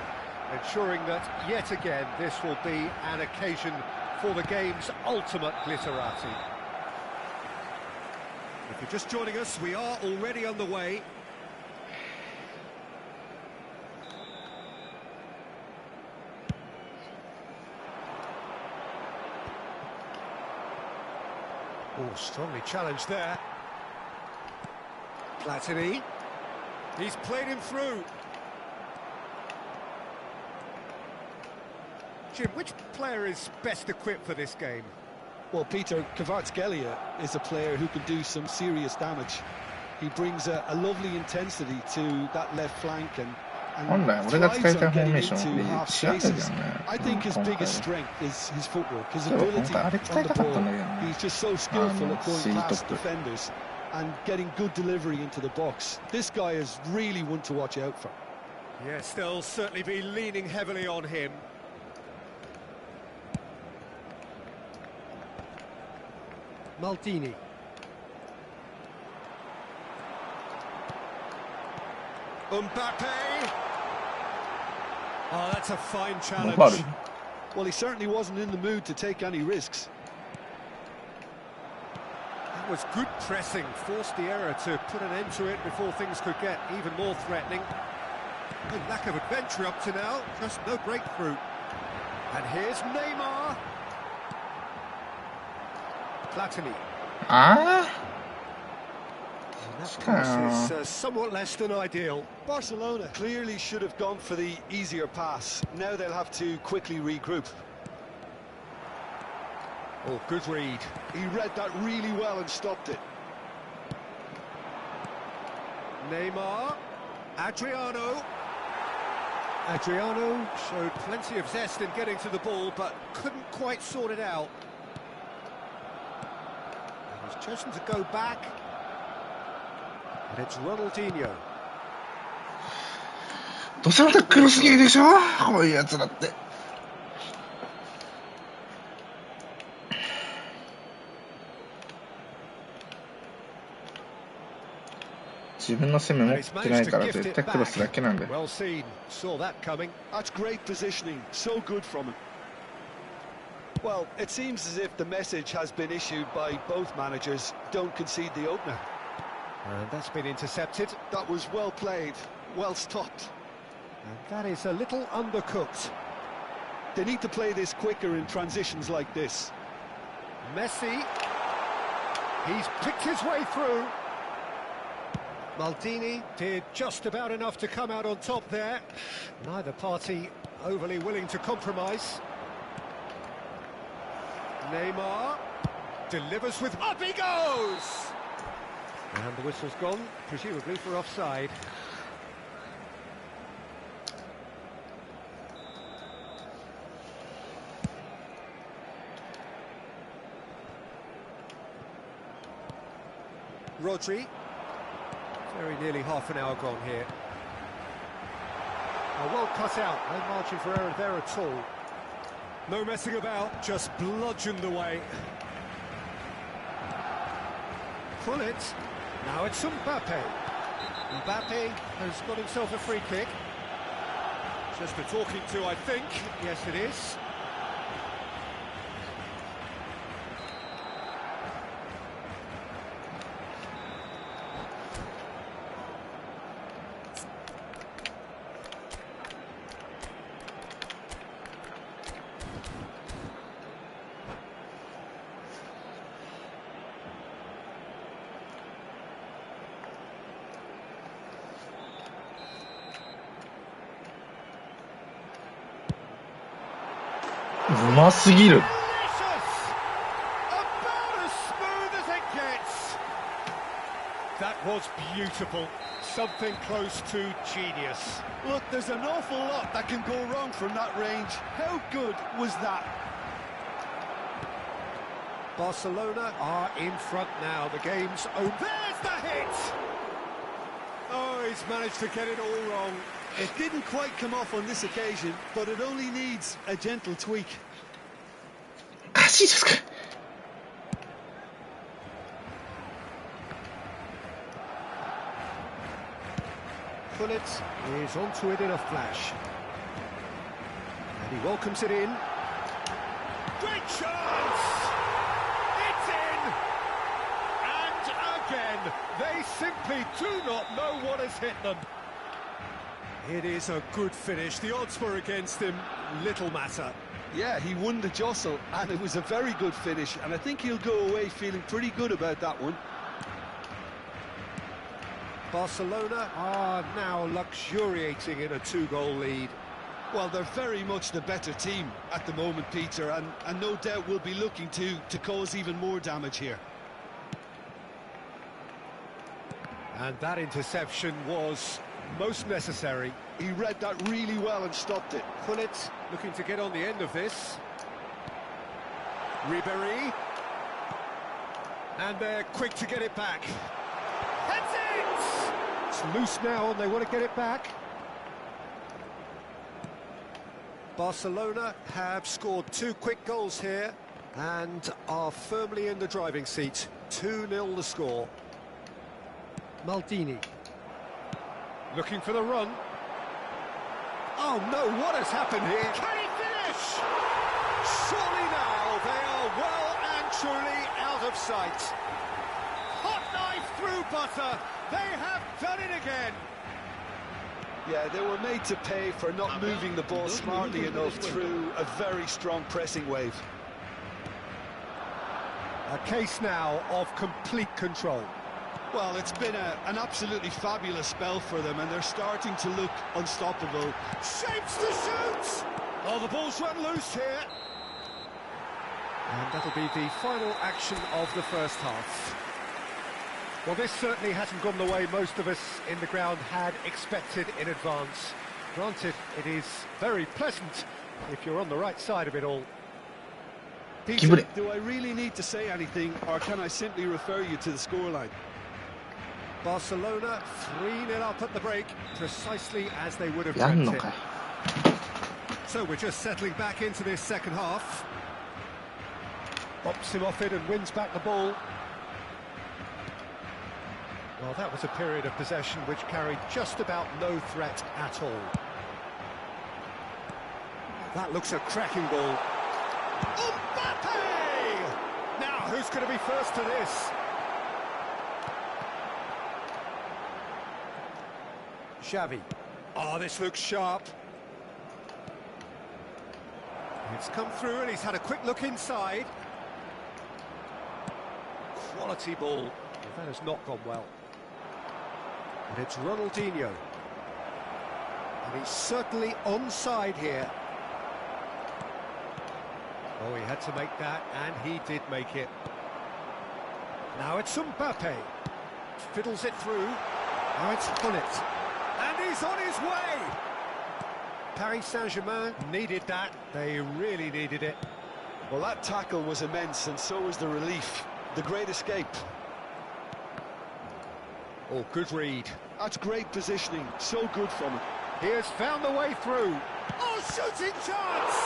ensuring that, yet again, this will be an occasion for the game's ultimate glitterati. If you're just joining us, we are already underway. Oh, strongly challenged there. Platini. He's played him through. Jim, which player is best equipped for this game? Well, Peter, Kvaratskhelia is a player who can do some serious damage. He brings a lovely intensity to that left flank and thrives on getting into half spaces. I think his biggest strength is his footwork, his ability on the ball. He's just so skillful at going past defenders and getting good delivery into the box. This guy is really one to watch out for. Yes, they'll certainly be leaning heavily on him. Maldini. Mbappe. Oh, that's a fine challenge. Well, he certainly wasn't in the mood to take any risks. That was good pressing, forced the error to put an end to it before things could get even more threatening. No lack of adventure up to now, just no breakthrough. And here's Neymar. Platini. That pass is somewhat less than ideal. Barcelona clearly should have gone for the easier pass. Now they'll have to quickly regroup. Oh, good read. He read that really well and stopped it. Neymar. Adriano. Adriano showed plenty of zest in getting to the ball, but couldn't quite sort it out. He's chosen to go back. And it's Ronaldinho. どうせまたクロスゲーでしょこういうやつだって。自分の攻め持ってないから絶対クロスだけなんだよ。Well seen. Saw that coming. That's great positioning. So good from him. Well, it seems as if the message has been issued by both managers. Don't concede the opener. And that's been intercepted. That was well played, well stopped. And that is a little undercooked. They need to play this quicker in transitions like this. Messi. He's picked his way through. Maldini did just about enough to come out on top there. Neither party overly willing to compromise. Neymar delivers with... Up he goes! And the whistle's gone, presumably for offside. Rodri. Very nearly half an hour gone here. Well cut out, no margin for error there at all. No messing about, just bludgeoned away. Pull it. Now it's Mbappe. Mbappe has got himself a free kick. Just a talking to, I think. Yes, it is.うますぎる。That was beautiful. Something close to genius. Look, there's an awful lot that can go wrong from that range. How good was that? Barcelona are in front now. The game's over. There's the hit! Oh, he's managed to get it all wrong. It didn't quite come off on this occasion, but it only needs a gentle tweak. 足ですか。Pullet is onto it in a flash. And he welcomes it in. Great chance! It's in! And again, they simply do not know what has hit them. It is a good finish. The odds were against him. Little matter. Yeah, he won the jostle, and it was a very good finish, and I think he'll go away feeling pretty good about that one. Barcelona are now luxuriating in a 2-goal lead. Well, they're very much the better team at the moment, Peter, and no doubt will be looking to cause even more damage here. And that interception was most necessary. He read that really well and stopped it. Pullet looking to get on the end of this. Ribéry. And they're quick to get it back. That's it! It's loose now and they want to get it back. Barcelona have scored 2 quick goals here and are firmly in the driving seat. 2-0 the score. Maldini. Looking for the run. Oh no, what has happened here? Can he finish? Surely now they are well and truly out of sight. Hot knife through butter. They have done it again. Yeah, they were made to pay for not moving the ball smartly enough through a very strong pressing wave. A case now of complete control. Well, it's been an absolutely fabulous spell for them, and they're starting to look unstoppable. Shapes to shoot! Oh, the ball's run loose here. And that'll be the final action of the first half. Well, this certainly hasn't gone the way most of us in the ground had expected in advance. Granted, it is very pleasant if you're on the right side of it all. Peter, do I really need to say anything, or can I simply refer you to the scoreline? Barcelona 3-0 up at the break, precisely as they would have dreamt it. So we're just settling back into this second half. Bops him off it and wins back the ball. Well, that was a period of possession which carried just about no threat at all. That looks a cracking ball. Mbappe! Now, who's going to be first to this? Xavi. Oh, this looks sharp. It's come through and he's had a quick look inside. Quality ball. That has not gone well. And it's Ronaldinho. And he's certainly onside here. Oh, he had to make that, and he did make it. Now it's Mbappe. Fiddles it through. Now it's Pullet. And he's on his way! Paris Saint-Germain needed that. They really needed it. Well, that tackle was immense, and so was the relief. The great escape. Oh, good read. That's great positioning. So good from him. He has found the way through. Oh, shooting chance!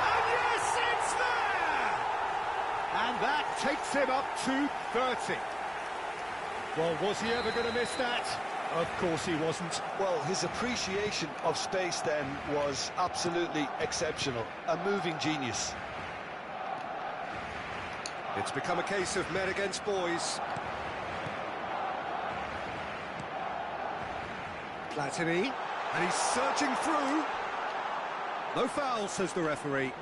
And yes, it's there! And that takes him up to 30. Well, was he ever going to miss that? Of course he wasn't. Well, his appreciation of space then was absolutely exceptional. A moving genius. It's become a case of men against boys. Platini, and he's surging through. No foul, says the referee.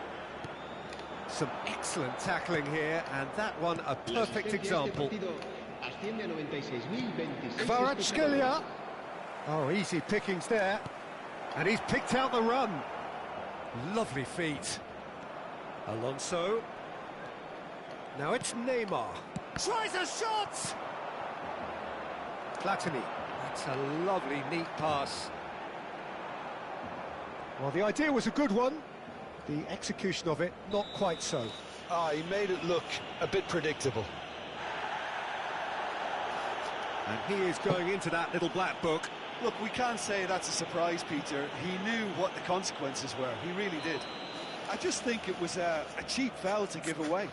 Some excellent tackling here, and that one a perfect example. Kvaratskhelia. Oh, easy pickings there. And he's picked out the run. Lovely feet. Alonso. Now it's Neymar. Tries a shot! Platini. That's a lovely, neat pass. Well, the idea was a good one. The execution of it, not quite so. He made it look a bit predictable. And he is going into that little black book. Look, we can't say that's a surprise, Peter. He knew what the consequences were. He really did. I just think it was a cheap foul to give away.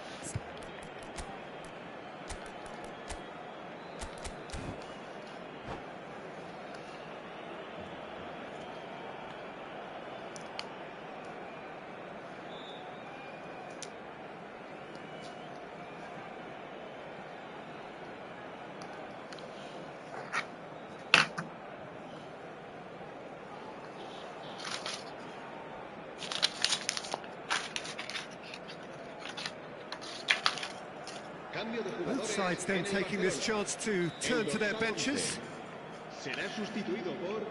Both sides then taking this chance to turn to their benches. Será sustituido por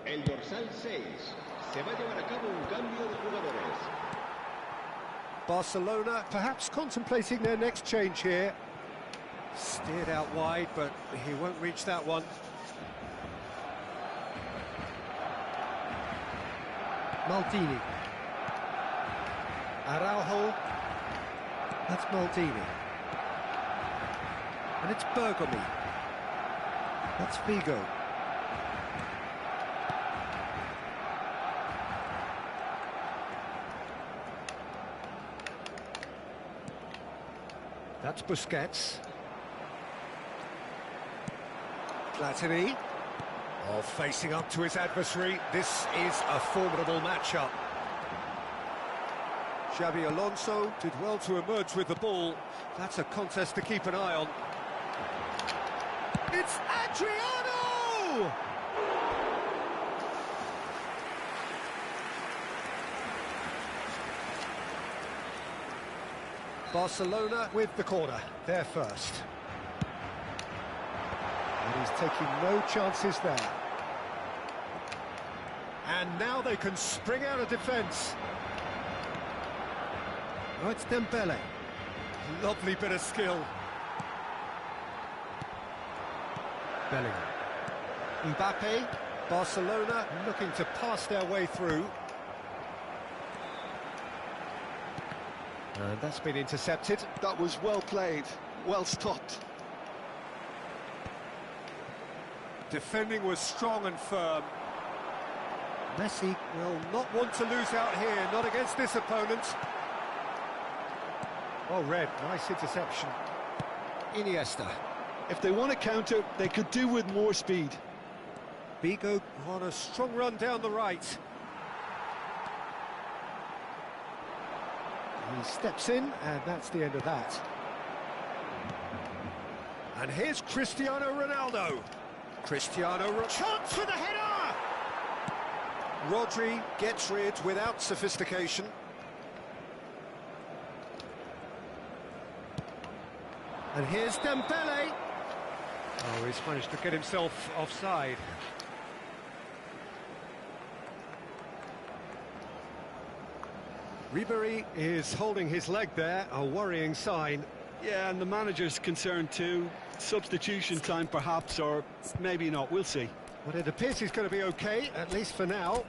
el dorsal 6. Se va a llevar a cabo un cambio de jugadores. Barcelona perhaps contemplating their next change here. Steered out wide, but he won't reach that one. Maldini. Araujo. That's Maldini. And it's Bergomi. That's Vigo. That's Busquets. Platini. Oh, facing up to his adversary. This is a formidable matchup. Xabi Alonso did well to emerge with the ball. That's a contest to keep an eye on. It's Adriano! Barcelona with the corner, there first. And he's taking no chances there. And now they can spring out of defence. Oh, it's Dembele. Lovely bit of skill. Bellingham. Mbappe, Barcelona looking to pass their way through. And that's been intercepted. That was well played, well stopped. Defending was strong and firm. Messi will not want to lose out here, not against this opponent. Oh, Red, nice interception. Iniesta. If they want to counter, they could do with more speed. Vigo on a strong run down the right. He steps in, and that's the end of that. And here's Cristiano Ronaldo. Chance for the header! Rodri gets rid without sophistication. And here's Dembele. Oh, he's managed to get himself offside. Ribéry is holding his leg there, a worrying sign. Yeah, and the manager's concerned too. Substitution time perhaps, or maybe not, we'll see. But it appears he's going to be okay, at least for now.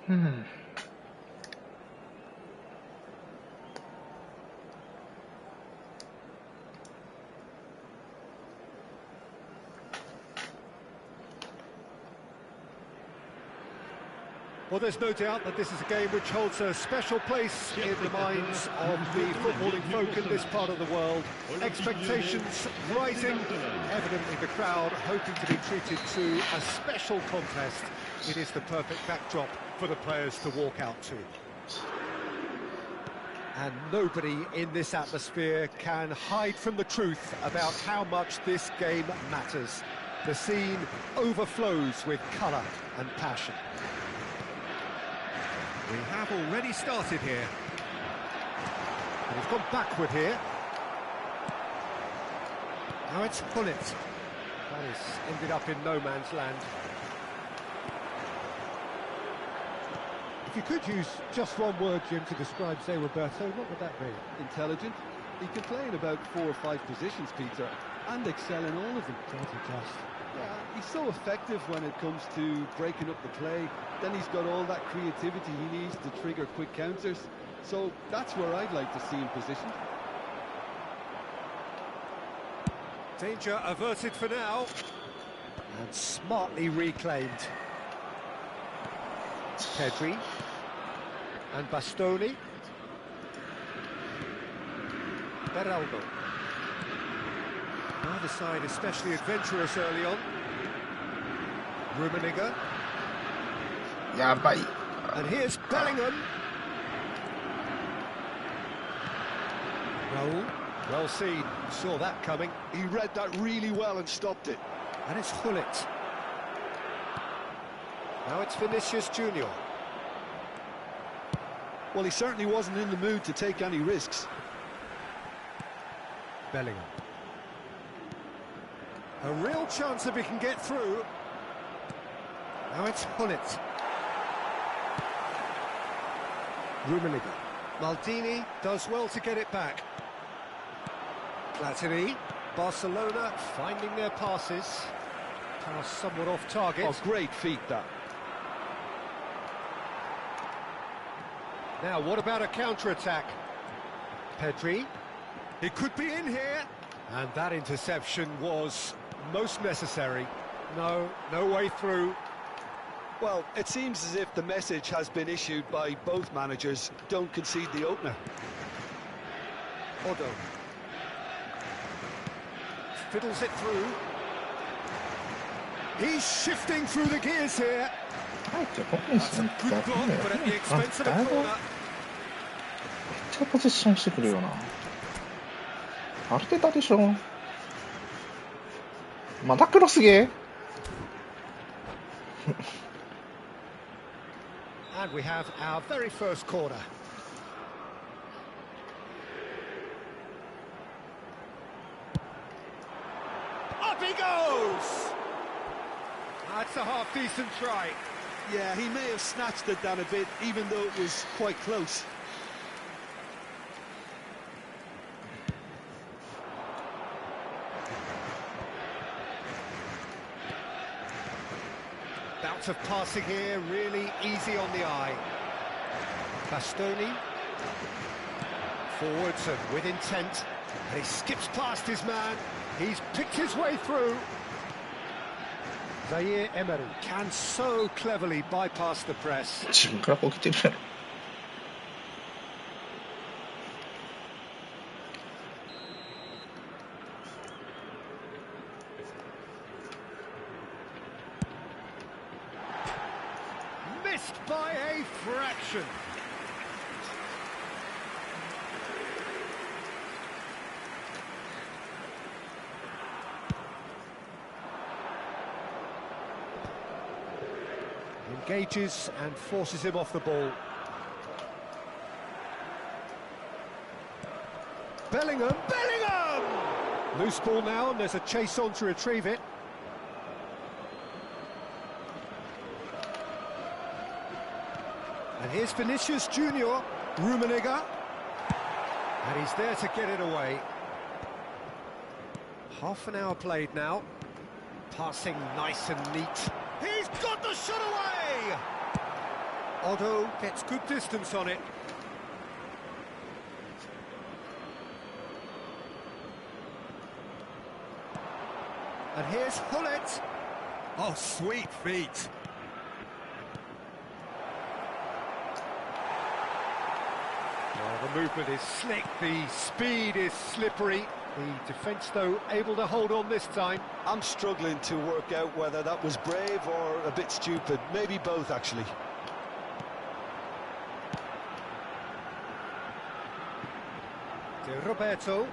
Well, there's no doubt that this is a game which holds a special place in the minds of the footballing folk in this part of the world. Expectations rising, evidently the crowd hoping to be treated to a special contest. It is the perfect backdrop for the players to walk out to. And nobody in this atmosphere can hide from the truth about how much this game matters. The scene overflows with colour and passion. We have already started here. And he's gone backward here. Now it's Pullet. That has ended up in no man's land. If you could use just one word, Jim, to describe Zé Roberto, what would that be? Intelligent. He can play in about 4 or 5 positions, Peter, and excel in all of them. Yeah, he's so effective when it comes to breaking up the play. Then he's got all that creativity he needs to trigger quick counters. So that's where I'd like to see him positioned. Danger averted for now. And smartly reclaimed. Pedri. And Bastoni. Beraldo. Neither side especially adventurous early on. Rummenigge. And here's Bellingham. Raul. Well seen. Saw that coming. He read that really well and stopped it. And it's Hullet. Now it's Vinicius Junior. Well, he certainly wasn't in the mood to take any risks. Bellingham. A real chance if he can get through. Now it's Hullet. Rummenigge. Maldini does well to get it back. Platini. Barcelona finding their passes. Pass somewhat off target. Oh, great feat, that. Now, what about a counter-attack? Pedri. He could be in here. And that interception was most necessary. No way through. Well, it seems as if the message has been issued by both managers. Don't concede the opener. Odo. Fiddles it through. He's shifting through the gears here. That's a good block, but at the expense of a corner. めっちゃポジションしてくるよな。アルテタでしょ。またクロスゲー。And we have our very first corner. Up he goes! That's a half-decent try. Yeah, he may have snatched it down a bit, even though it was quite close. Bouts of passing here, really easy on the eye. Bastoni. Forwards and with intent. And he skips past his man. He's picked his way through. Zaire Emery can so cleverly bypass the press. 自分からこう来てるやろ。Missed by a fraction. Engages and forces him off the ball. Bellingham! Loose ball now, and there's a chase on to retrieve it. And here's Vinicius Junior, Rummenigge. And he's there to get it away. Half an hour played now. Passing nice and neat. He's got the shot away! Otto gets good distance on it. And here's Hullet. Oh, sweet feet. Well, the movement is slick, the speed is slippery. The defence, though, able to hold on this time. I'm struggling to work out whether that was brave or a bit stupid. Maybe both, actually. De Roberto.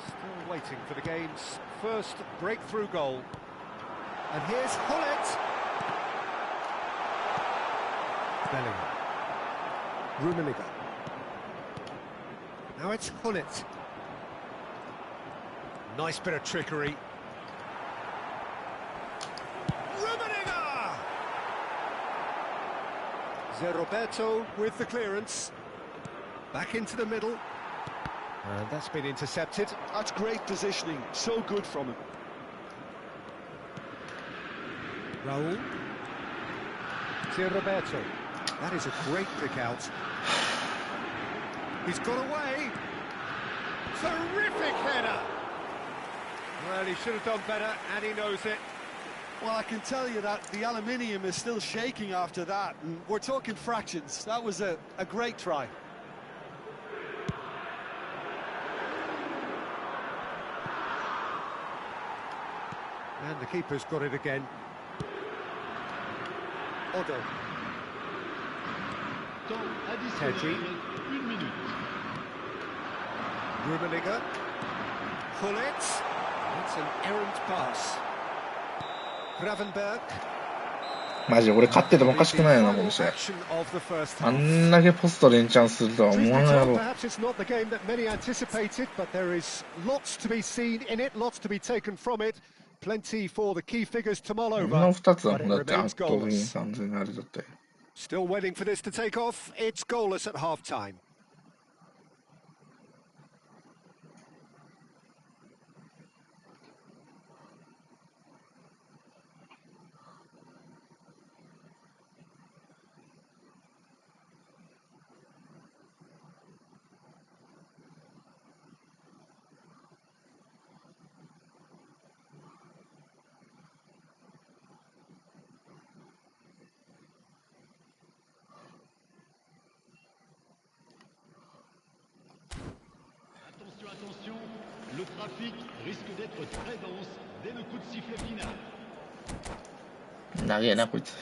Still waiting for the game's first breakthrough goal. And here's Hullet. Bellingham. Rummenigge. Now it's Hullet. Nice bit of trickery. Rummenigge! De Roberto with the clearance. Back into the middle. And that's been intercepted. That's great positioning. So good from him. Raul. De Roberto. That is a great pick out. He's got away. Terrific header. Well, he should have done better, and he knows it. Well, I can tell you that the aluminium is still shaking after that. And we're talking fractions. That was a great try. And the keeper's got it again. Otto. Teddy. Rummenigge. Hullet. It's an errant pass. Gravenberg. マジ俺勝っててもおかしくないよな、この試合。あんだけポスト連チャンするとは思わないやろ。Perhaps it's not the game that many anticipated, but there is lots to be seen in it, lots to be taken from it. Plenty for the key figures to mull over. この2つはだって圧倒的に3000円あれだったよ。Still waiting for this to take off. It's goalless at half-time. Attention, le trafic risque d'être très dense dès le coup de sifflet final. 長えなこいつ。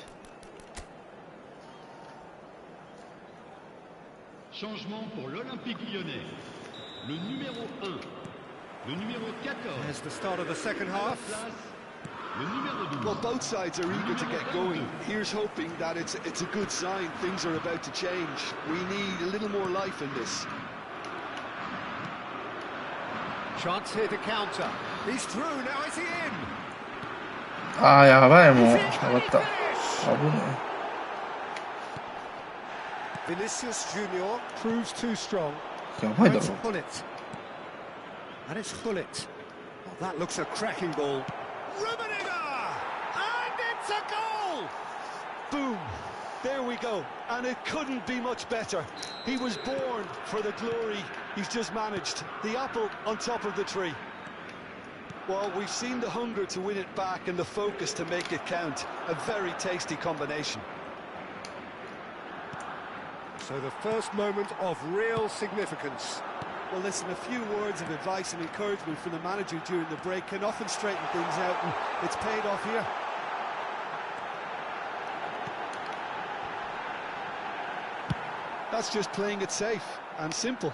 Changement pour l'Olympique lyonnais. Le numéro 1, le numéro 14. There's the start of the second half. Le numéro 12. Well, both sides are eager to get going. Here's hoping that it's a good sign. Things are about to change. We need a little more life in this. Chance here to counter. He's through. Now is he in? ああ、やばい、もう。やばった。危ない。Vinicius Junior proves too strong. やばいだろ。And it's Hullet. Well, that looks a cracking ball. Rummenigge! And it's a goal! Boom! There we go. And it couldn't be much better. He was born for the glory he's just managed. The apple on top of the tree. Well, we've seen the hunger to win it back and the focus to make it count. A very tasty combination. So the first moment of real significance. Well, listen, a few words of advice and encouragement from the manager during the break can often straighten things out, and it's paid off here. That's just playing it safe and simple.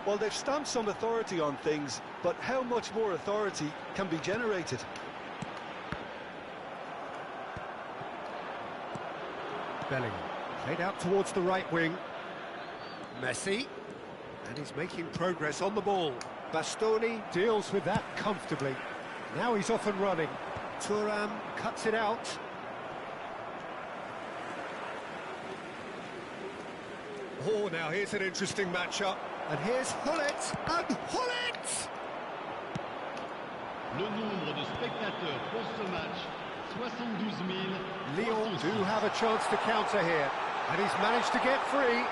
Well, they've stamped some authority on things, but how much more authority can be generated? Bellingham played out towards the right wing. Messi, and he's making progress on the ball. Bastoni deals with that comfortably. Now he's off and running. Thuram cuts it out. Oh, now here's an interesting matchup. And here's Hullet, and Hullet! Le nombre de spectateurs pour ce match, 72 000. Lyon do have a chance to counter here, and he's managed to get free.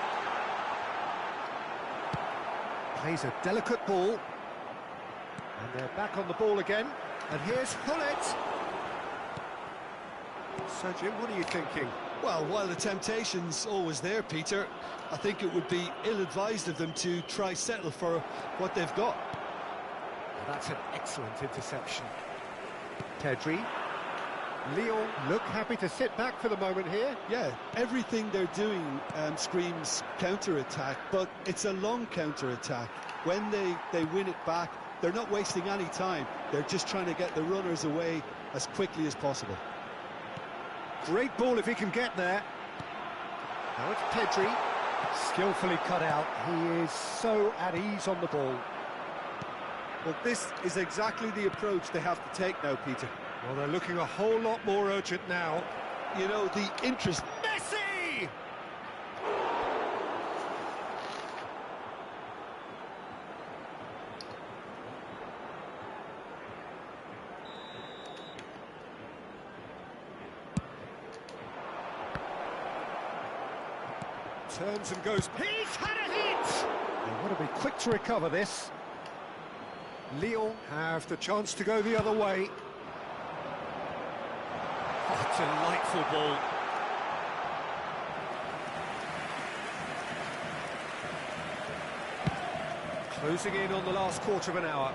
Plays a delicate ball, and they're back on the ball again, and here's Hullet. So Jim, what are you thinking? Well, while the temptation's always there, Peter, I think it would be ill-advised of them to try settle for what they've got. Well, that's an excellent interception. Pedri. Lyon look happy to sit back for the moment here. Yeah, everything they're doing screams counter-attack, but it's a long counter-attack. When they win it back, they're not wasting any time. They're just trying to get the runners away as quickly as possible. Great ball if he can get there. Now it's Pedri, skillfully cut out. He is so at ease on the ball. Well, this is exactly the approach they have to take now, Peter. Well, they're looking a whole lot more urgent now. You know, the interest... Messi! Turns and goes. He's had a hit! They want to be quick to recover this. Lyon have the chance to go the other way. Oh, delightful ball. Closing in on the last quarter of an hour.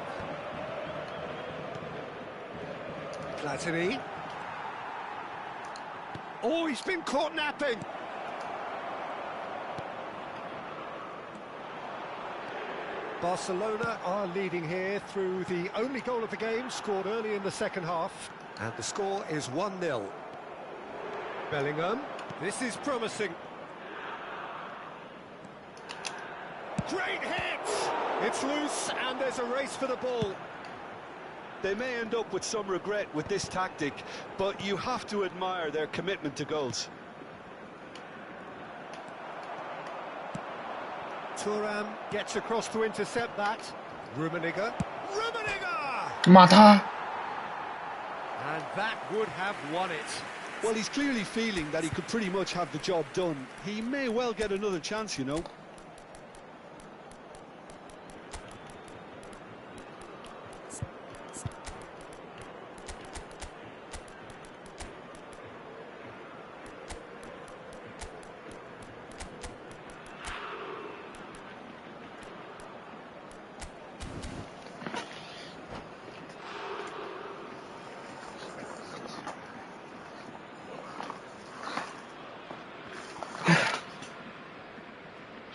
Platini. Oh, he's been caught napping. Barcelona are leading here through the only goal of the game, scored early in the second half. And the score is 1-0. Bellingham, this is promising. Great hit! It's loose and there's a race for the ball. They may end up with some regret with this tactic, but you have to admire their commitment to goals. Thuram gets across to intercept that. Rummenigge. Mata! And that would have won it. Well, he's clearly feeling that he could pretty much have the job done. He may well get another chance, you know.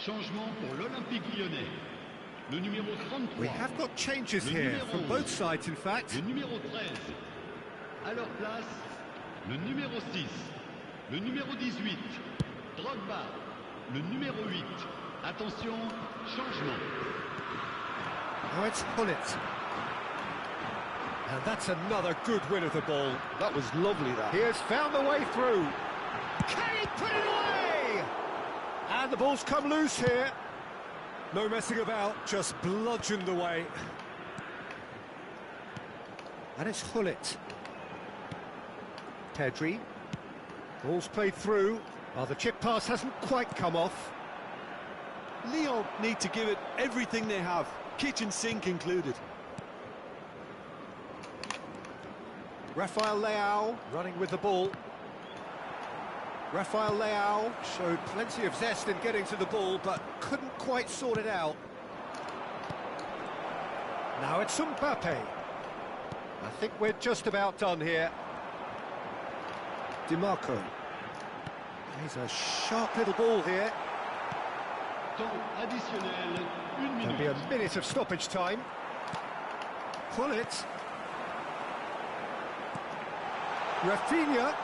Changement pour l'Olympique Lyonnais. Le numéro 33. We have got changes here from both sides, in fact. Le numéro 13. À leur place, le numéro 6. Le numéro 18. Drogba. Le numéro 8. Attention, changement. Now it's Hullet. And that's another good win of the ball. That was lovely, that. He has found the way through. Can he put it away? And the ball's come loose here. No messing about, just bludgeoned away. And it's Hullet. Pedri. Ball's played through. Oh, the chip pass hasn't quite come off. Lyon need to give it everything they have, kitchen sink included. Rafael Leao running with the ball. Rafael Leao showed plenty of zest in getting to the ball, but couldn't quite sort it out. Now it's Mbappe. I think we're just about done here. DiMarco. He's a sharp little ball here. Temps additionnel, 1 There'll minute. be a minute of stoppage time. Pull it. Rafinha.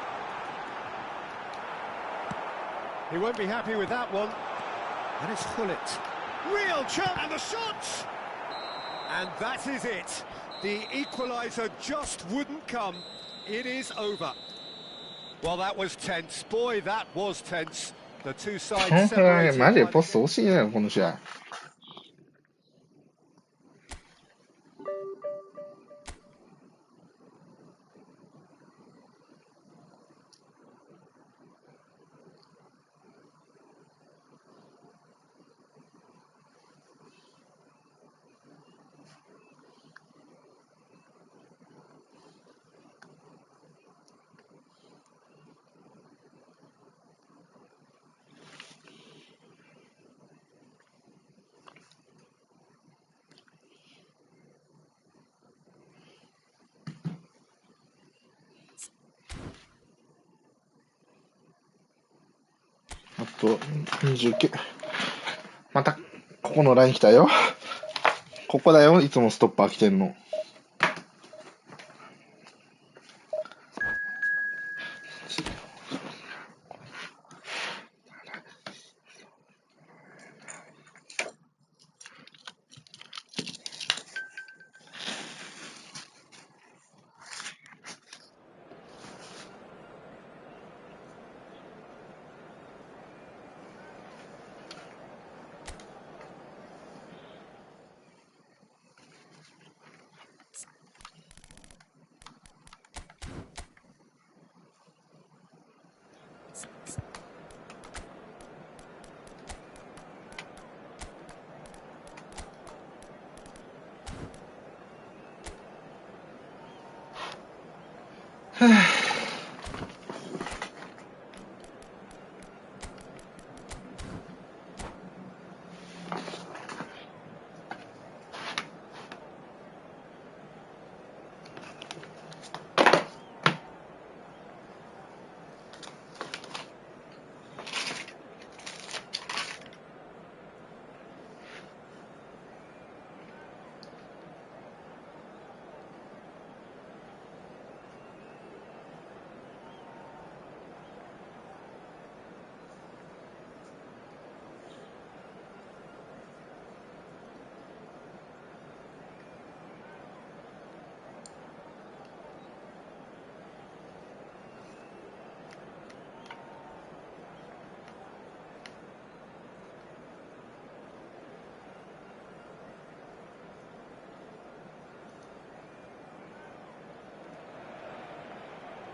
He won't be happy with that one. And it's Hullet. Real chance, and the shot! And that is it. The equaliser just wouldn't come. It is over. Well, that was tense. Boy, that was tense. The two この sides くらい separated マジで by ポスト惜しいね、この試合。と29。また、ここのライン来たよ。ここだよ、いつもストッパー来てんの。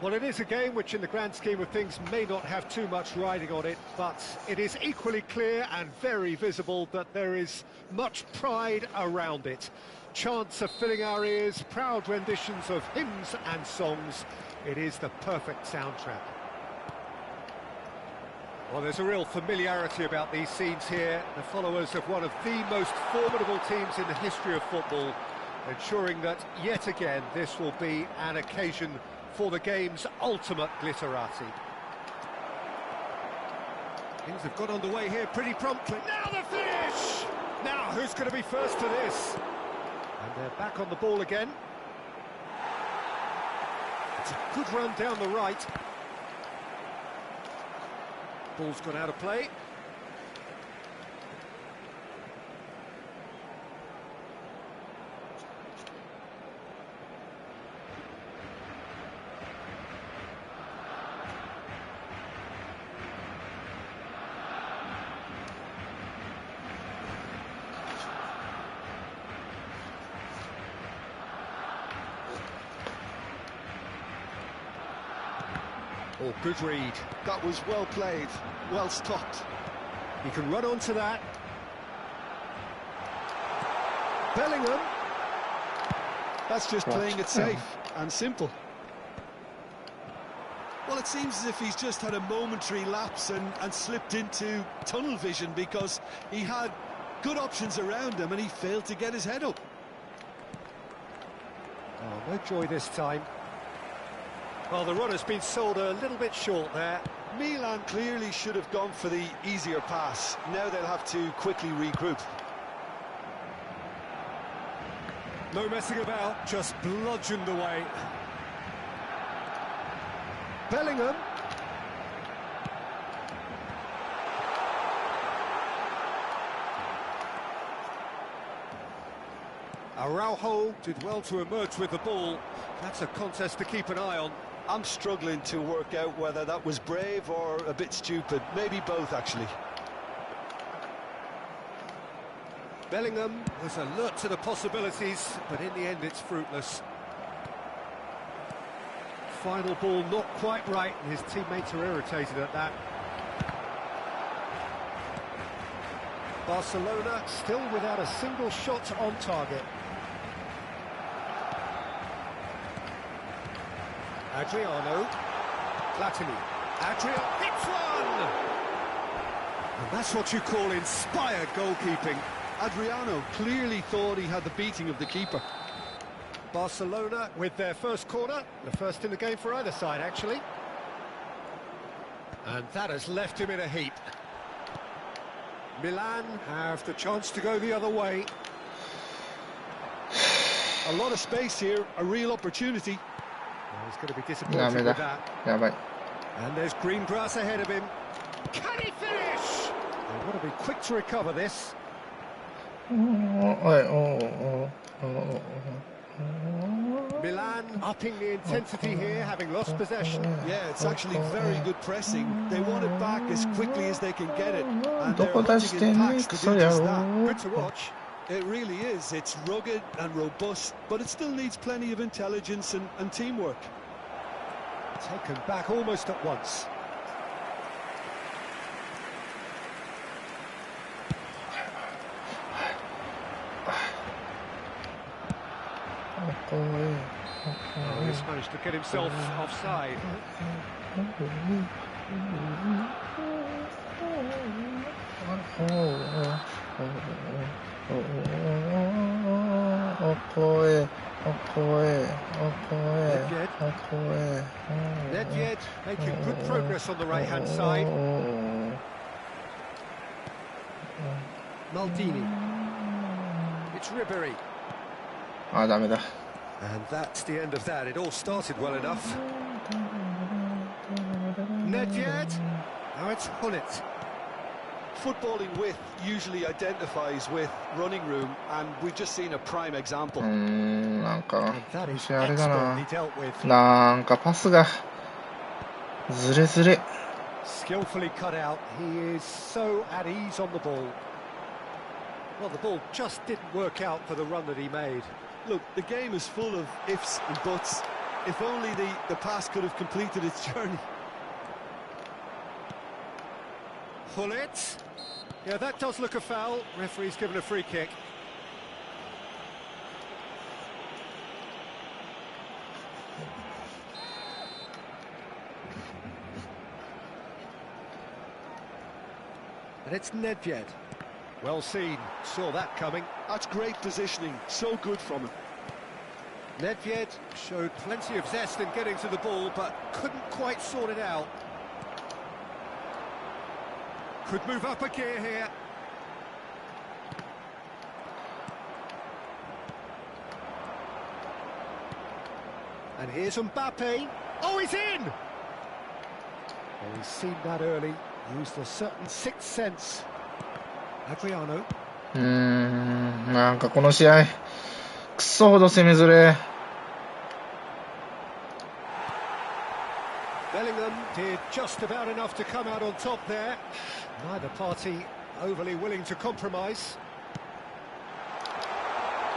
Well, it is a game which in the grand scheme of things may not have too much riding on it, but it is equally clear and very visible that there is much pride around it. Chants are filling our ears, proud renditions of hymns and songs. It is the perfect soundtrack. Well, there's a real familiarity about these scenes here. The followers of one of the most formidable teams in the history of football, ensuring that yet again this will be an occasion for the game's ultimate glitterati. Things have got underway here pretty promptly. Now the finish! Now, who's going to be first to this? And they're back on the ball again. It's a good run down the right. Ball's gone out of play. Oh, good read. That was well played, well stopped. He can run onto that. Bellingham. That's just playing it safe and simple. Well, it seems as if he's just had a momentary lapse and slipped into tunnel vision, because he had good options around him and he failed to get his head up. Oh, no joy this time. Well, the run has been sold a little bit short there. Milan clearly should have gone for the easier pass. Now they'll have to quickly regroup. No messing about, just bludgeoned away. Bellingham. Araujo did well to emerge with the ball. That's a contest to keep an eye on. I'm struggling to work out whether that was brave or a bit stupid. Maybe both, actually. Bellingham was alert to the possibilities, but in the end it's fruitless. Final ball not quite right, and his teammates are irritated at that. Barcelona still without a single shot on target. Adriano, Platini, Adriano hits one! And that's what you call inspired goalkeeping. Adriano clearly thought he had the beating of the keeper. Barcelona with their first corner, the first in the game for either side, actually. And that has left him in a heap. Milan have the chance to go the other way. A lot of space here, a real opportunity. Well, he's going to be disappointed with that. And there's green grass ahead of him. Can he finish? They've got to be quick to recover this. Milan upping the intensity here, having lost possession. Yeah, it's actually very good pressing. They want it back as quickly as they can get it. And they're hunting in packs to do just that. Good to watch. It really is. It's rugged and robust, but it still needs plenty of intelligence and teamwork. Taken back almost at once. Oh, he's managed to get himself offside. Nedved making good progress on the right-hand side. Maldini. It's Ribéry. And that's the end of that. It all started well enough. Nedved. Now it's Hullet. Footballing width usually identifies with running room, and we've just seen a prime example. That is expertly dealt with. Skillfully cut out. He is so at ease on the ball. Well, the ball just didn't work out for the run that he made. Look, the game is full of ifs and buts. If only the pass could have completed its journey. Hullet. Yeah, that does look a foul. Referee's given a free kick. And it's Nedved. Well seen. Saw that coming. That's great positioning. So good from him. Nedved showed plenty of zest in getting to the ball, but couldn't quite sort it out. Could move up a gear here. And here's Mbappe. Oh, he's in! Well, he's seen that early. Used a certain sixth sense. Adriano. なんかこの試合、くそほど攻めづれ。Bellingham did just about enough to come out on top there. Neither party overly willing to compromise.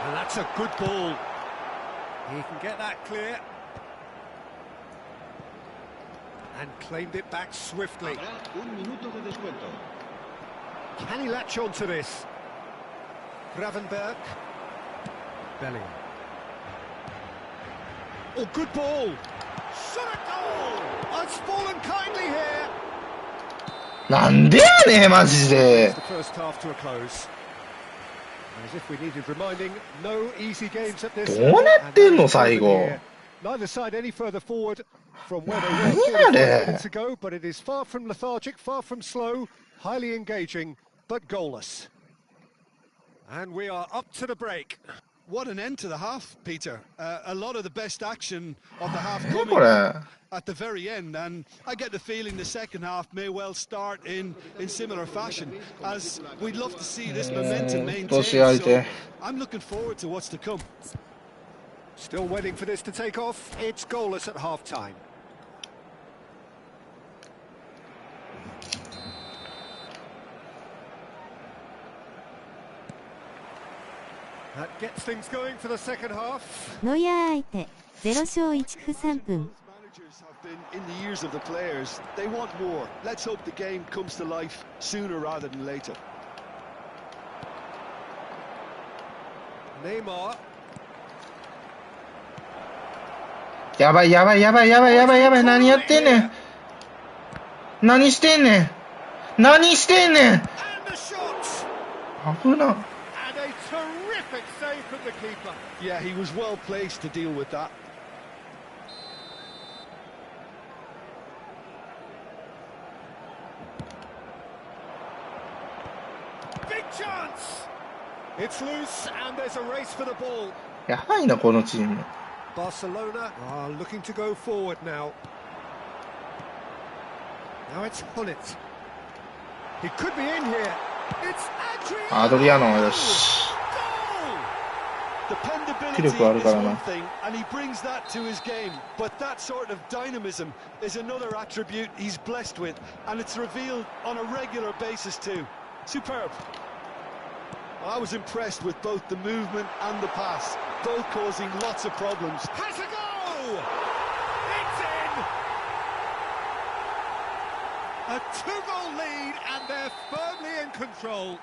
And that's a good ball. He can get that clear. And claimed it back swiftly. Can he latch on to this? Gravenberg. Bellingham. Oh, good ball. Shot a goal! It's fallen kindly here. なんでやねんマジで。 The first half to a close. As if we needed reminding, no easy games at this. どうなってんの最後。 Neither side any further forward from where they were 45 minutes ago, but it is far from lethargic, far from slow, highly engaging, but goalless. And we are up to the break. What an end to the half, Peter. A lot of the best action of the half coming at the very end, and I get the feeling the second half may well start in similar fashion, as we'd love to see this momentum maintained. So I'm looking forward to what's to come. Still waiting for this to take off. It's goalless at half-time. That gets things going for the second half. ノイアー相手、0勝1負3分。Managers have been in the ears of the players. They want more. Let's hope the game comes to life sooner rather than later. Neymar. やばいやばいやばいやばいやばいやばい、何やってんねん。何してんねん。何してんねん。危な。Terrific save from the keeper. Yeah, he was well placed to deal with that. chance. It's loose and there's a race for the ball. やばいなこのチーム。Barcelona are looking to go forward now. Now it's Hullet. He could be in here. It's Adrian. アドリアノよし。気力あるからな。 and he brings that to his game, but that sort of dynamism is another attribute he's blessed with, and it's revealed on a regular basis too. Superb. I was impressed with both the movement and the pass, both causing lots of problems. Has a go! It's in! A 2-goal lead and they're firmly in control.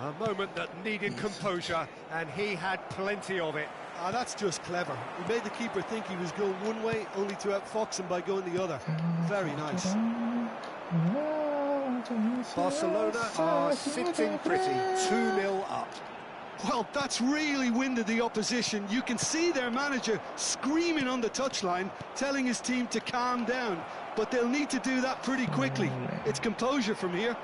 A moment that needed composure, and he had plenty of it. That's just clever. He made the keeper think he was going one way, only to outfox him by going the other. Very nice. Barcelona are sitting pretty, 2-0 up. Well, that's really winded the opposition. You can see their manager screaming on the touchline, telling his team to calm down. But they'll need to do that pretty quickly. It's composure from here.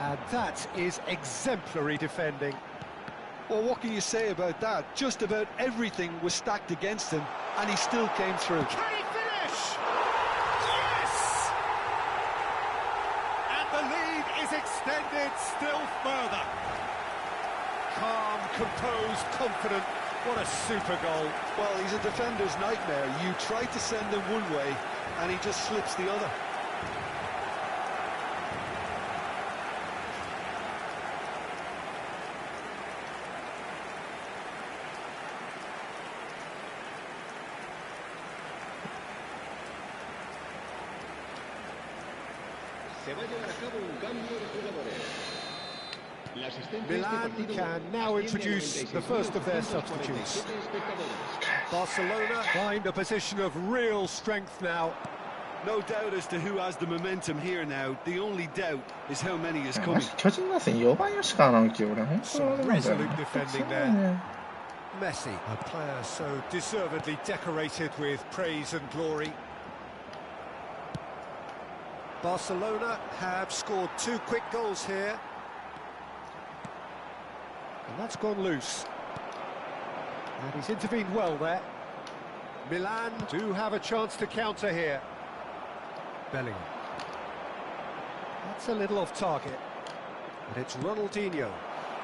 And that is exemplary defending. Well, what can you say about that? Just about everything was stacked against him, and he still came through. Can he finish? Yes! And the lead is extended still further. Calm, composed, confident. What a super goal. Well, he's a defender's nightmare. You try to send him one way, and he just slips the other. Milan can now introduce the first of their substitutes. Barcelona find a position of real strength now. No doubt as to who has the momentum here now. The only doubt is how many is coming. 巨人打線4番吉川直樹俺本当 Some になんだよ resolute defending there. Messi, a player so deservedly decorated with praise and glory. Barcelona have scored 2 quick goals here. And that's gone loose. And he's intervened well there. Milan do have a chance to counter here. Bellingham. That's a little off target. But it's Ronaldinho.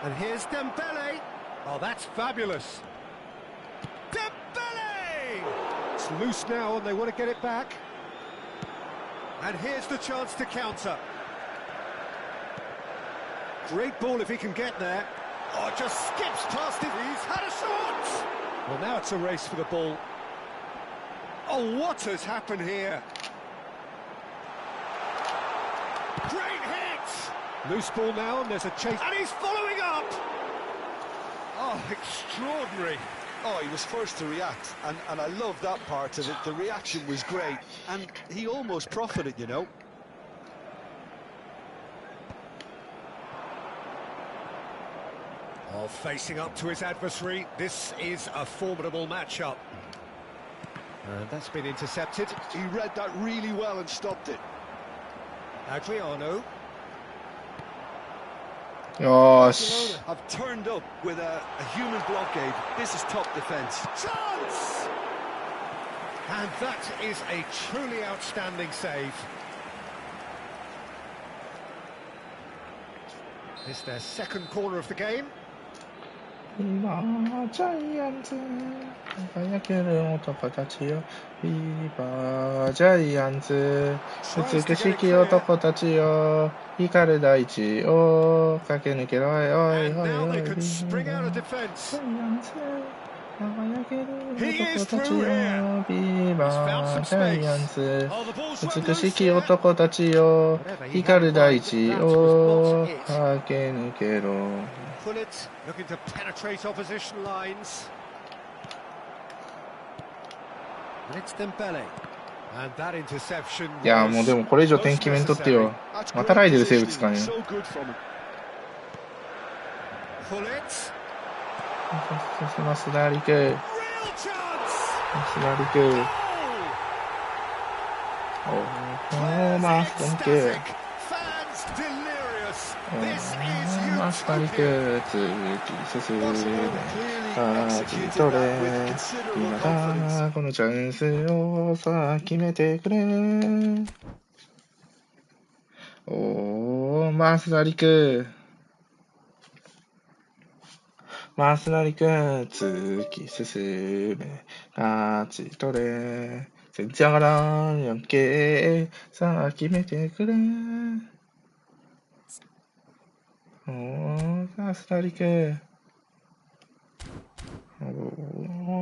And here's Dembele. Oh, that's fabulous. Dembele! It's loose now and they want to get it back. And here's the chance to counter. Great ball if he can get there. Oh, just skips past it. He's had a shot! Well, now it's a race for the ball. Oh, what has happened here? Great hit! Loose ball now, and there's a chase. And he's following up! Oh, extraordinary. Oh, he was first to react, and I love that part of it. The reaction was great, and he almost profited, you know. Oh, facing up to his adversary, this is a formidable matchup. And that's been intercepted. He read that really well and stopped it. Adriano. Yosh. I've turned up with a human blockade. This is top defence. Chance! And that is a truly outstanding save. It's their second corner of the game. 今ジャイアンツ輝ける男たちよビバジャイアンツ美しき男たちよ光る大地を駆け抜けろおいおいおいおいビバジャイアンツ輝ける男たちよビバジャイアンツ美しき男たちよ光る大地を駆け抜けろHullet looking to penetrate opposition lines. And it's Dembele. And that interception. いやもうでもこれ以上点決めんとってよ。またライデルセーブつかんよ。Hullet. マスダリク。マスダリク。おー、マスダリク。Fans delirious. Yes, this is マスタリク utopia. 突き進め Barcelona 勝 clearly ち executed 取 that れ with considerable 今 confidence. だこのチャンスをさあ決めてくれおーマスタリクマスタリク突き進め勝ち取れ全然上がらんやんけさあ決めてくれおーマスタリクお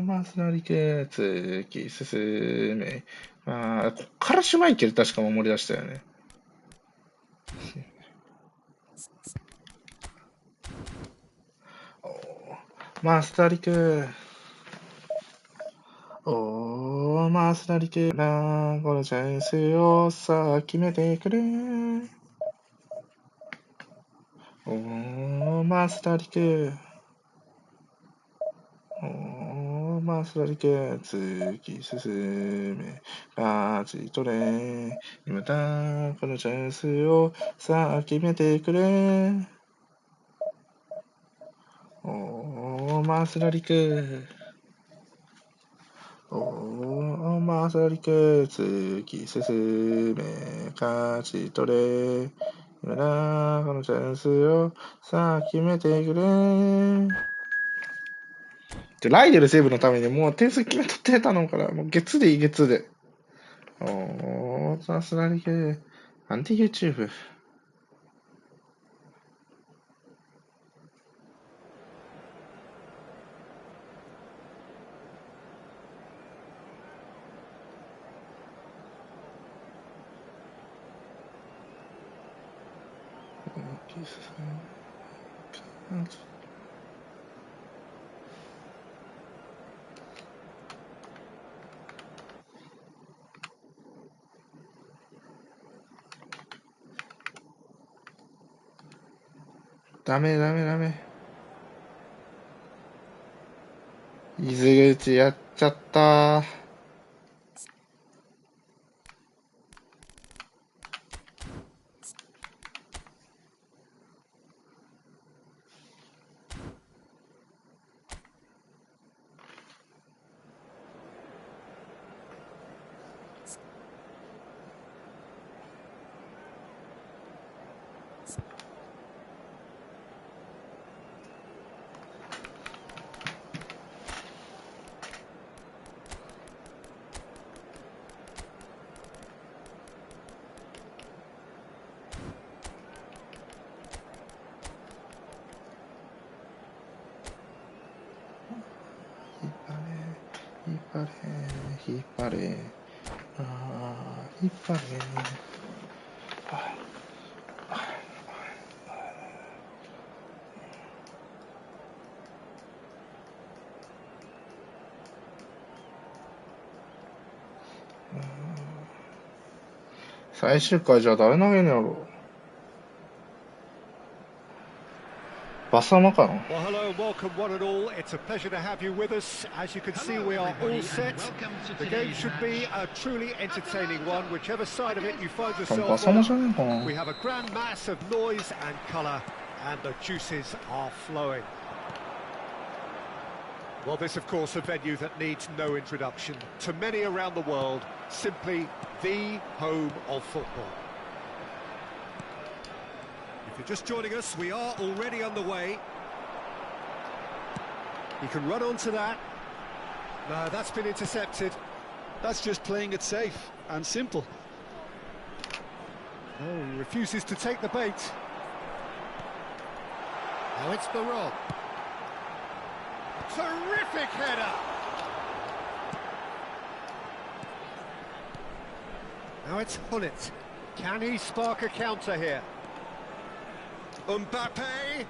ーマスタリク突き進めまあこっからシュマイケル確か守り出したよねマスタリクおーマスタリクなこのチャンスをさあ決めてくれおーマスタリクおーマスタリク突き進め勝ち取れ今だこのチャンスをさあ決めてくれおーマスタリクおーマスタリク突き進め勝ち取れ今だこのチャンスをさあ決めてくれライデルセーブのためにもう点数決めとってたのからもうゲッツでいいゲッツでおーマスタリクアンティ YouTubeダメ伊豆口やっちゃった引っ張れあー引っ張れ最終回じゃあ誰投げんやろバサマかな Well, hello and welcome one and all. It's a pleasure to have you with us. As you can see, we are all set. The game should be a truly entertaining one, whichever side of it you find 多分 yourself バサマじゃ on. ねえかな We have a grand mass of noise and colour, and the juices are flowing. Well, this, of course, a venue that needs no introduction. To many around the world, simply the home of football. If you're just joining us, we are already underway. He can run onto that. No, that's been intercepted. That's just playing it safe and simple. Oh, he refuses to take the bait. Now it's Barod. Terrific header! Now it's Hullet. Can he spark a counter here? Mbappe!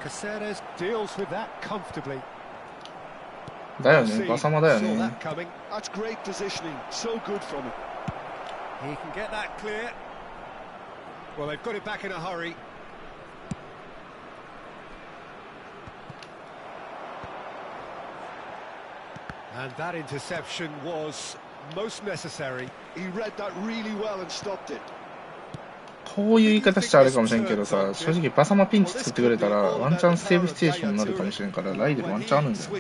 Caceres deals with that comfortably. だよねバサマだよ Saw ね that coming. That's great positioning. So good from him. He can get that clear. Well, they've got it back in a hurry. And that interception was most necessary. He read that really well and stopped it. こういう言い方しちゃあれかもしれんけどさ、正直バサマピンチ作ってくれたらワンチャンセーブシチュエーションになるかもしれんから、ライデルワンチャンあるんだよ。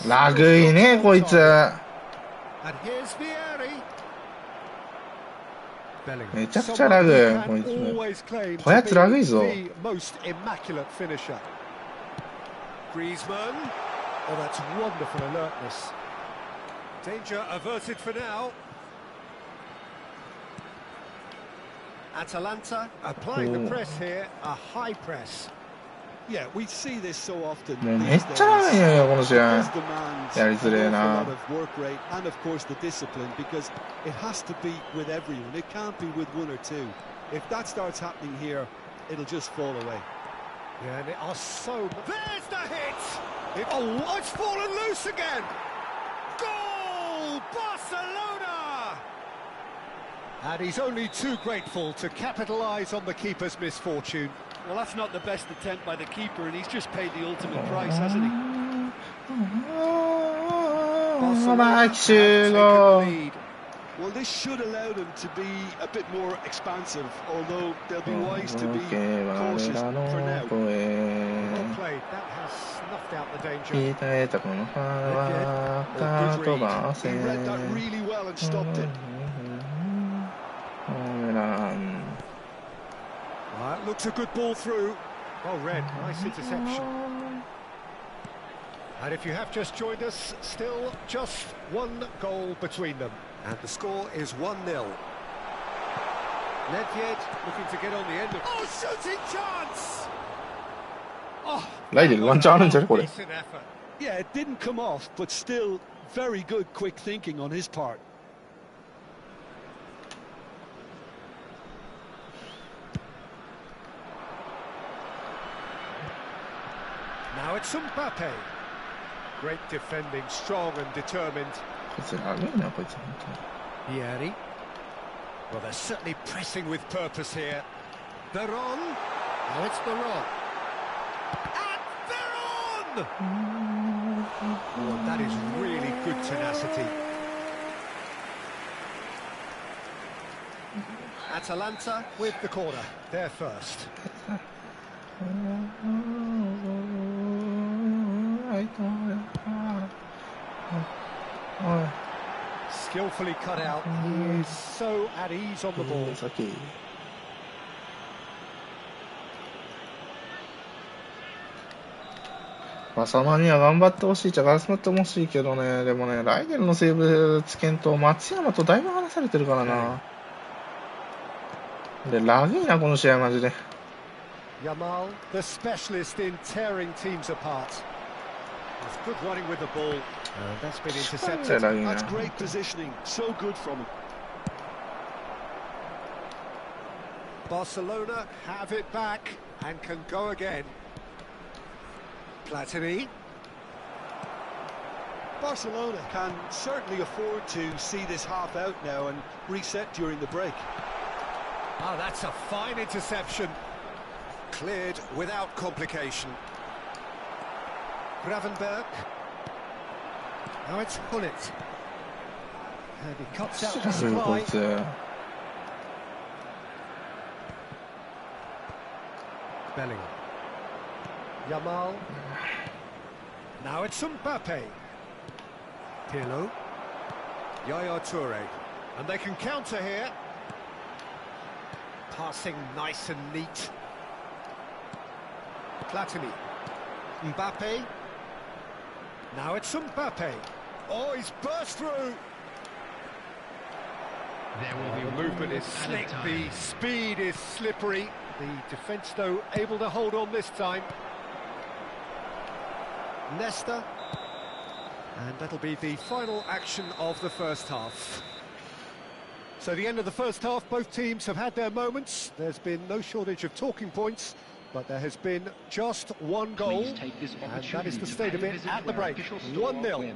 ラグいねこいつ。めちゃくちゃラグ。こいつこやつラグいぞ。Atalanta applying the press here, a high press. Yeah, we see this so often. もうめっちゃラグいよこの試合。やりづれえな。And of course the discipline, because it has to be with everyone. It can't be with one or two. If that starts happening here, it'll just fall away. Yeah, and it are so. There's the hit. Oh, it's fallen loose again. Goal, Barcelona. And he's only too grateful to capitalise on the keeper's misfortune. Well, that's not the best attempt by the keeper, and he's just paid the ultimate price, hasn't he? Well, this should allow them to be a bit more expansive, although they'll be wise to be cautious for now. Well played, that has snuffed out the danger. He read that really well and stopped it. That looks a good ball through. Well read, nice interception. And if you have just joined us, still just one goal between them. And the score is 1-0. Nedved looking to get on the end of... Oh, shooting chance! Oh, decent effort. Yeah, it didn't come off, but still very good quick thinking on his part. Now it's Mbappe. Great defending, strong and determined. Vieri. Well, they're certainly pressing with purpose here. They're on. Now it's the run. And they're on! Oh, that is really good tenacity. Atalanta with the corner. They're first. Skillfully cut out. He is so at ease on the ball. まあ、そのには頑張ってほしいっちゃ頑張ってほしいけどね、でもね、ライデルのセーブつけんと松山とだいぶ離されてるからな。で、ラグいな、この試合マジで。Yamal, the specialist in tearing teams apart. It's good running with the ball. That's been intercepted. That's great positioning. So good from him. Barcelona have it back and can go again. Platini. Barcelona can certainly afford to see this half out now and reset during the break. Oh, that's a fine interception. Cleared without complication. Gravenberg. Now it's Hullet. And he cuts out the supply. Bellingham. Yamal. Now it's Mbappe. Pirlo. Yaya Toure. And they can counter here. Passing nice and neat. Platini. Mbappe. Now it's Mbappe. Oh, he's burst through. The movement is slick, the speed is slippery. The defence, though, able to hold on this time. Nesta. And that'll be the final action of the first half. So the end of the first half, both teams have had their moments. There's been no shortage of talking points. But there has been just one goal, and that is the state of it at the break. 1-0.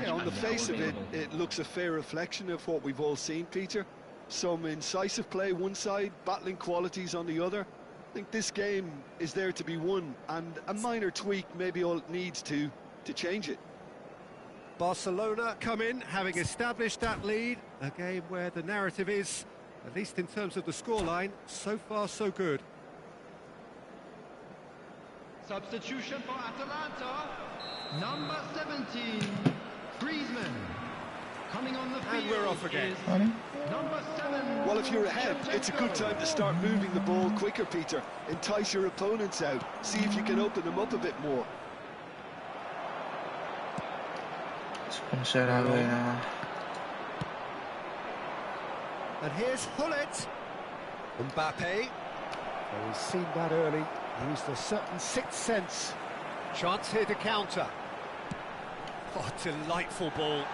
Yeah, on the face of it, it looks a fair reflection of what we've all seen, Peter. Some incisive play one side, battling qualities on the other. I think this game is there to be won, and a minor tweak maybe all it needs to change it. Barcelona come in, having established that lead. A game where the narrative is, at least in terms of the scoreline, so far so good. Substitution for Atalanta. Number 17, Griezmann. Coming on the field. And we're off again. Number 7. Well, if you're ahead, it's a good time to start moving the ball quicker, Peter. Entice your opponents out. See if you can open them up a bit more. And here's Hullet. Mbappe. Well, he's seen that early. Used a certain sixth sense. Chance here to counter. Oh, delightful ball.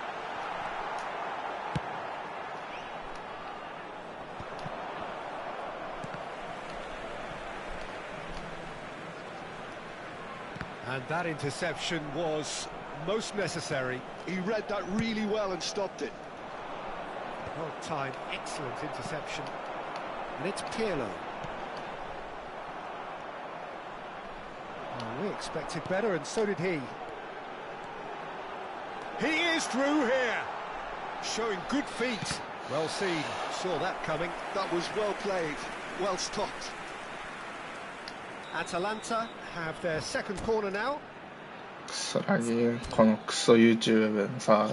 And that interception was most necessary. He read that really well and stopped it. Well timed, excellent interception. And it's Pirlo. Oh, we expected better, and so did he. He is through here. Showing good feet. Well seen. Saw that coming. That was well played. Well stopped. Atalanta have their second corner now. そらにこのクソ YouTube のさ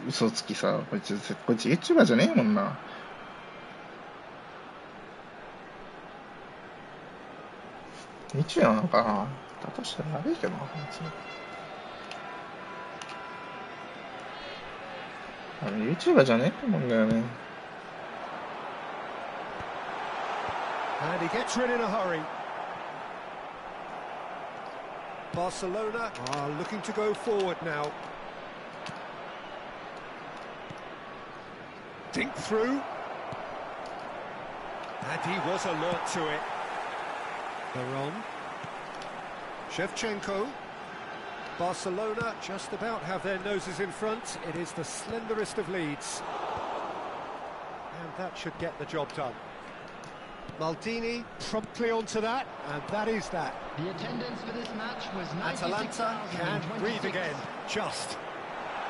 嘘つきさこいつ YouTuber じゃねえもんな。YouTuber なのかな。だとしたら悪いけどなこいつ。YouTuber じゃねえと思うんだよね。And he gets rid in a hurry. Barcelona are looking to go forward now. Dink through. And he was alert to it. Veron. Shevchenko. Barcelona just about have their noses in front. It is the slenderest of leads. And that should get the job done. Maldini promptly onto that, and that is that. The attendance for this match was Atalanta can breathe again, just.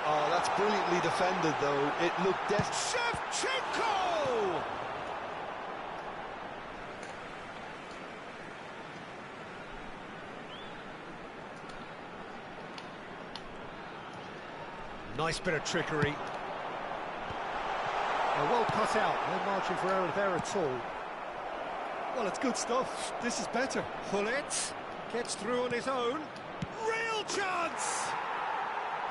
Oh, that's brilliantly defended, though. It looked Shevchenko! Nice bit of trickery. Well cut out, no margin for error there at all. Well, it's good stuff. This is better. Hullet gets through on his own. Real chance!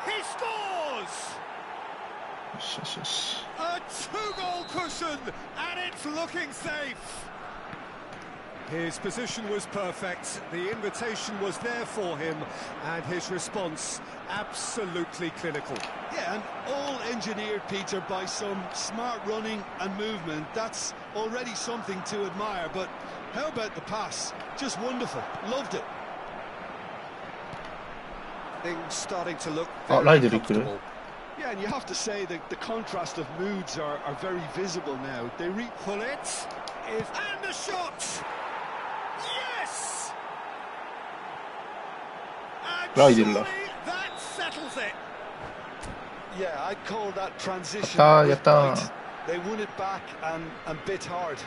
He scores! A two-goal cushion, and it's looking safe. His position was perfect, the invitation was there for him, and his response absolutely clinical. Yeah, and all engineered, Peter, by some smart running and movement. That's already something to admire, but how about the pass? Just wonderful. Loved it. Things starting to look very very comfortable. Yeah, and you have to say that the contrast of moods are very visible now. They Hullet is... And the shot! Yes! And surely that settles it. Yeah, I'd call that transition. Yatta. They won it back and bit hard.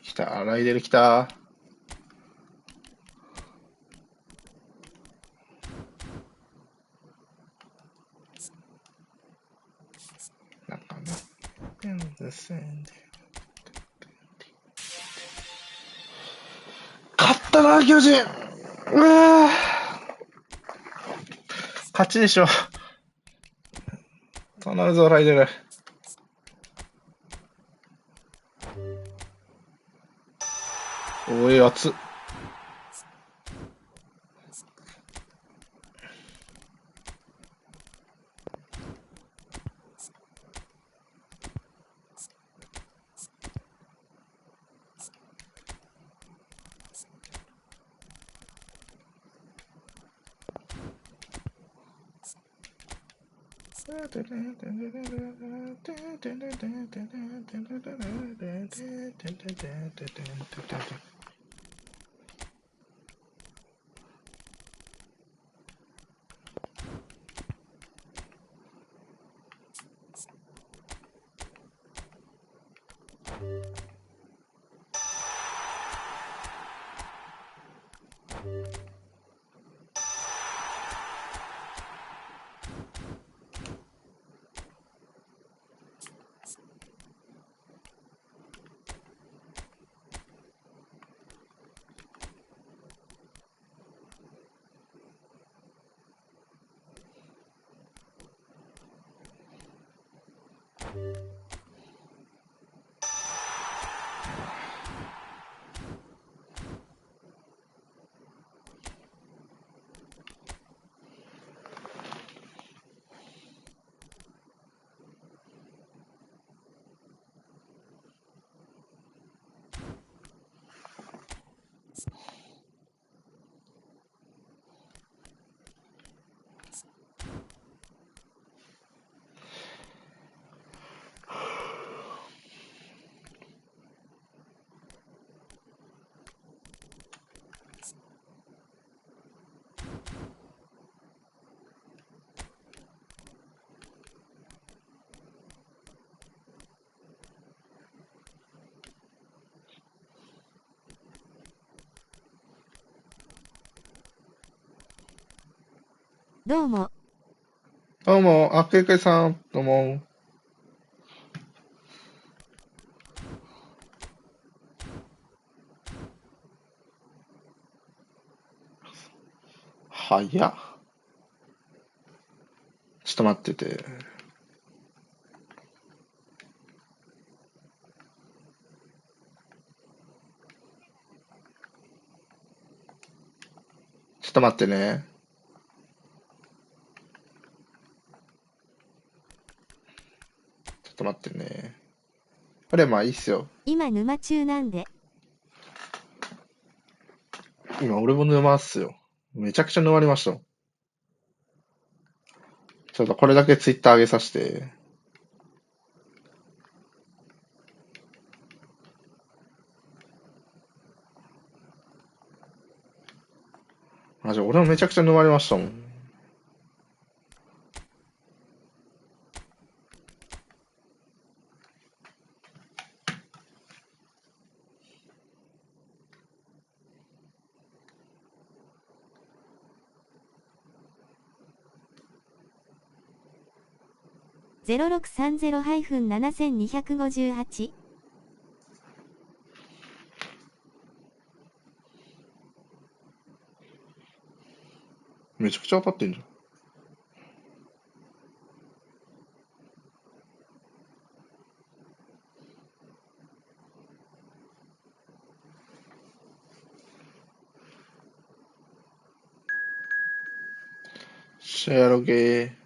来た、ライデル来た。勝ったな、巨人。うわ勝ちでしょ。必ず笑い出る。おい、熱っ。どうも。どうも、あ、けいけいさん、どうも。早っ。ちょっと待ってて。ちょっと待ってね。ちょっと待ってね。これまあいいっすよ。今沼中なんで。今俺も沼っすよ。めちゃくちゃ沼りました。ちょっとこれだけツイッター上げさせて。マジ俺もめちゃくちゃ沼りましたもん。0630-7258。めちゃくちゃ当たってんじゃん。シェアロゲー。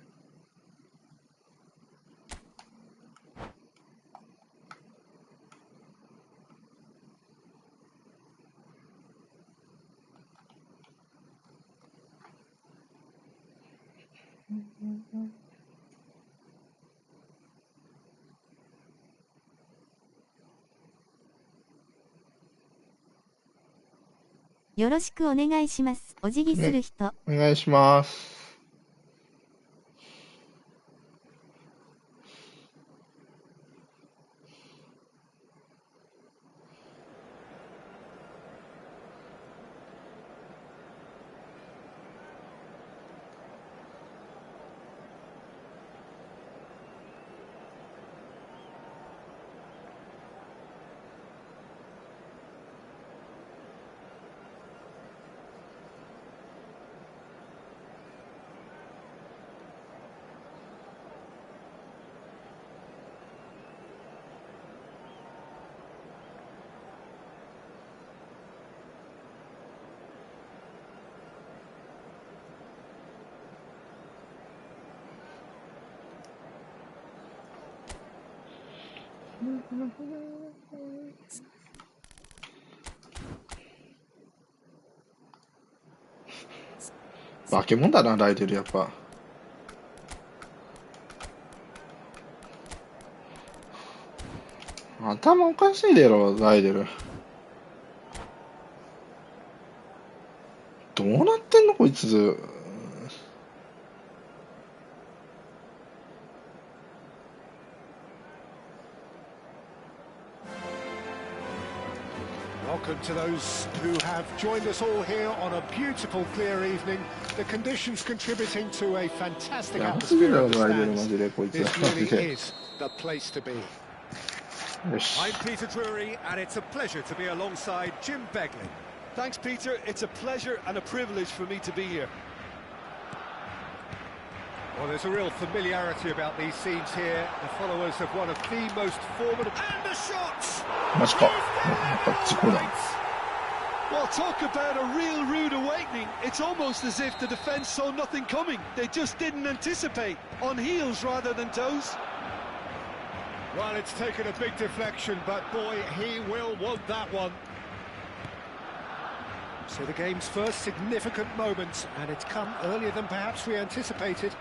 よろしくお願いします。お辞儀する人。お願いします。化け物だな、ライデルやっぱ。頭おかしいだろ、ライデル。どうなってんのこいつ。Welcome to those who have joined us all here on a beautiful, clear evening. The conditions contributing to a fantastic atmosphere of the stands. This really is the place to be. I'm Peter Drury, and it's a pleasure to be alongside Jim Begley. Thanks, Peter. It's a pleasure and a privilege for me to be here. Well, there's a real familiarity about these scenes here. The followers of one of the most formidable... And the shots! Well, talk about a real rude awakening. It's almost as if the defence saw nothing coming. They just didn't anticipate. On heels rather than toes. Well, it's taken a big deflection, but boy, he will want that one. So the game's first significant moment, and it's come earlier than perhaps we anticipated.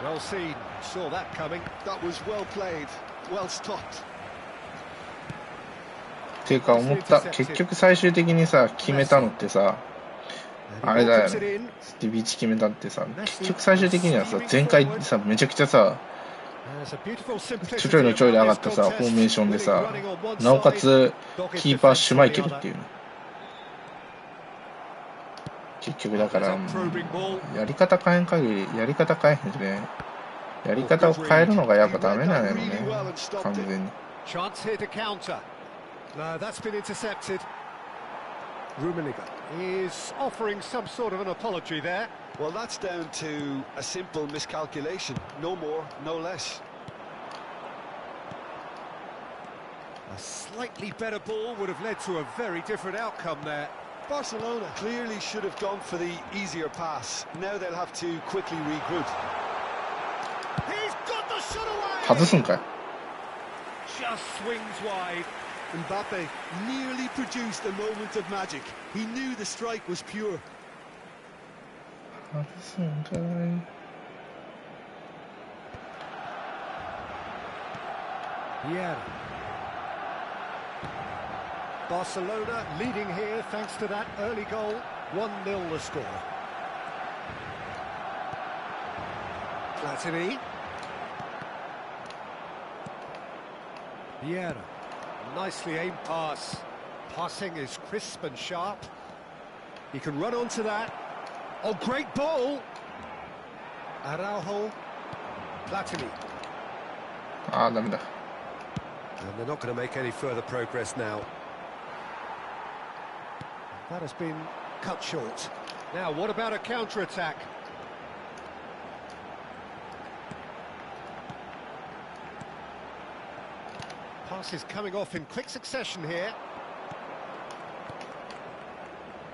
Well seen, saw that coming. That was well played, well stopped. っていうか思った、結局最終的にさ、決めたのってさ、あれだよね、ディビチ決めたってさ、結局最終的にはさ、前回さ、めちゃくちゃさ、ちょいのちょいで上がったさ、フォーメーションでさ、なおかつ、キーパーシュマイケルっていうの。結局だから、やり方変えん限り、やり方変えへんしね、やり方を変えるのがやっぱダメなんやろね、完全に。No, that's been intercepted. Rummenigge is offering some sort of an apology there. Well, that's down to a simple miscalculation. No more, no less. A slightly better ball would have led to a very different outcome there. Barcelona clearly should have gone for the easier pass. Now they'll have to quickly regroup. He's got the shot away! 外すんかい。 Just swings wide. Mbappe nearly produced a moment of magic. He knew the strike was pure. 外すんかい。Yeah. Barcelona leading here thanks to that early goal. 1-0 the score. Platini. Vieira. Nicely aimed pass. Passing is crisp and sharp. He can run onto that. Oh, great ball! Araujo. Platini. Ah, ダメだ。 And they're not going to make any further progress now. That has been cut short. Now, what about a counter-attack? Passes coming off in quick succession here.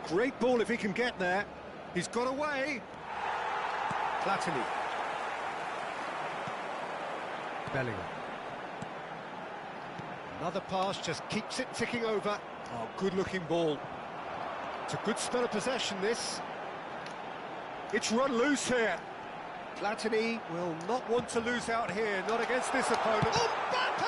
Great ball if he can get there. He's got away. Platini. Bellingham. Another pass just keeps it ticking over. Oh, good-looking ball. It's a good spell of possession, this. It's run loose here. Platini will not want to lose out here, not against this opponent. Mbappe!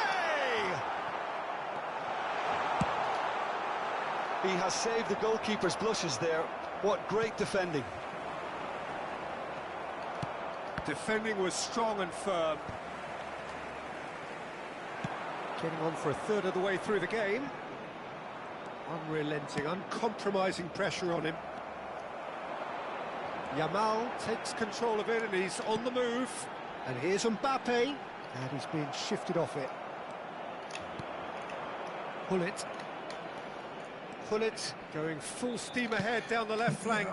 He has saved the goalkeeper's blushes there. What great defending. Defending was strong and firm. Getting on for a third of the way through the game. Unrelenting, uncompromising pressure on him. Yamal takes control of it and he's on the move. And here's Mbappe. And he's being shifted off it. Pullet. Pullet going full steam ahead down the left flank.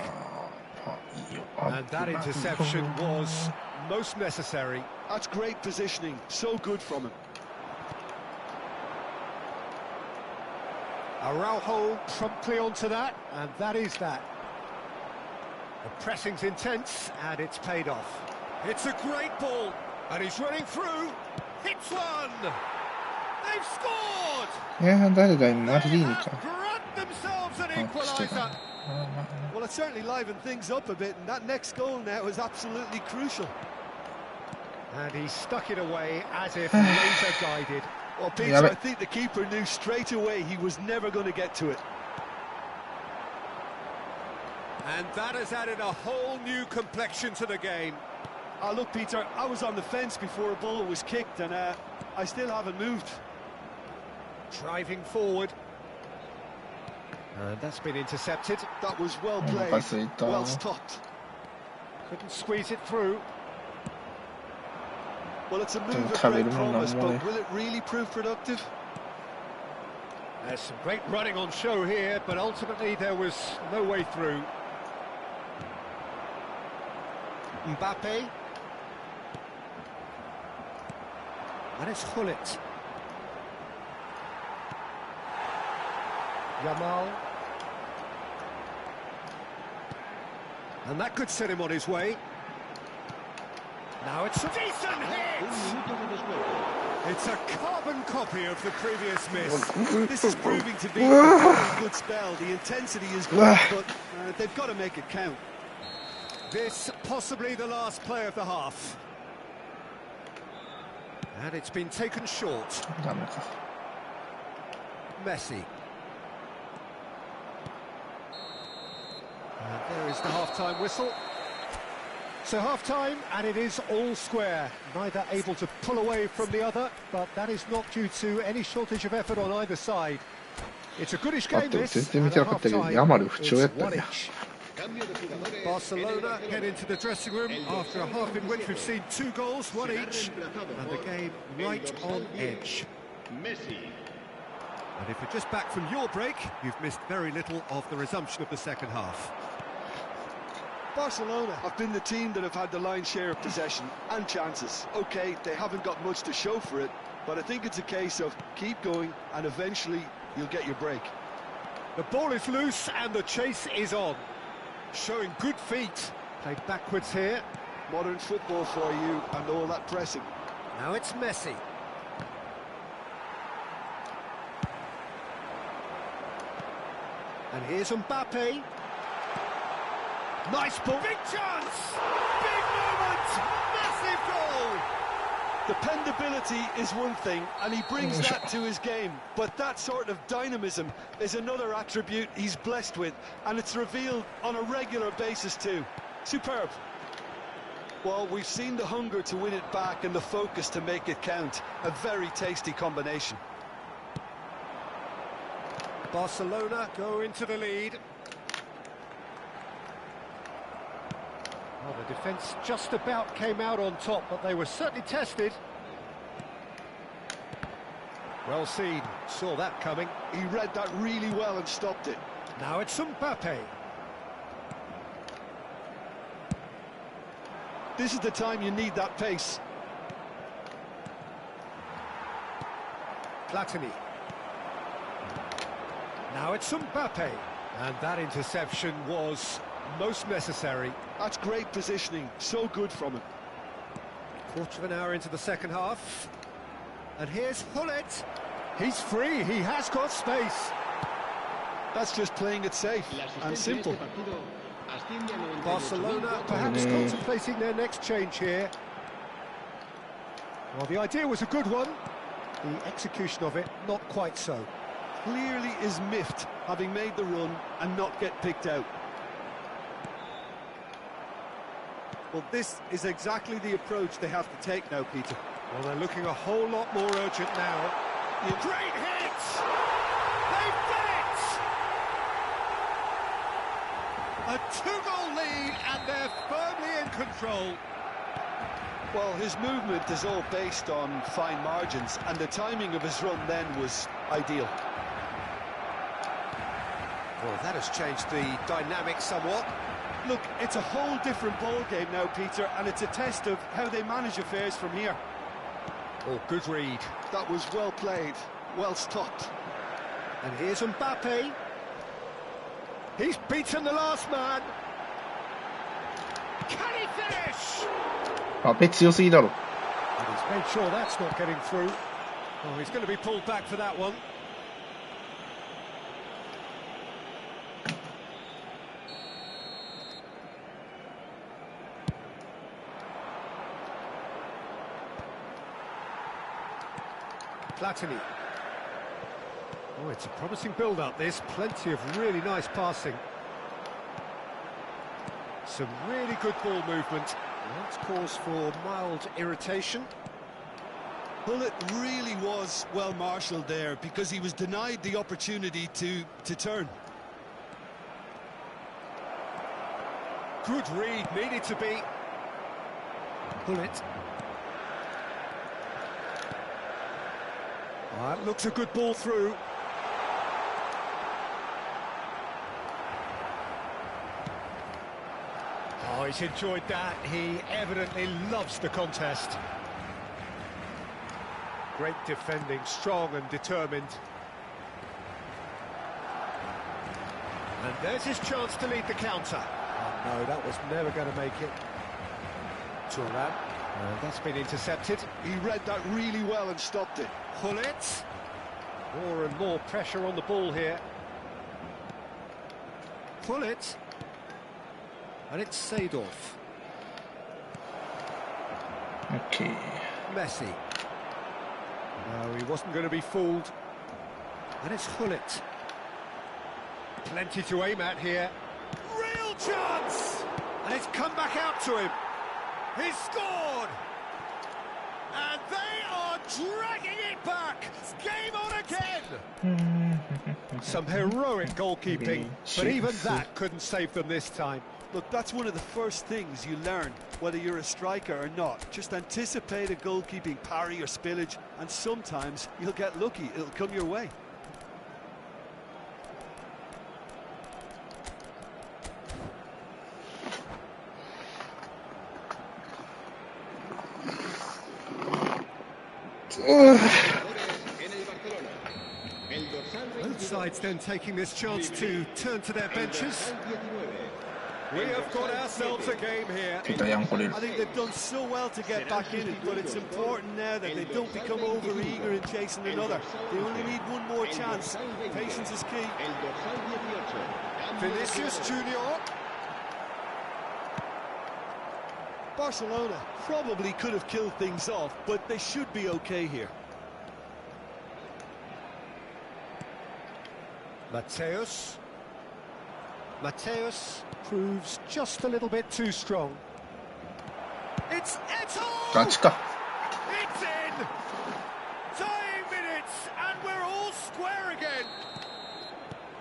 And that interception was most necessary. That's great positioning, so good from him. Araujo promptly onto that, and that is that. The pressing's intense, and it's paid off. It's a great ball, and he's running through. Hits one. They've scored. 誰だ今マリーニか。 Grant themselves an equaliser. Well, it certainly livened things up a bit, and that next goal now is absolutely crucial. And he stuck it away as if laser guided. Well, Peter, I think the keeper knew straight away he was never going to get to it. And that has added a whole new complexion to the game. Look, Peter, I was on the fence before a ball was kicked, and I still haven't moved. Driving forward. And that's been intercepted. That was well played, well stopped. Couldn't squeeze it through. Well, it's a move of great promise, but will it really prove productive? There's some great running on show here, but ultimately there was no way through. Mbappe. And it's Hullet. Yamal. And that could set him on his way. Now it's a decent hit! It's a carbon copy of the previous miss. This is proving to be a very good spell. The intensity is good, but they've got to make it count. This possibly the last play of the half. And it's been taken short. Messi. And there is the half-time whistle. So half-time, and it is all square. Neither able to pull away from the other, but that is not due to any shortage of effort on either side. It's a goodish game, this, and at half-time, it's 1-1. Barcelona head into the dressing room after a half in which we've seen 2 goals, 1 each, and the game right on edge. And if you're just back from your break, you've missed very little of the resumption of the second half. Barcelona have been the team that have had the lion's share of possession and chances. Okay, they haven't got much to show for it, but I think it's a case of keep going and eventually you'll get your break. The ball is loose and the chase is on. Showing good feet. Played backwards here. Modern football for you and all that pressing. Now it's Messi. And here's Mbappe. Nice ball. Big chance! Big moment! Massive goal! Dependability is one thing, and he brings that to his game. But that sort of dynamism is another attribute he's blessed with, and it's revealed on a regular basis too. Superb. Well, we've seen the hunger to win it back and the focus to make it count. A very tasty combination. Barcelona go into the lead. Well, the defence just about came out on top, but they were certainly tested. Well seen, saw that coming. He read that really well and stopped it. Now it's Mbappe. This is the time you need that pace. Platini. Now it's Mbappe. And that interception was most necessary. That's great positioning, so good from him. Quarter of an hour into the second half. And here's Hullet. He's free, he has got space. That's just playing it safe and simple. Barcelona perhaps contemplating their next change here. Well, the idea was a good one. The execution of it, not quite so. Clearly is miffed, having made the run and not get picked out. Well, this is exactly the approach they have to take now, Peter. Well, they're looking a whole lot more urgent now. Great hit! They've done it! A 2-goal lead, and they're firmly in control. Well, his movement is all based on fine margins, and the timing of his run then was ideal. Well, that has changed the dynamic somewhat. Look, it's a whole different ball game now, Peter, and it's a test of how they manage affairs from here. Oh, good read. That was well played, well stopped. And here's Mbappe. He's beaten the last man. Can he finish? 強すぎだろ。 And he's Made sure that's not getting through. Oh, he's going to be pulled back for that one. Platini. Oh, it's a promising build-up, this. Plenty of really nice passing. Some really good ball movement. That's cause for mild irritation. Well, it really was well marshalled there because he was denied the opportunity to turn. Good read, needed to be. Bullet. Oh, that looks a good ball through. Oh, he's enjoyed that. He evidently loves the contest. Great defending, strong and determined. And there's his chance to lead the counter. Oh no, that was never going to make it. Thuram. That's been intercepted. He read that really well and stopped it. Hullet. More and more pressure on the ball here. Hullet. And it's Seedorf. Okay. Messi. No, he wasn't going to be fooled. And it's Hullet. Plenty to aim at here. Real chance! And it's come back out to him. He's scored! And they are dragging it back! Game on again! Some heroic goalkeeping, but even that couldn't save them this time. Look, that's one of the first things you learn, whether you're a striker or not. Just anticipate a goalkeeping parry or spillage, and sometimes you'll get lucky. It'll come your way. Both sides then taking this chance to turn to their benches. We have got ourselves a game here. I think they've done so well to get back in it, but it's important now that they don't become over-eager in chasing another. They only need one more chance. Patience is key. Vinicius Junior. Barcelona probably could have killed things off, but they should be okay here. Mateus. Mateus proves just a little bit too strong. It's Eto'o! It's in! Dying minutes, and we're all square again.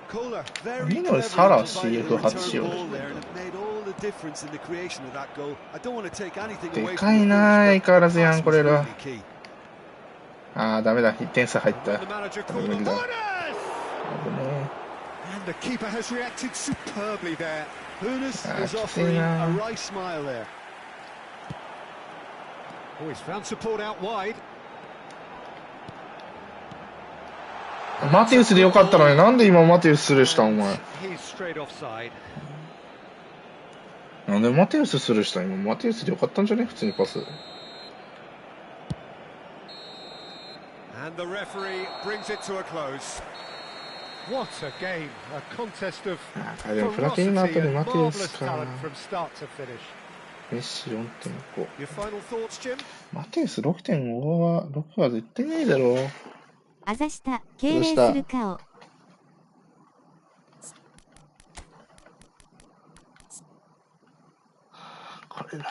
Kohler, very clever ball there, and it made all the difference in the creation of that goal. I don't want to take anything away from the finish, but the pass was really key. ああ、ダメだ。1点差入った。 The manager called the bonus! And the keeper has reacted superbly there. Hunis is offering a right smile there. Oh, he's found support out wide. マテウスでよかったのになんで今マテウススルーしたんお前。 He's straight offside. なんでマテウススルーしたん今。マテウスでよかったんじゃね普通にパス。 And the referee brings it to a close. What a game, a contest of ferocity and marvellous talent from start to finish. メッシ 4.5 Your final thoughts, Jim? マテウス 6.5 は6は絶対ないだろう。あざした敬礼する顔。これな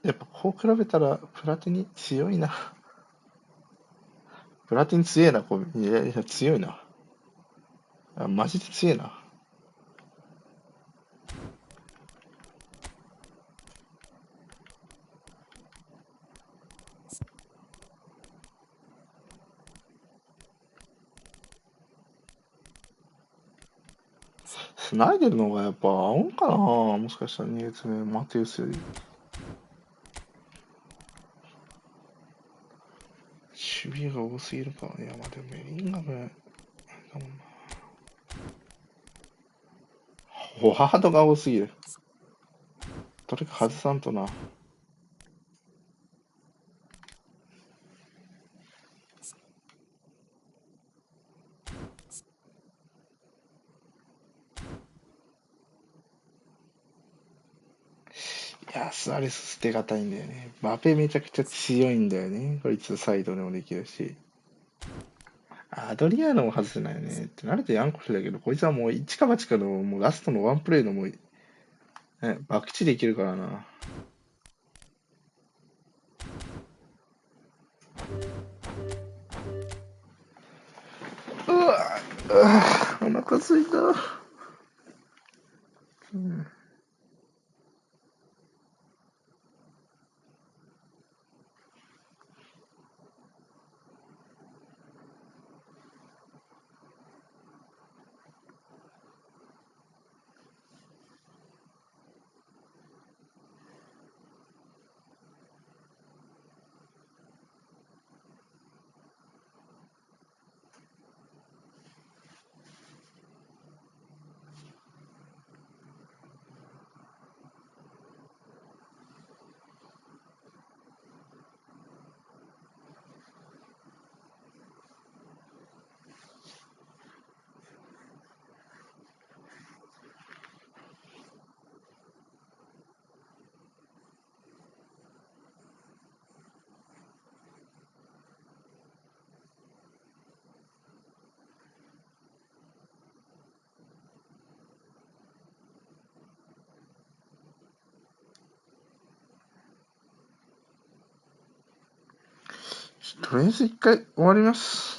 やっぱこう比べたらプラティニ強いな。プラティニ強いな。こういやいや強いな。あマジで強いな。スナイデルの方がやっぱ合うんかなもしかしたら2列目マテウスより守備が多すぎるか。いやまあでもメリンガムだもんな。フォワードが多すぎる。どれか外さんとな。いや、スアレス捨てがたいんだよね。マペめちゃくちゃ強いんだよね。こいつサイドでもできるし。アドリアーノも外せないよね。ってなるとヤンコフだけど、こいつはもう一か八かのもうラストのワンプレーのもう、ね、バクチできるからな。うわお腹すいた。うん。とりあえず一回終わります。